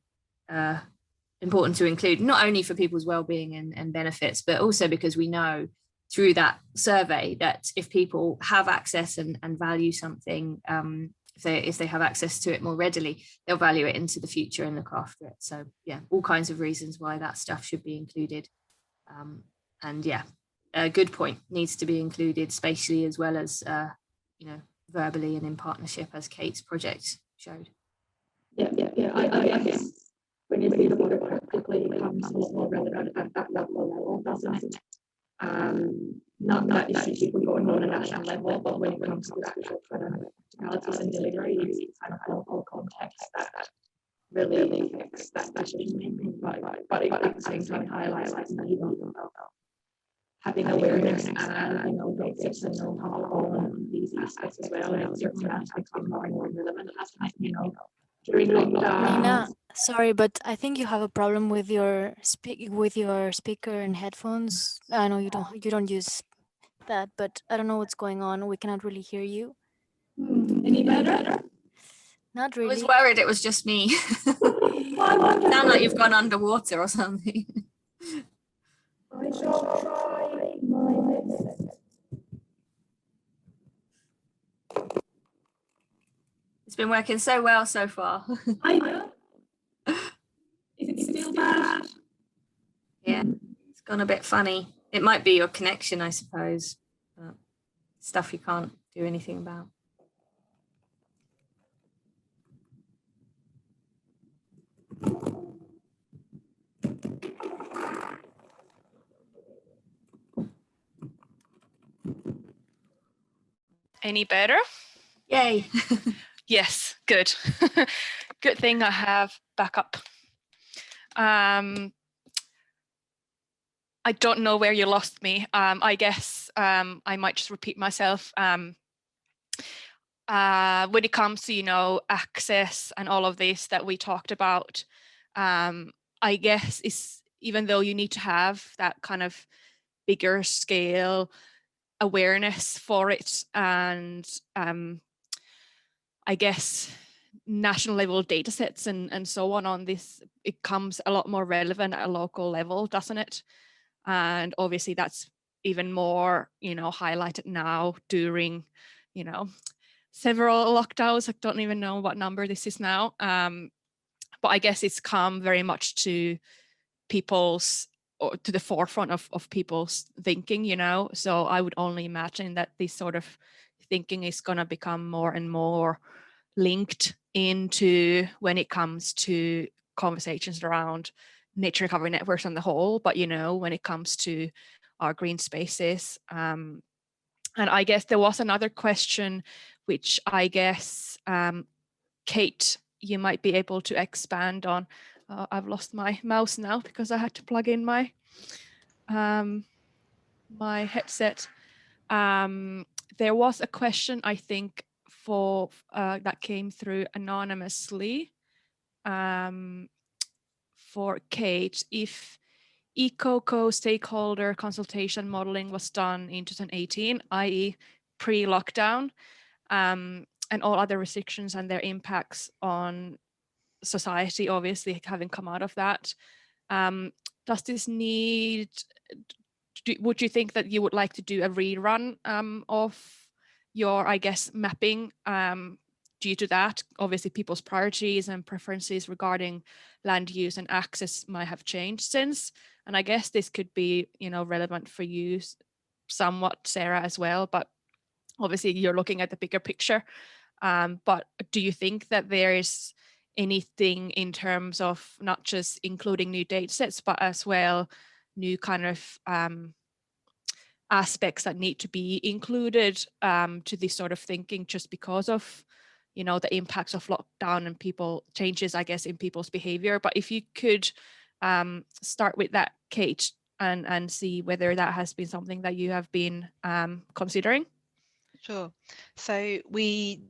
B: include, not only for people's well-being and benefits, but also because we know through that survey that if people have access and value something, if they have access to it more readily, they'll value it into the future and look after it. So yeah, all kinds of reasons why that stuff should be included. And yeah, a good point, needs to be included spatially as well as verbally and in partnership, as Kate's project showed.
A: Yeah. I guess when you think about it practically, it becomes a lot more relevant at that local level, doesn't it? Not that issue keep going on a national level, but when it comes to actual kind of practicalities and delivery, it's kind of local context that really affects that decision making. But at the same time, highlights like need of having awareness and process and know-how on these aspects as well. And it's certainly become more and more relevant as time, during lockdown.
E: Nina, sorry, but I think you have a problem with your speaker and headphones. I know you don't use that, but I don't know what's going on. We cannot really hear you.
A: Any better?
E: Not
B: I
E: really.
B: was worried it was just me. Sound like you've gone underwater or something.
A: I shall try my headset.
B: It's been working so well so far.
A: I know. Is it still bad?
B: Yeah, it's gone a bit funny. It might be your connection, I suppose, but stuff you can't do anything about.
F: Any better?
B: Yay.
F: Yes, good. Good thing I have backup. I don't know where you lost me. I guess I might just repeat myself. When it comes to, access and all of this that we talked about, I guess even though you need to have that kind of bigger scale awareness for it, and I guess national level data sets and so on this, it becomes a lot more relevant at a local level, doesn't it? And obviously that's even more, highlighted now during, several lockdowns. I don't even know what number this is now. But I guess it's come very much to to the forefront of people's thinking, So I would only imagine that this sort of thinking is going to become more and more linked into when it comes to conversations around nature recovery networks on the whole, but when it comes to our green spaces. And I guess there was another question, which I guess, Kate, you might be able to expand on. I've lost my mouse now because I had to plug in my my headset. There was a question, I think, for that came through anonymously for Kate. If EcoCo stakeholder consultation modeling was done in 2018, i.e. pre-lockdown, and all other restrictions and their impacts on society, obviously having come out of that, does this would you think that you would like to do a rerun of your, I guess, mapping due to that, obviously people's priorities and preferences regarding land use and access might have changed since. And I guess this could be, you know, relevant for you somewhat, Sarah, as well. But obviously you're looking at the bigger picture. But do you think that there is anything in terms of not just including new data sets, but as well new kind of aspects that need to be included to this sort of thinking, just because of, you know, the impacts of lockdown and people changes, I guess, in people's behavior? But if you could start with that, Kate, and see whether that has been something that you have been considering.
D: Sure. So we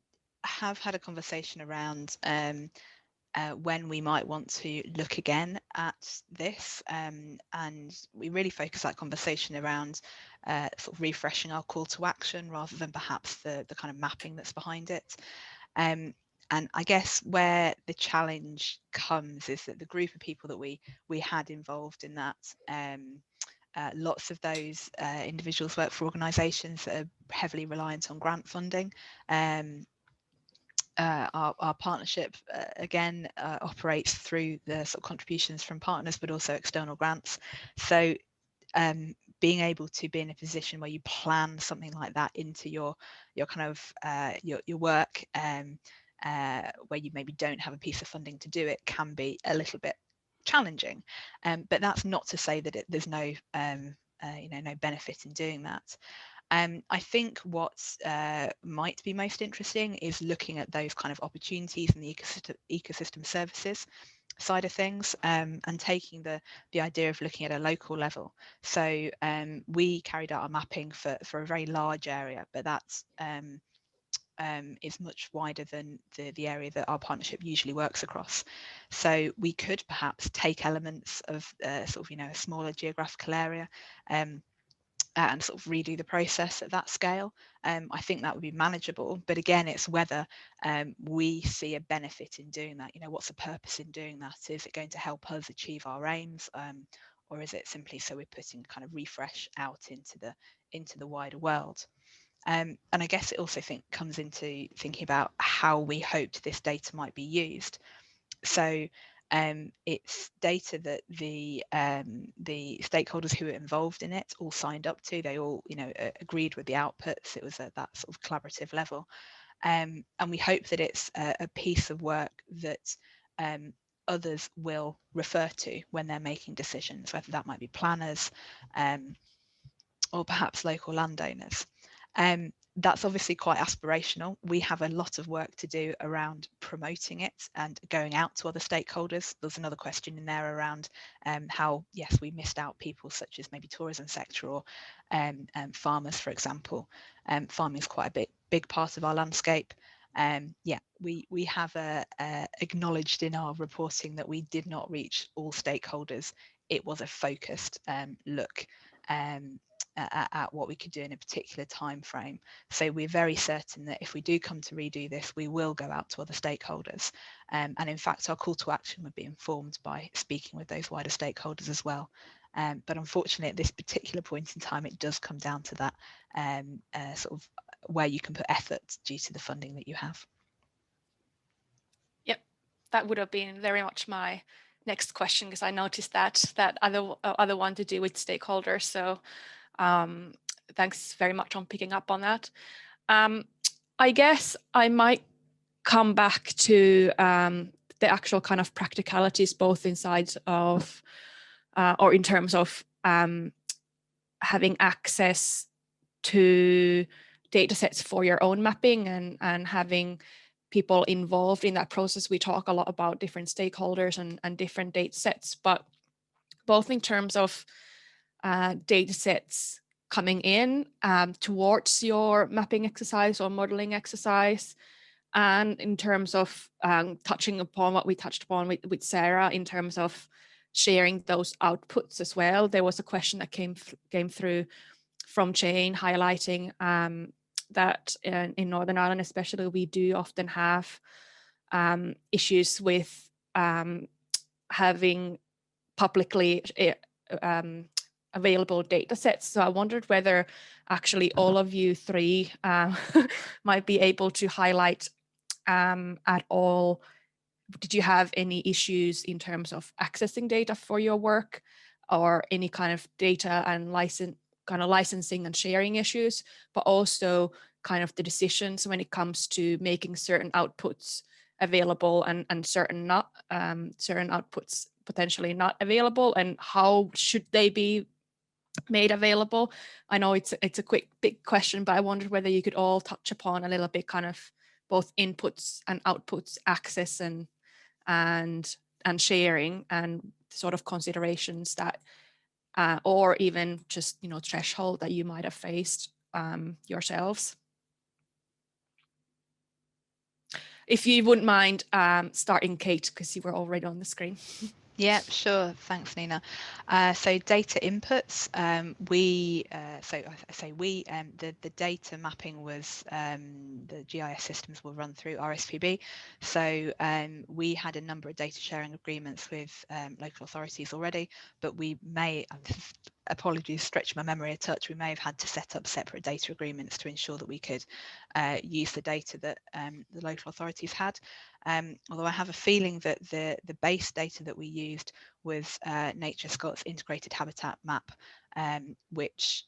D: have had a conversation around when we might want to look again at this, and we really focus that conversation around sort of refreshing our call to action rather than perhaps the kind of mapping that's behind it. And I guess where the challenge comes is that the group of people that we had involved in that, lots of those individuals work for organisations that are heavily reliant on grant funding. Our partnership again operates through the sort of contributions from partners, but also external grants. So being able to be in a position where you plan something like that into your kind of your work, where you maybe don't have a piece of funding to do it, can be a little bit challenging. But that's not to say that there's no no benefit in doing that. I think what might be most interesting is looking at those kind of opportunities in the ecosystem services side of things, and taking the idea of looking at a local level. So we carried out our mapping for a very large area, but that's is much wider than the area that our partnership usually works across. So we could perhaps take elements of sort of, you know, a smaller geographical area, and sort of redo the process at that scale. I think that would be manageable, but again, it's whether we see a benefit in doing that. You know, what's the purpose in doing that? Is it going to help us achieve our aims, or is it simply so we're putting kind of refresh out into the wider world? And I guess it also comes into thinking about how we hoped this data might be used. So it's data that the stakeholders who were involved in it all signed up to. They all, you know, agreed with the outputs. It was at that sort of collaborative level, and we hope that it's a piece of work that others will refer to when they're making decisions, whether that might be planners or perhaps local landowners. That's obviously quite aspirational. We have a lot of work to do around promoting it and going out to other stakeholders. There's another question in there around how, yes, we missed out people such as maybe tourism sector or farmers, for example. Farming is quite a big part of our landscape. Yeah, we have acknowledged in our reporting that we did not reach all stakeholders. It was a focused look at what we could do in a particular time frame. So we're very certain that if we do come to redo this, we will go out to other stakeholders. And in fact, our call to action would be informed by speaking with those wider stakeholders as well. But unfortunately, at this particular point in time, it does come down to that sort of where you can put effort due to the funding that you have.
F: Yep, that would have been very much my next question, because I noticed that other one to do with stakeholders. So thanks very much on picking up on that. I guess I might come back to the actual kind of practicalities, both inside of or in terms of having access to data sets for your own mapping and having people involved in that process. We talk a lot about different stakeholders and different data sets, but both in terms of data sets coming in towards your mapping exercise or modeling exercise, and in terms of touching upon what we touched upon with Sarah in terms of sharing those outputs as well. There was a question that came through from Jane highlighting that in Northern Ireland especially, we do often have issues with having publicly available data sets. So I wondered whether actually all of you three might be able to highlight at all? Did you have any issues in terms of accessing data for your work, or any kind of data and licensing and sharing issues, but also kind of the decisions when it comes to making certain outputs available and certain outputs potentially not available, and how should they be made available? I know it's a big question, but I wondered whether you could all touch upon a little bit kind of both inputs and outputs, access and sharing, and sort of considerations that or even just, you know, threshold that you might have faced yourselves. If you wouldn't mind starting, Kate, because you were already on the screen.
D: Yeah, sure. Thanks, Nina. So data inputs, the data mapping was, the GIS systems will run through RSPB. So we had a number of data sharing agreements with local authorities already, but we may, apologies, stretch my memory a touch, we may have had to set up separate data agreements to ensure that we could use the data that the local authorities had. Although I have a feeling that the base data that we used was Nature Scott's integrated habitat map, which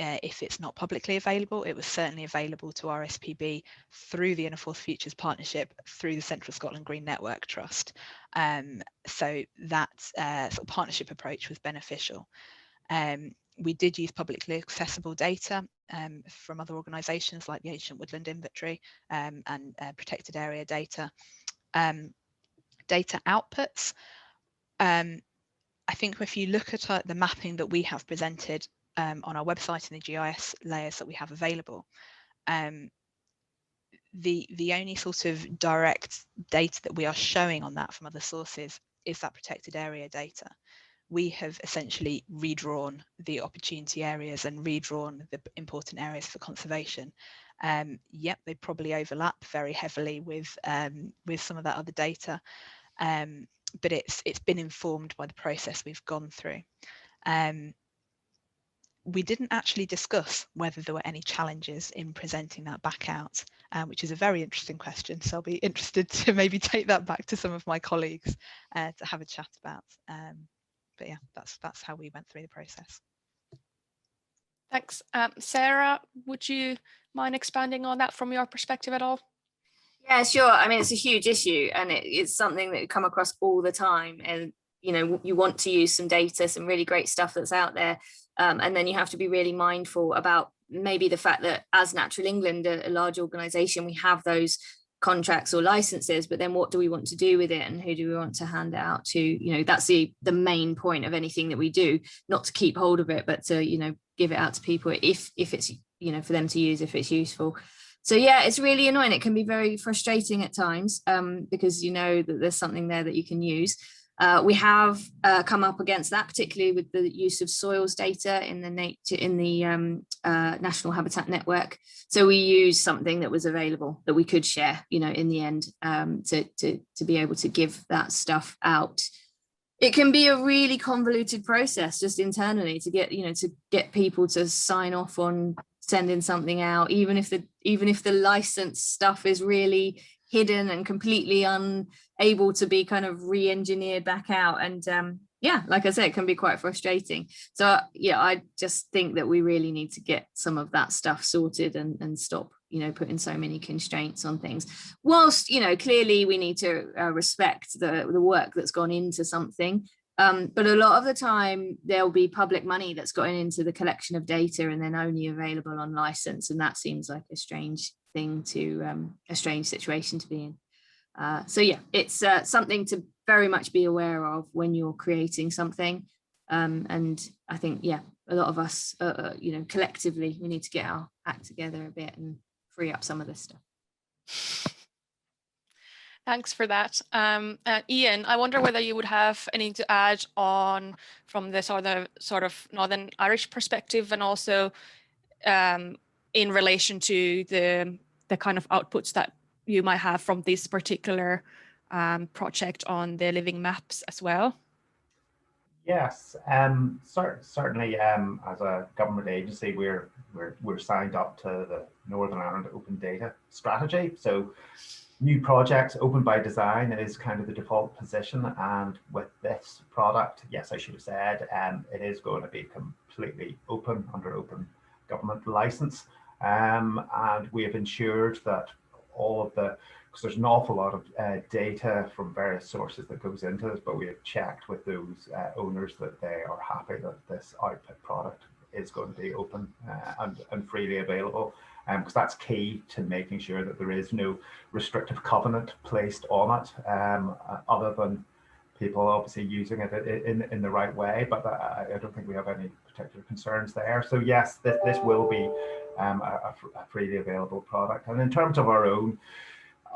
D: if it's not publicly available, it was certainly available to RSPB through the Inner Forth Futures Partnership, through the Central Scotland Green Network Trust. So that sort of partnership approach was beneficial. We did use publicly accessible data from other organisations like the Ancient Woodland Inventory and protected area data. Data outputs, I think if you look at the mapping that we have presented on our website and the GIS layers that we have available, the only sort of direct data that we are showing on that from other sources is that protected area data. We have essentially redrawn the opportunity areas and redrawn the important areas for conservation. Yep, they probably overlap very heavily with some of that other data, but it's been informed by the process we've gone through. We didn't actually discuss whether there were any challenges in presenting that back out, which is a very interesting question. So I'll be interested to maybe take that back to some of my colleagues to have a chat about. But yeah, that's how we went through the process.
F: Thanks. Sarah, would you mind expanding on that from your perspective at all?
B: Yeah, sure. I mean, it's a huge issue, and it's something that you come across all the time. And, you know, you want to use some data, some really great stuff that's out there. And then you have to be really mindful about maybe the fact that as Natural England, a large organisation, we have those contracts or licenses, but then what do we want to do with it, and who do we want to hand it out to? You know, that's the main point of anything that we do, not to keep hold of it, but to, you know, give it out to people if it's, you know, for them to use if it's useful. So yeah, it's really annoying. It can be very frustrating at times because you know that there's something there that you can use. We have come up against that, particularly with the use of soils data in the National Habitat Network. So we used something that was available that we could share, you know, in the end, to be able to give that stuff out. It can be a really convoluted process just internally to get, you know, to get people to sign off on sending something out, even if the license stuff is really hidden and completely unable to be kind of re-engineered back out. And yeah, like I said, it can be quite frustrating. So yeah, I just think that we really need to get some of that stuff sorted and stop, you know, putting so many constraints on things. Whilst, you know, clearly we need to respect the work that's gone into something. But a lot of the time there'll be public money that's going into the collection of data and then only available on license. And that seems like a strange thing a strange situation to be in. So yeah, it's something to very much be aware of when you're creating something. And I think, yeah, a lot of us, you know, collectively, we need to get our act together a bit and free up some of this stuff.
F: Thanks for that. Ian, I wonder whether you would have anything to add on from this or the sort of Northern Irish perspective, and also in relation to the kind of outputs that you might have from this particular project on the living maps as well.
C: Yes, certainly. As a government agency, we're signed up to the Northern Ireland Open Data Strategy. So new projects, open by design is kind of the default position. And with this product, yes, I should have said, it is going to be completely open under open government license. And we have ensured that all of the, because there's an awful lot of data from various sources that goes into this, but we have checked with those owners that they are happy that this output product is going to be open and freely available, because that's key to making sure that there is no restrictive covenant placed on it, other than people obviously using it in the right way. But I don't think we have any particular concerns there. So yes, this will be a freely available product. And in terms of our own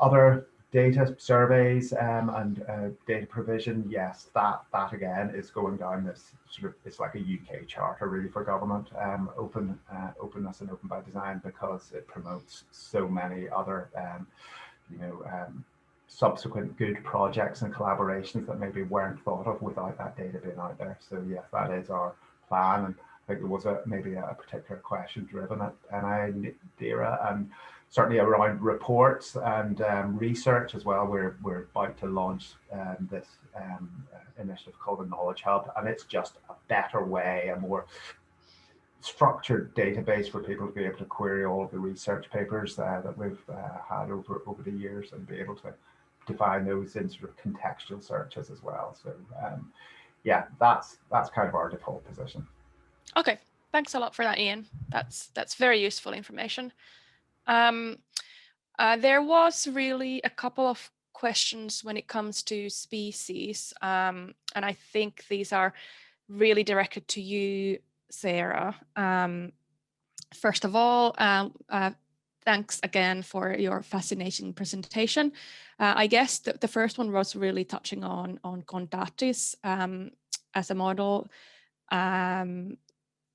C: other data surveys and data provision, yes, that again is going down this sort of, it's like a UK charter really for government, openness and open by design, because it promotes so many other subsequent good projects and collaborations that maybe weren't thought of without that data being out there. So yes, that is our plan. And I think there was maybe a particular question driven at NI DERA, and certainly around reports and research as well. We're about to launch this initiative called the Knowledge Hub, and it's just a better way, a more structured database for people to be able to query all of the research papers that we've had over the years, and be able to define those in sort of contextual searches as well. So yeah, that's kind of our default position.
F: Okay, thanks a lot for that, Ian. That's very useful information. There was really a couple of questions when it comes to species, and I think these are really directed to you, Sarah. First of all, thanks again for your fascinating presentation. I guess the first one was really touching on Condatis as a model.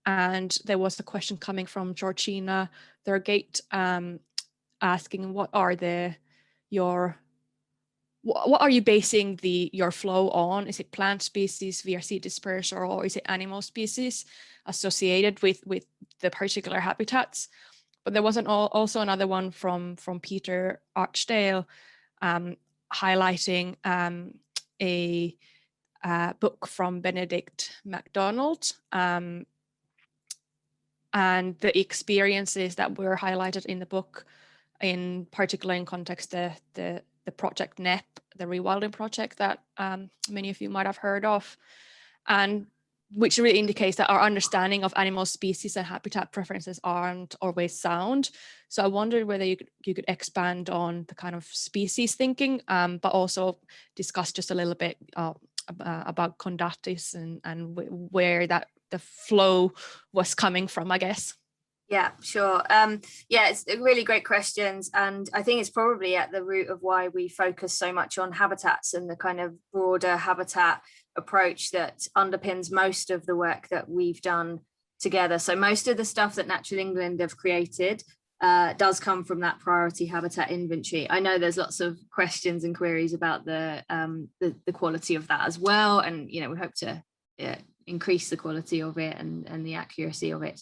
F: And there was a question coming from Georgina Thurgate asking, what are you basing your flow on? Is it plant species, VRC disperser, or is it animal species associated with the particular habitats? But there was also another one from Peter Archdale highlighting a book from Benedict MacDonald, and the experiences that were highlighted in the book, in particular in context the project NEP, the rewilding project that many of you might have heard of, and which really indicates that our understanding of animal species and habitat preferences aren't always sound. So I wondered whether you could expand on the kind of species thinking, but also discuss just a little bit about Condatis and where the flow was coming from, I guess.
B: Yeah, sure. Yeah, it's really great questions. And I think it's probably at the root of why we focus so much on habitats and the kind of broader habitat approach that underpins most of the work that we've done together. So most of the stuff that Natural England have created does come from that priority habitat inventory. I know there's lots of questions and queries about the quality of that as well. And, we hope to increase the quality of it and the accuracy of it.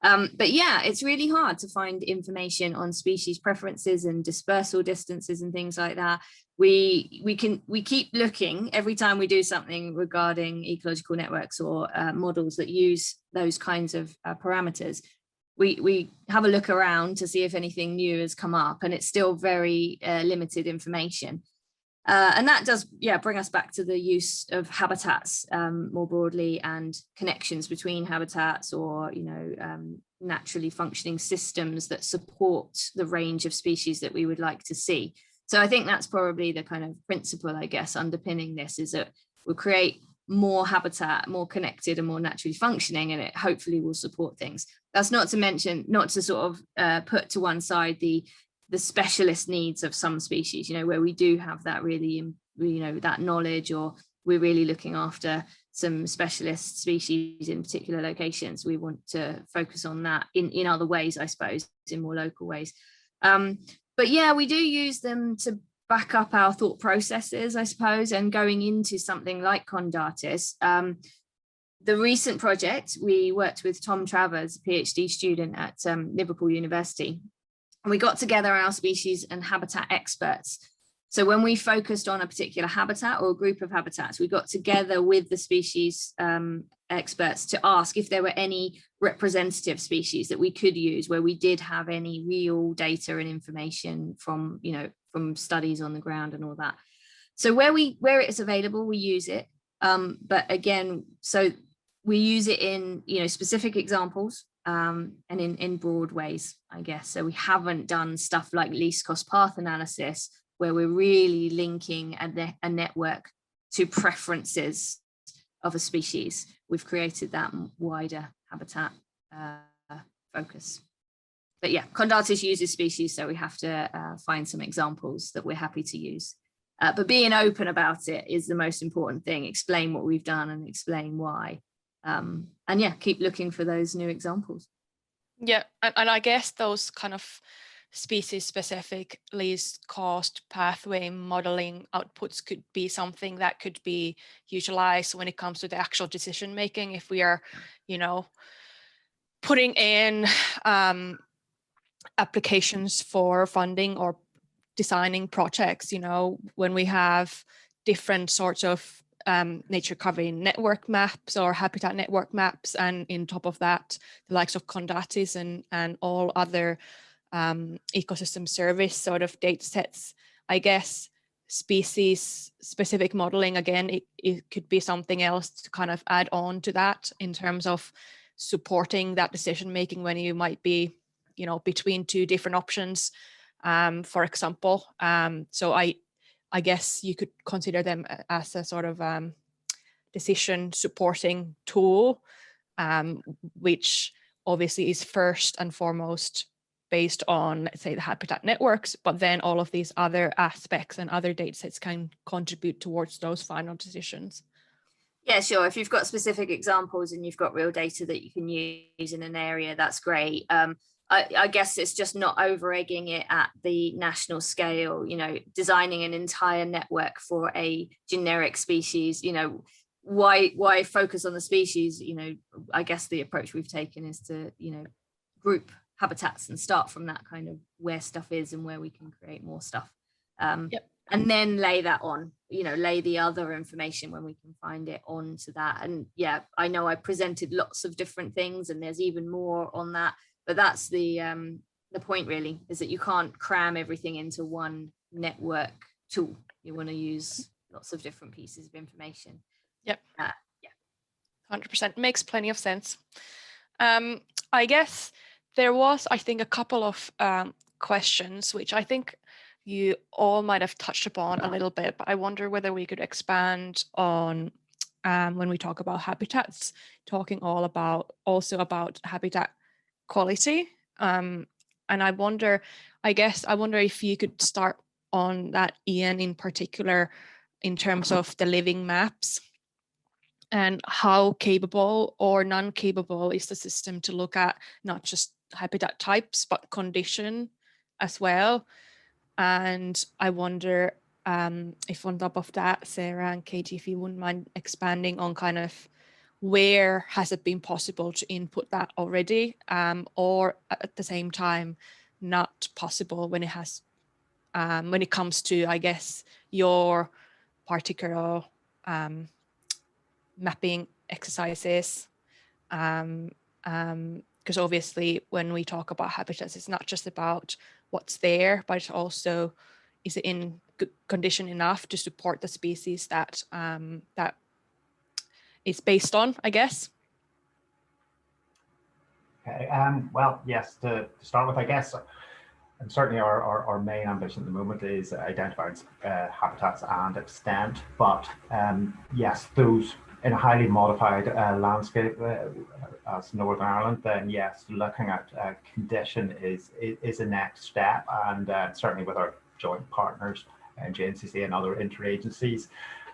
B: But yeah, it's really hard to find information on species preferences and dispersal distances and things like that. We keep looking every time we do something regarding ecological networks or models that use those kinds of parameters. We have a look around to see if anything new has come up, and it's still very limited information. And that does, bring us back to the use of habitats more broadly, and connections between habitats, or naturally functioning systems that support the range of species that we would like to see. So I think that's probably the kind of principle, I guess, underpinning this, is that we'll create more habitat, more connected and more naturally functioning, and it hopefully will support things. That's not to sort of put to one side the specialist needs of some species, where we do have that really, that knowledge, or we're really looking after some specialist species in particular locations. We want to focus on that in other ways, I suppose, in more local ways. But yeah, we do use them to back up our thought processes, I suppose, and going into something like Condatis, The recent project, we worked with Tom Travers, a PhD student at Liverpool University, and we got together our species and habitat experts. So when we focused on a particular habitat or a group of habitats, we got together with the species experts to ask if there were any representative species that we could use where we did have any real data and information from, you know, from studies on the ground and all that. So where it's available, we use it. But again, so we use it in, you know, specific examples and in broad ways, I guess. So we haven't done stuff like least cost path analysis, where we're really linking a network to preferences of a species. We've created that wider habitat focus. But yeah, Condatis uses species, so we have to find some examples that we're happy to use. But being open about it is the most important thing. Explain what we've done and explain why. And yeah, keep looking for those new examples.
F: Yeah, and I guess those kind of species specific least cost pathway modeling outputs could be something that could be utilized when it comes to the actual decision making. If we are, you know, putting in applications for funding or designing projects, you know, when we have different sorts of nature covering network maps or habitat network maps, and in top of that, the likes of Condatis and all other ecosystem service sort of data sets, I guess species specific modeling, again, it could be something else to kind of add on to that in terms of supporting that decision making when you might be, you know, between two different options, for example. So I guess you could consider them as a sort of decision supporting tool, which obviously is first and foremost based on, let's say, the habitat networks, but then all of these other aspects and other data sets can contribute towards those final decisions.
B: Yeah, sure. If you've got specific examples and you've got real data that you can use in an area, that's great. I guess it's just not over egging it at the national scale, you know, designing an entire network for a generic species, you know, why focus on the species? You know, I guess the approach we've taken is to, you know, group habitats and start from that kind of where stuff is and where we can create more stuff.
F: Yep.
B: And then lay that on, you know, lay the other information when we can find it onto that. And yeah, I know I presented lots of different things and there's even more on that, but that's the point really, is that you can't cram everything into one network tool. You want to use lots of different pieces of information.
F: Yep.
B: Yeah.
F: 100% makes plenty of sense. I guess there was, I think, a couple of questions, which I think you all might have touched upon a little bit, but I wonder whether we could expand on when we talk about habitats, talking also about habitat quality. And I wonder if you could start on that, Ian, in particular, in terms of the living maps and how capable or non-capable is the system to look at not just habitat types, but condition as well. And I wonder if on top of that, Sarah and Katie, if you wouldn't mind expanding on kind of where has it been possible to input that already, or at the same time, not possible when it has, when it comes to, I guess, your particular mapping exercises, because obviously when we talk about habitats, it's not just about what's there, but it's also, is it in good condition enough to support the species that that it's based on, I guess.
C: Okay. Well, yes, to start with, I guess, and certainly our main ambition at the moment is identifying habitats and extent, but yes, those in a highly modified landscape as Northern Ireland, then yes, looking at condition is a next step, and certainly with our joint partners and JNCC and other interagencies,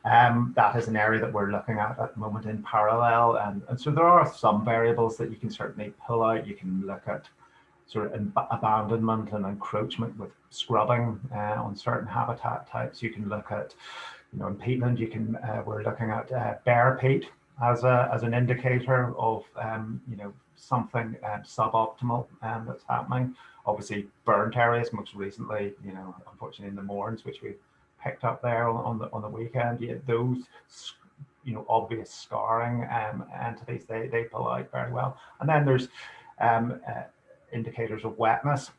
C: that is an area that we're looking at the moment in parallel, and so there are some variables that you can certainly pull out. You can look at sort of abandonment and encroachment with scrubbing on certain habitat types. You can look at, you know, in peatland, you can we're looking at bare peat as an indicator of something suboptimal that's happening. Obviously, burnt areas, most recently, unfortunately in the Mourns, which we picked up there on the weekend. Yeah, those obvious scarring entities, they pull out very well. And then there's indicators of wetness,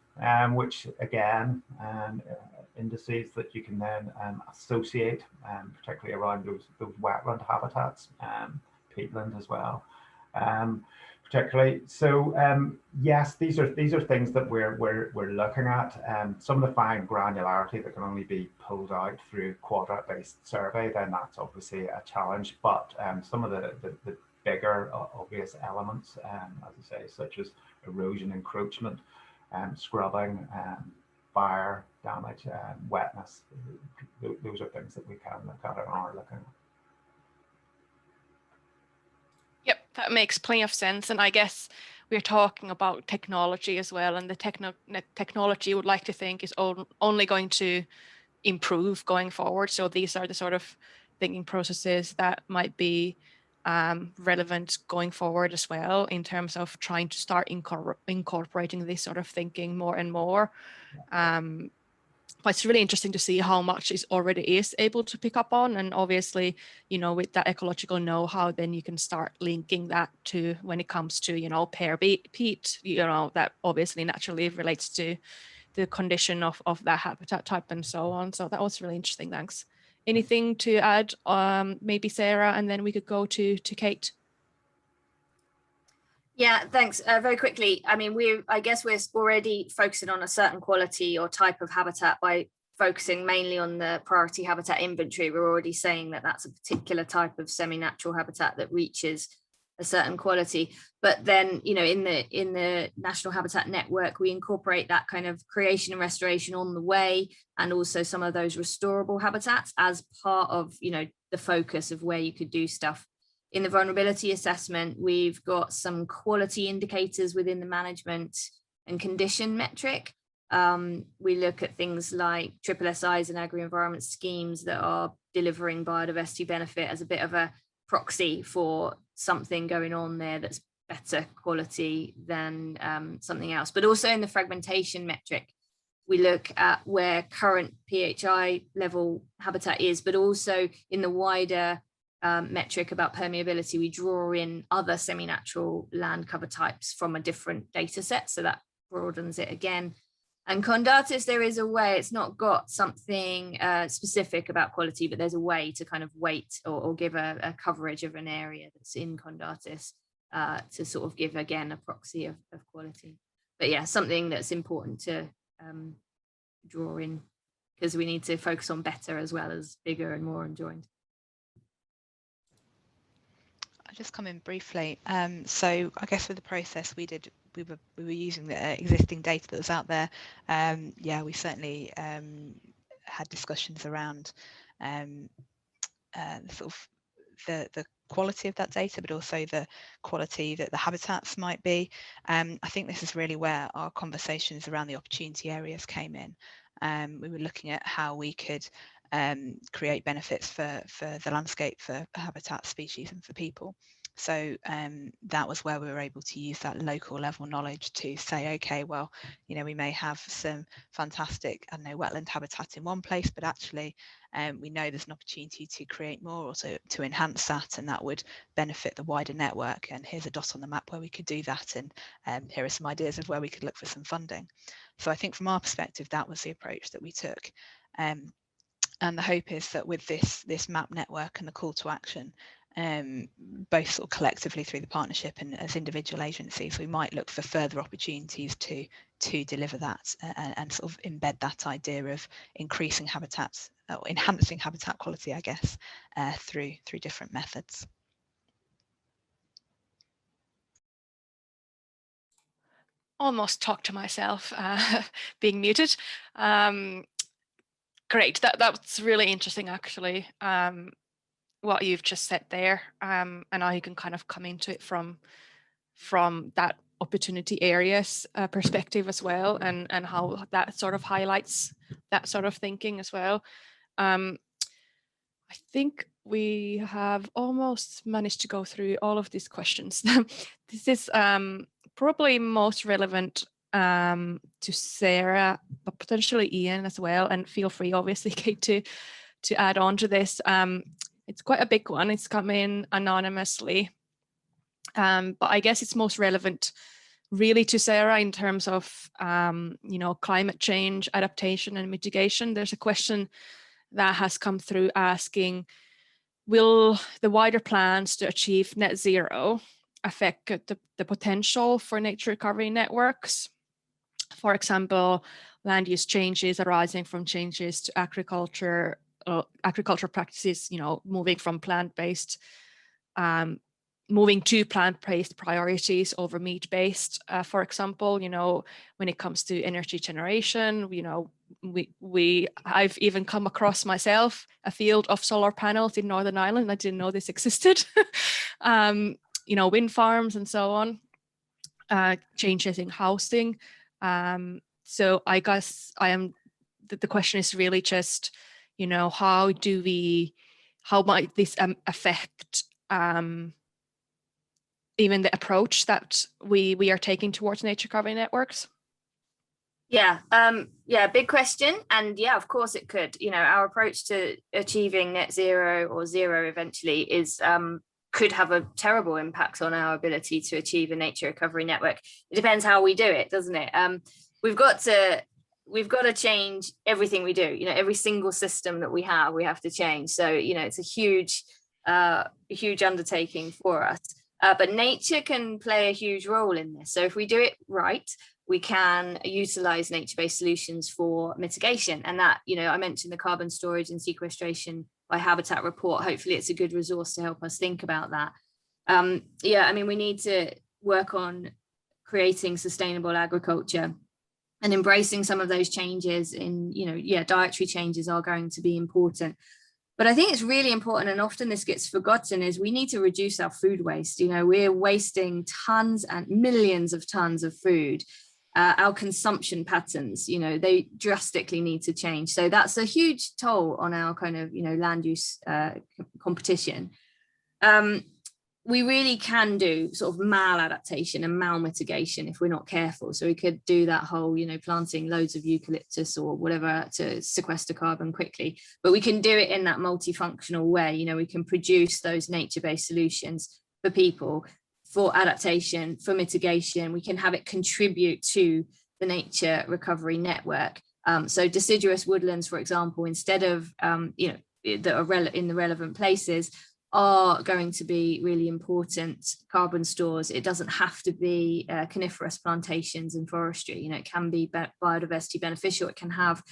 C: which again, indices that you can then associate, particularly around those wetland habitats, peatland as well, particularly. So yes, these are things that we're looking at. Some of the fine granularity that can only be pulled out through quadrat-based survey, then that's obviously a challenge. But some of the bigger obvious elements, as I say, such as erosion, encroachment, scrubbing, fire damage, wetness, those are things that we can look at and are looking at.
F: Yep, that makes plenty of sense. And I guess we're talking about technology as well, and the technology, would like to think, is only going to improve going forward. So these are the sort of thinking processes that might be relevant going forward as well, in terms of trying to start incorporating this sort of thinking more and more. But it's really interesting to see how much it already is able to pick up on. And obviously, with that ecological know-how, then you can start linking that to when it comes to, pear peat, that obviously naturally relates to the condition of that habitat type and so on. So that was really interesting. Thanks. Anything to add? Maybe Sarah, and then we could go to Kate.
B: Yeah, thanks. Very quickly, I mean, I guess we're already focusing on a certain quality or type of habitat by focusing mainly on the priority habitat inventory. We're already saying that that's a particular type of semi-natural habitat that reaches a certain quality. But then, in the National Habitat Network, we incorporate that kind of creation and restoration on the way, and also some of those restorable habitats as part of, the focus of where you could do stuff. In the vulnerability assessment, we've got some quality indicators within the management and condition metric. We look at things like SSIs and agri-environment schemes that are delivering biodiversity benefit as a bit of a proxy for something going on there that's better quality than something else. But also in the fragmentation metric, we look at where current PHI level habitat is, but also in the wider metric about permeability, we draw in other semi-natural land cover types from a different data set, so that broadens it again. And Condatis, there is a way, it's not got something specific about quality, but there's a way to kind of weight or give a coverage of an area that's in Condatis to sort of give, again, a proxy of quality. But yeah, something that's important to draw in, because we need to focus on better as well as bigger and more enjoined.
D: I'll just come in briefly. So I guess with the process we were using the existing data that was out there. Yeah, we certainly had discussions around sort of the quality of that data, but also the quality that the habitats might be. I think this is really where our conversations around the opportunity areas came in. We were looking at how we could create benefits for the landscape, for habitat, species, and for people. So that was where we were able to use that local level knowledge to say, okay, well, we may have some fantastic, wetland habitat in one place, but actually we know there's an opportunity to create more, or to enhance that, and that would benefit the wider network. And here's a dot on the map where we could do that, and here are some ideas of where we could look for some funding. So I think from our perspective, that was the approach that we took. And the hope is that with this map network and the call to action, both sort of collectively through the partnership and as individual agencies, we might look for further opportunities to deliver that and sort of embed that idea of increasing habitats, or enhancing habitat quality, I guess, through different methods.
F: Almost talked to myself being muted. Great, that's really interesting, actually, what you've just said there, and how you can kind of come into it from that opportunity areas perspective as well, and how that sort of highlights that sort of thinking as well. I think we have almost managed to go through all of these questions. This is probably most relevant to Sarah, but potentially Ian as well. And feel free, obviously, Kate, to add on to this. It's quite a big one. It's come in anonymously, but I guess it's most relevant really to Sarah in terms of climate change, adaptation and mitigation. There's a question that has come through asking, will the wider plans to achieve net zero affect the potential for nature recovery networks? For example, land use changes arising from changes to agriculture practices, moving from plant-based, moving to plant-based priorities over meat-based, for example, when it comes to energy generation, I've even come across myself a field of solar panels in Northern Ireland. I didn't know this existed. Wind farms and so on, changes in housing. So I guess the question is really just, how might this affect even the approach that we are taking towards nature recovery networks?
B: Yeah, big question. And yeah, of course it could. Our approach to achieving net zero or zero eventually is could have a terrible impact on our ability to achieve a nature recovery network. It depends how we do it, doesn't it? We've got to change everything we do. Every single system that we have to change. So it's a huge undertaking for us. But nature can play a huge role in this. So if we do it right, we can utilize nature-based solutions for mitigation. And that, I mentioned the carbon storage and sequestration by habitat report. Hopefully it's a good resource to help us think about that. We need to work on creating sustainable agriculture and embracing some of those changes in, dietary changes are going to be important. But I think it's really important, and often this gets forgotten, is we need to reduce our food waste. We're wasting tons and millions of tons of food. Our consumption patterns, they drastically need to change. So that's a huge toll on our kind of, land use competition. We really can do sort of maladaptation and malmitigation if we're not careful. So we could do that whole, planting loads of eucalyptus or whatever to sequester carbon quickly, but we can do it in that multifunctional way. We can produce those nature-based solutions for people, for adaptation, for mitigation. We can have it contribute to the nature recovery network. So deciduous woodlands, for example, instead of, that are in the relevant places, are going to be really important carbon stores. It doesn't have to be coniferous plantations and forestry. It can be biodiversity beneficial. It can have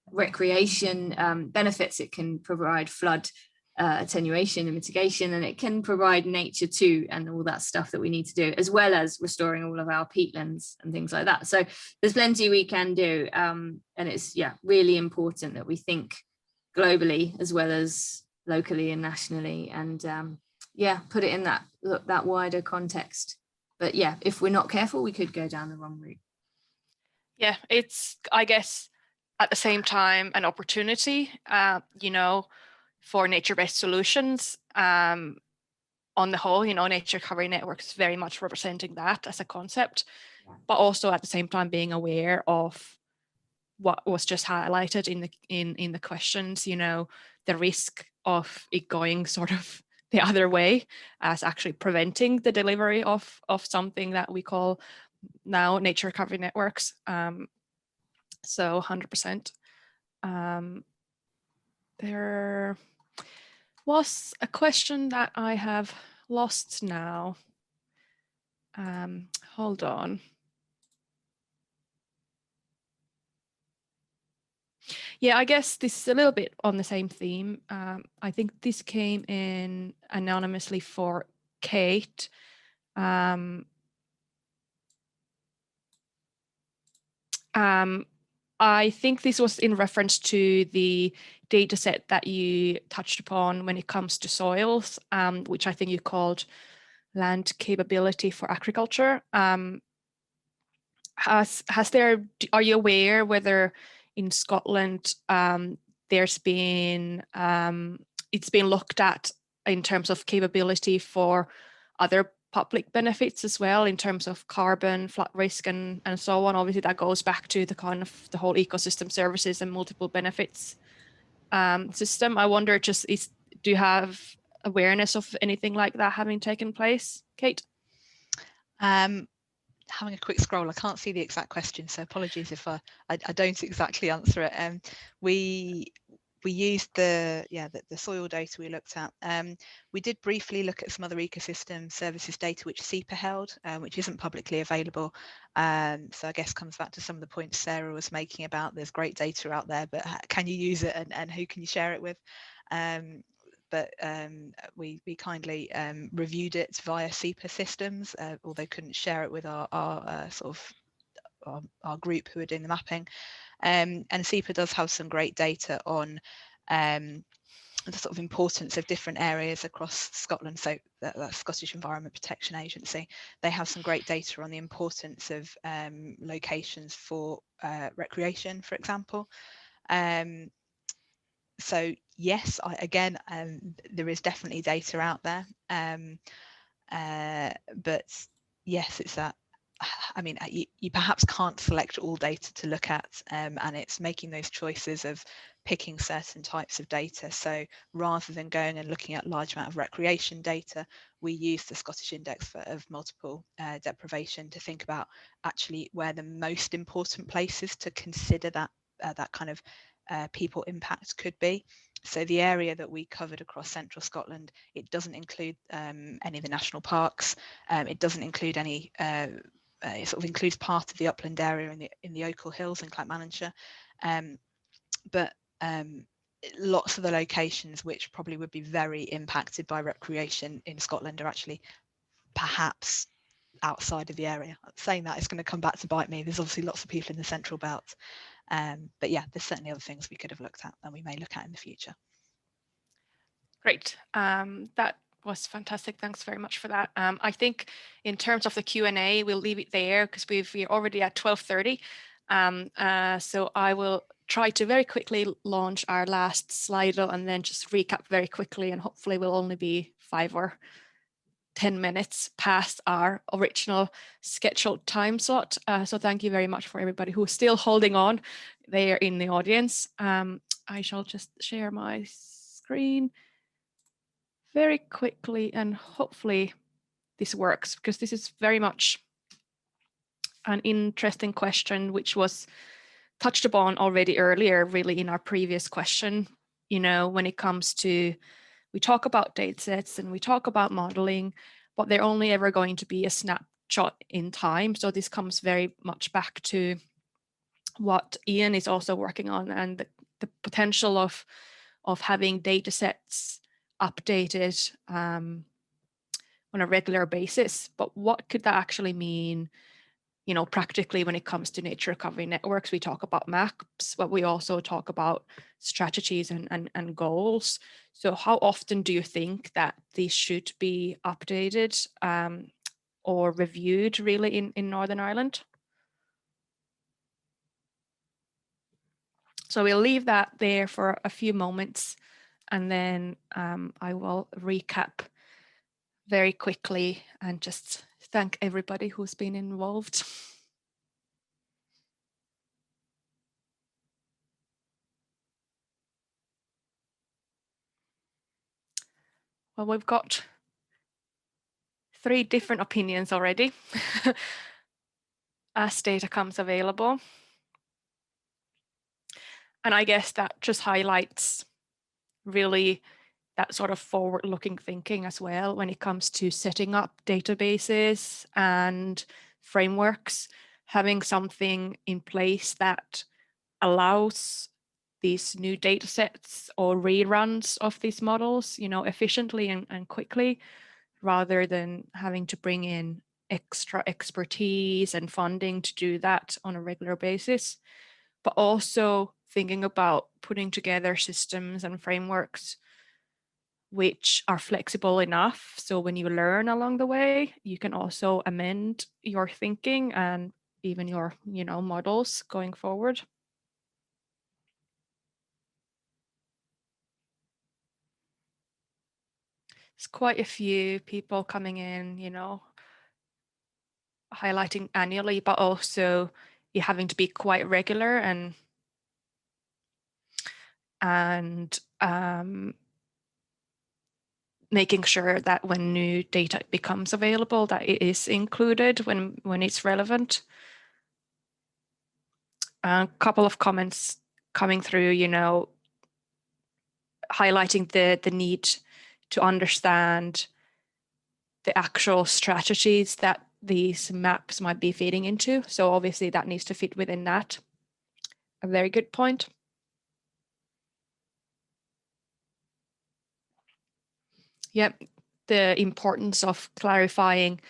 B: recreation benefits. It can provide flood attenuation and mitigation, and it can provide nature too, and all that stuff that we need to do, as well as restoring all of our peatlands and things like that. So there's plenty we can do, and it's really important that we think globally as well as locally and nationally, and put it in that wider context. But if we're not careful, we could go down the wrong route.
F: Yeah, it's, I guess, at the same time an opportunity, for nature-based solutions. On the whole, nature recovery networks very much representing that as a concept, but also at the same time being aware of what was just highlighted in the questions, the risk of it going sort of the other way as actually preventing the delivery of something that we call now nature recovery networks. So 100%. There was a question that I have lost now. Hold on. Yeah, I guess this is a little bit on the same theme. I think this came in anonymously for Kate. I think this was in reference to the data set that you touched upon when it comes to soils, which I think you called land capability for agriculture. Are you aware whether in Scotland there's been it's been looked at in terms of capability for other public benefits as well, in terms of carbon, flood risk, and so on. Obviously, that goes back to the kind of the whole ecosystem services and multiple benefits system. I wonder, do you have awareness of anything like that having taken place, Kate?
D: Having a quick scroll, I can't see the exact question, so apologies if I don't exactly answer it. We used the soil data we looked at. We did briefly look at some other ecosystem services data which SEPA held, which isn't publicly available. So I guess comes back to some of the points Sarah was making about there's great data out there, but can you use it and who can you share it with? But we kindly reviewed it via SEPA systems, although couldn't share it with our group who are doing the mapping. And SEPA does have some great data on the sort of importance of different areas across Scotland. So that's Scottish Environment Protection Agency. They have some great data on the importance of locations for recreation, for example. So yes, there is definitely data out there, but yes, it's that. I mean, you perhaps can't select all data to look at, and it's making those choices of picking certain types of data. So rather than going and looking at large amount of recreation data, we use the Scottish Index of Multiple Deprivation to think about actually where the most important places to consider that kind of people impact could be. So the area that we covered across central Scotland, it doesn't include any of the national parks. It doesn't include any. It sort of includes part of the upland area in the Ochil Hills in Clackmannanshire, but lots of the locations which probably would be very impacted by recreation in Scotland are actually perhaps outside of the area. Saying that, it's going to come back to bite me. There's obviously lots of people in the central belt, but yeah, there's certainly other things we could have looked at and we may look at in the future.
F: Great. That was fantastic. Thanks very much for that. I think in terms of the Q&A, we'll leave it there because we're already at 12:30. So I will try to very quickly launch our last Slido and then just recap very quickly, and hopefully we'll only be 5 or 10 minutes past our original scheduled time slot. So thank you very much for everybody who's still holding on there in the audience. I shall just share my screen very quickly, and hopefully this works, because this is very much an interesting question which was touched upon already earlier, really, in our previous question. You know, when it comes to, we talk about data sets and we talk about modeling, but they're only ever going to be a snapshot in time. So this comes very much back to what Ian is also working on, and the potential of having data sets updated on a regular basis. But what could that actually mean, you know, practically when it comes to nature recovery networks? We talk about maps, but we also talk about strategies and goals. So how often do you think that these should be updated or reviewed really in Northern Ireland? So we'll leave that there for a few moments, and then I will recap very quickly and just thank everybody who's been involved. Well, we've got 3 different opinions already as data comes available. And I guess that just highlights really that sort of forward-looking thinking as well when it comes to setting up databases and frameworks, having something in place that allows these new data sets or reruns of these models, you know, efficiently and quickly, rather than having to bring in extra expertise and funding to do that on a regular basis. But also thinking about putting together systems and frameworks which are flexible enough, so when you learn along the way, you can also amend your thinking and even your, you know, models going forward. There's quite a few people coming in, you know, highlighting annually, but also you having to be quite regular and making sure that when new data becomes available, that it is included when it's relevant. A couple of comments coming through, you know, highlighting the need to understand the actual strategies that these maps might be feeding into. So obviously that needs to fit within that. A very good point. Yep, the importance of clarifying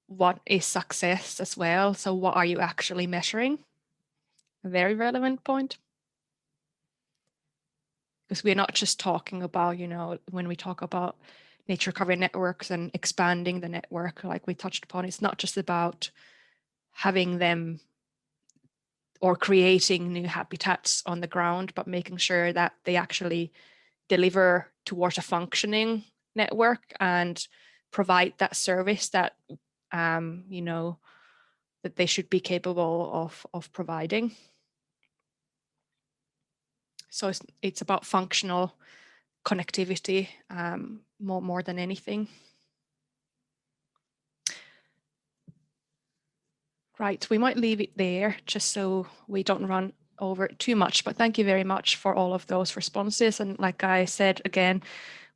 F: what is success as well. So what are you actually measuring? A very relevant point. Because we're not just talking about, you know, when we talk about nature recovery networks and expanding the network, like we touched upon, it's not just about having them or creating new habitats on the ground, but making sure that they actually deliver towards a functioning network and provide that service that you know, that they should be capable of providing. So it's about functional connectivity more than anything. Right, we might leave it there just so we don't run over it too much, but thank you very much for all of those responses. And like I said, again,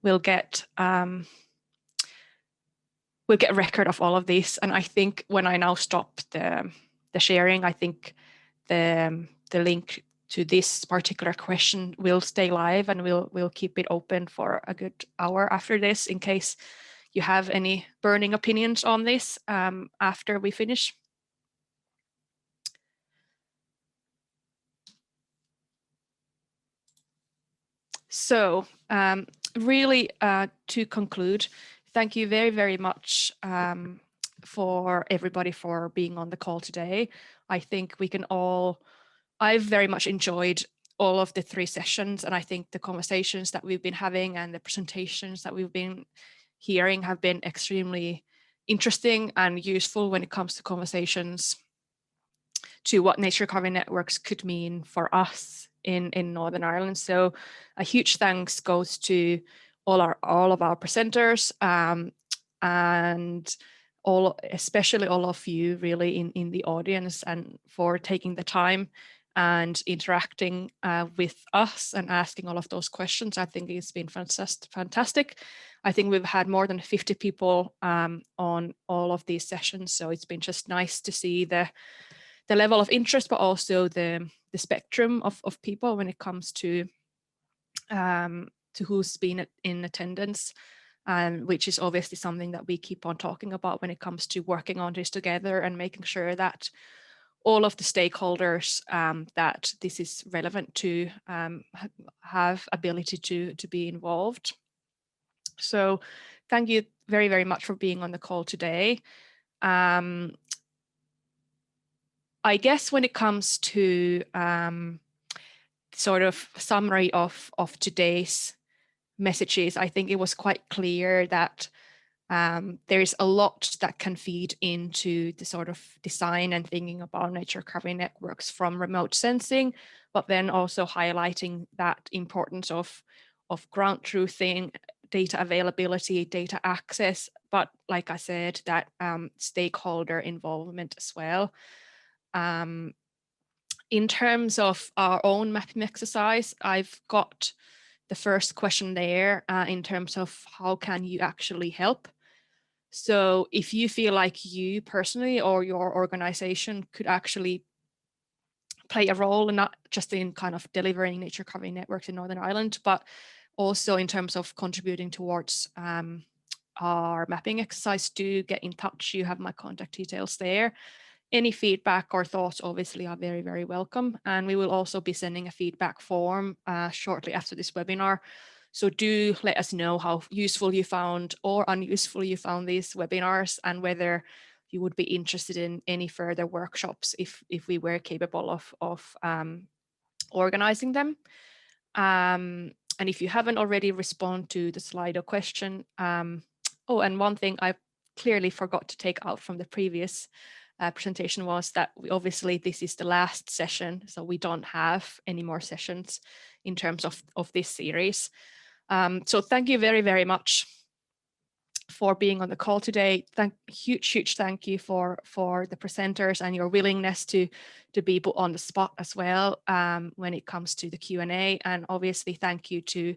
F: we'll get a record of all of this. And I think when I now stop the sharing, I think the link to this particular question will stay live, and we'll keep it open for a good hour after this in case you have any burning opinions on this after we finish. So really to conclude, thank you very, very much for everybody for being on the call today. I think we can all, I've very much enjoyed all of the 3 sessions, and I think the conversations that we've been having and the presentations that we've been hearing have been extremely interesting and useful when it comes to conversations to what nature recovery networks could mean for us in Northern Ireland. So a huge thanks goes to all of our presenters and especially all of you really in the audience, and for taking the time and interacting with us and asking all of those questions. I think it's been fantastic. I think we've had more than 50 people on all of these sessions, so it's been just nice to see the level of interest, but also the spectrum of people when it comes to who's been in attendance, which is obviously something that we keep on talking about when it comes to working on this together and making sure that all of the stakeholders that this is relevant to have ability to be involved. So thank you very, very much for being on the call today. I guess when it comes to sort of summary of today's messages, I think it was quite clear that there is a lot that can feed into the sort of design and thinking about nature recovery networks, from remote sensing, but then also highlighting that importance of ground truthing, data availability, data access, but like I said, that stakeholder involvement as well. In terms of our own mapping exercise, I've got the first question there in terms of how can you actually help? So if you feel like you personally or your organization could actually play a role, and not just in kind of delivering nature recovery networks in Northern Ireland, but also in terms of contributing towards our mapping exercise, do get in touch. You have my contact details there. Any feedback or thoughts obviously are very, very welcome. And we will also be sending a feedback form shortly after this webinar. So do let us know how useful you found or unuseful you found these webinars, and whether you would be interested in any further workshops if we were capable of organizing them. And if you haven't already, respond to the Slido question. Oh, and one thing I clearly forgot to take out from the previous presentation was that obviously this is the last session, so we don't have any more sessions in terms of this series. So thank you very, very much for being on the call today. Huge thank you for the presenters and your willingness to be put on the spot as well when it comes to the Q&A. And obviously thank you to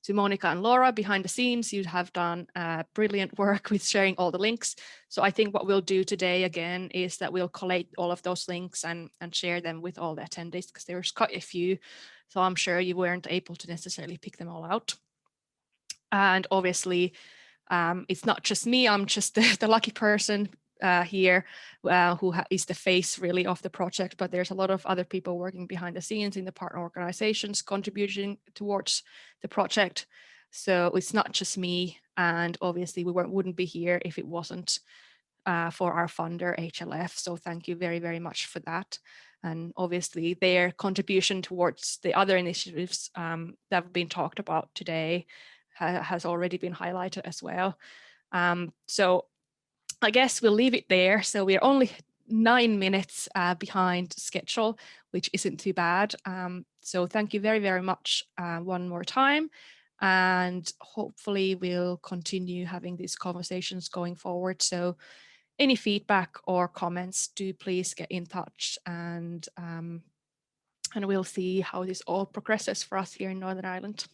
F: Monica and Laura behind the scenes. You have done brilliant work with sharing all the links. So I think what we'll do today again is that we'll collate all of those links and share them with all the attendees, because there's quite a few. So I'm sure you weren't able to necessarily pick them all out. And obviously, it's not just me, I'm just the lucky person here who is the face really of the project, but there's a lot of other people working behind the scenes in the partner organizations contributing towards the project. So it's not just me, and obviously we wouldn't be here if it wasn't for our funder HLF. So thank you very, very much for that. And obviously their contribution towards the other initiatives that have been talked about today has already been highlighted as well. So I guess we'll leave it there. So we're only 9 minutes behind schedule, which isn't too bad. So thank you very, very much one more time. And hopefully we'll continue having these conversations going forward. So any feedback or comments, do please get in touch, and we'll see how this all progresses for us here in Northern Ireland.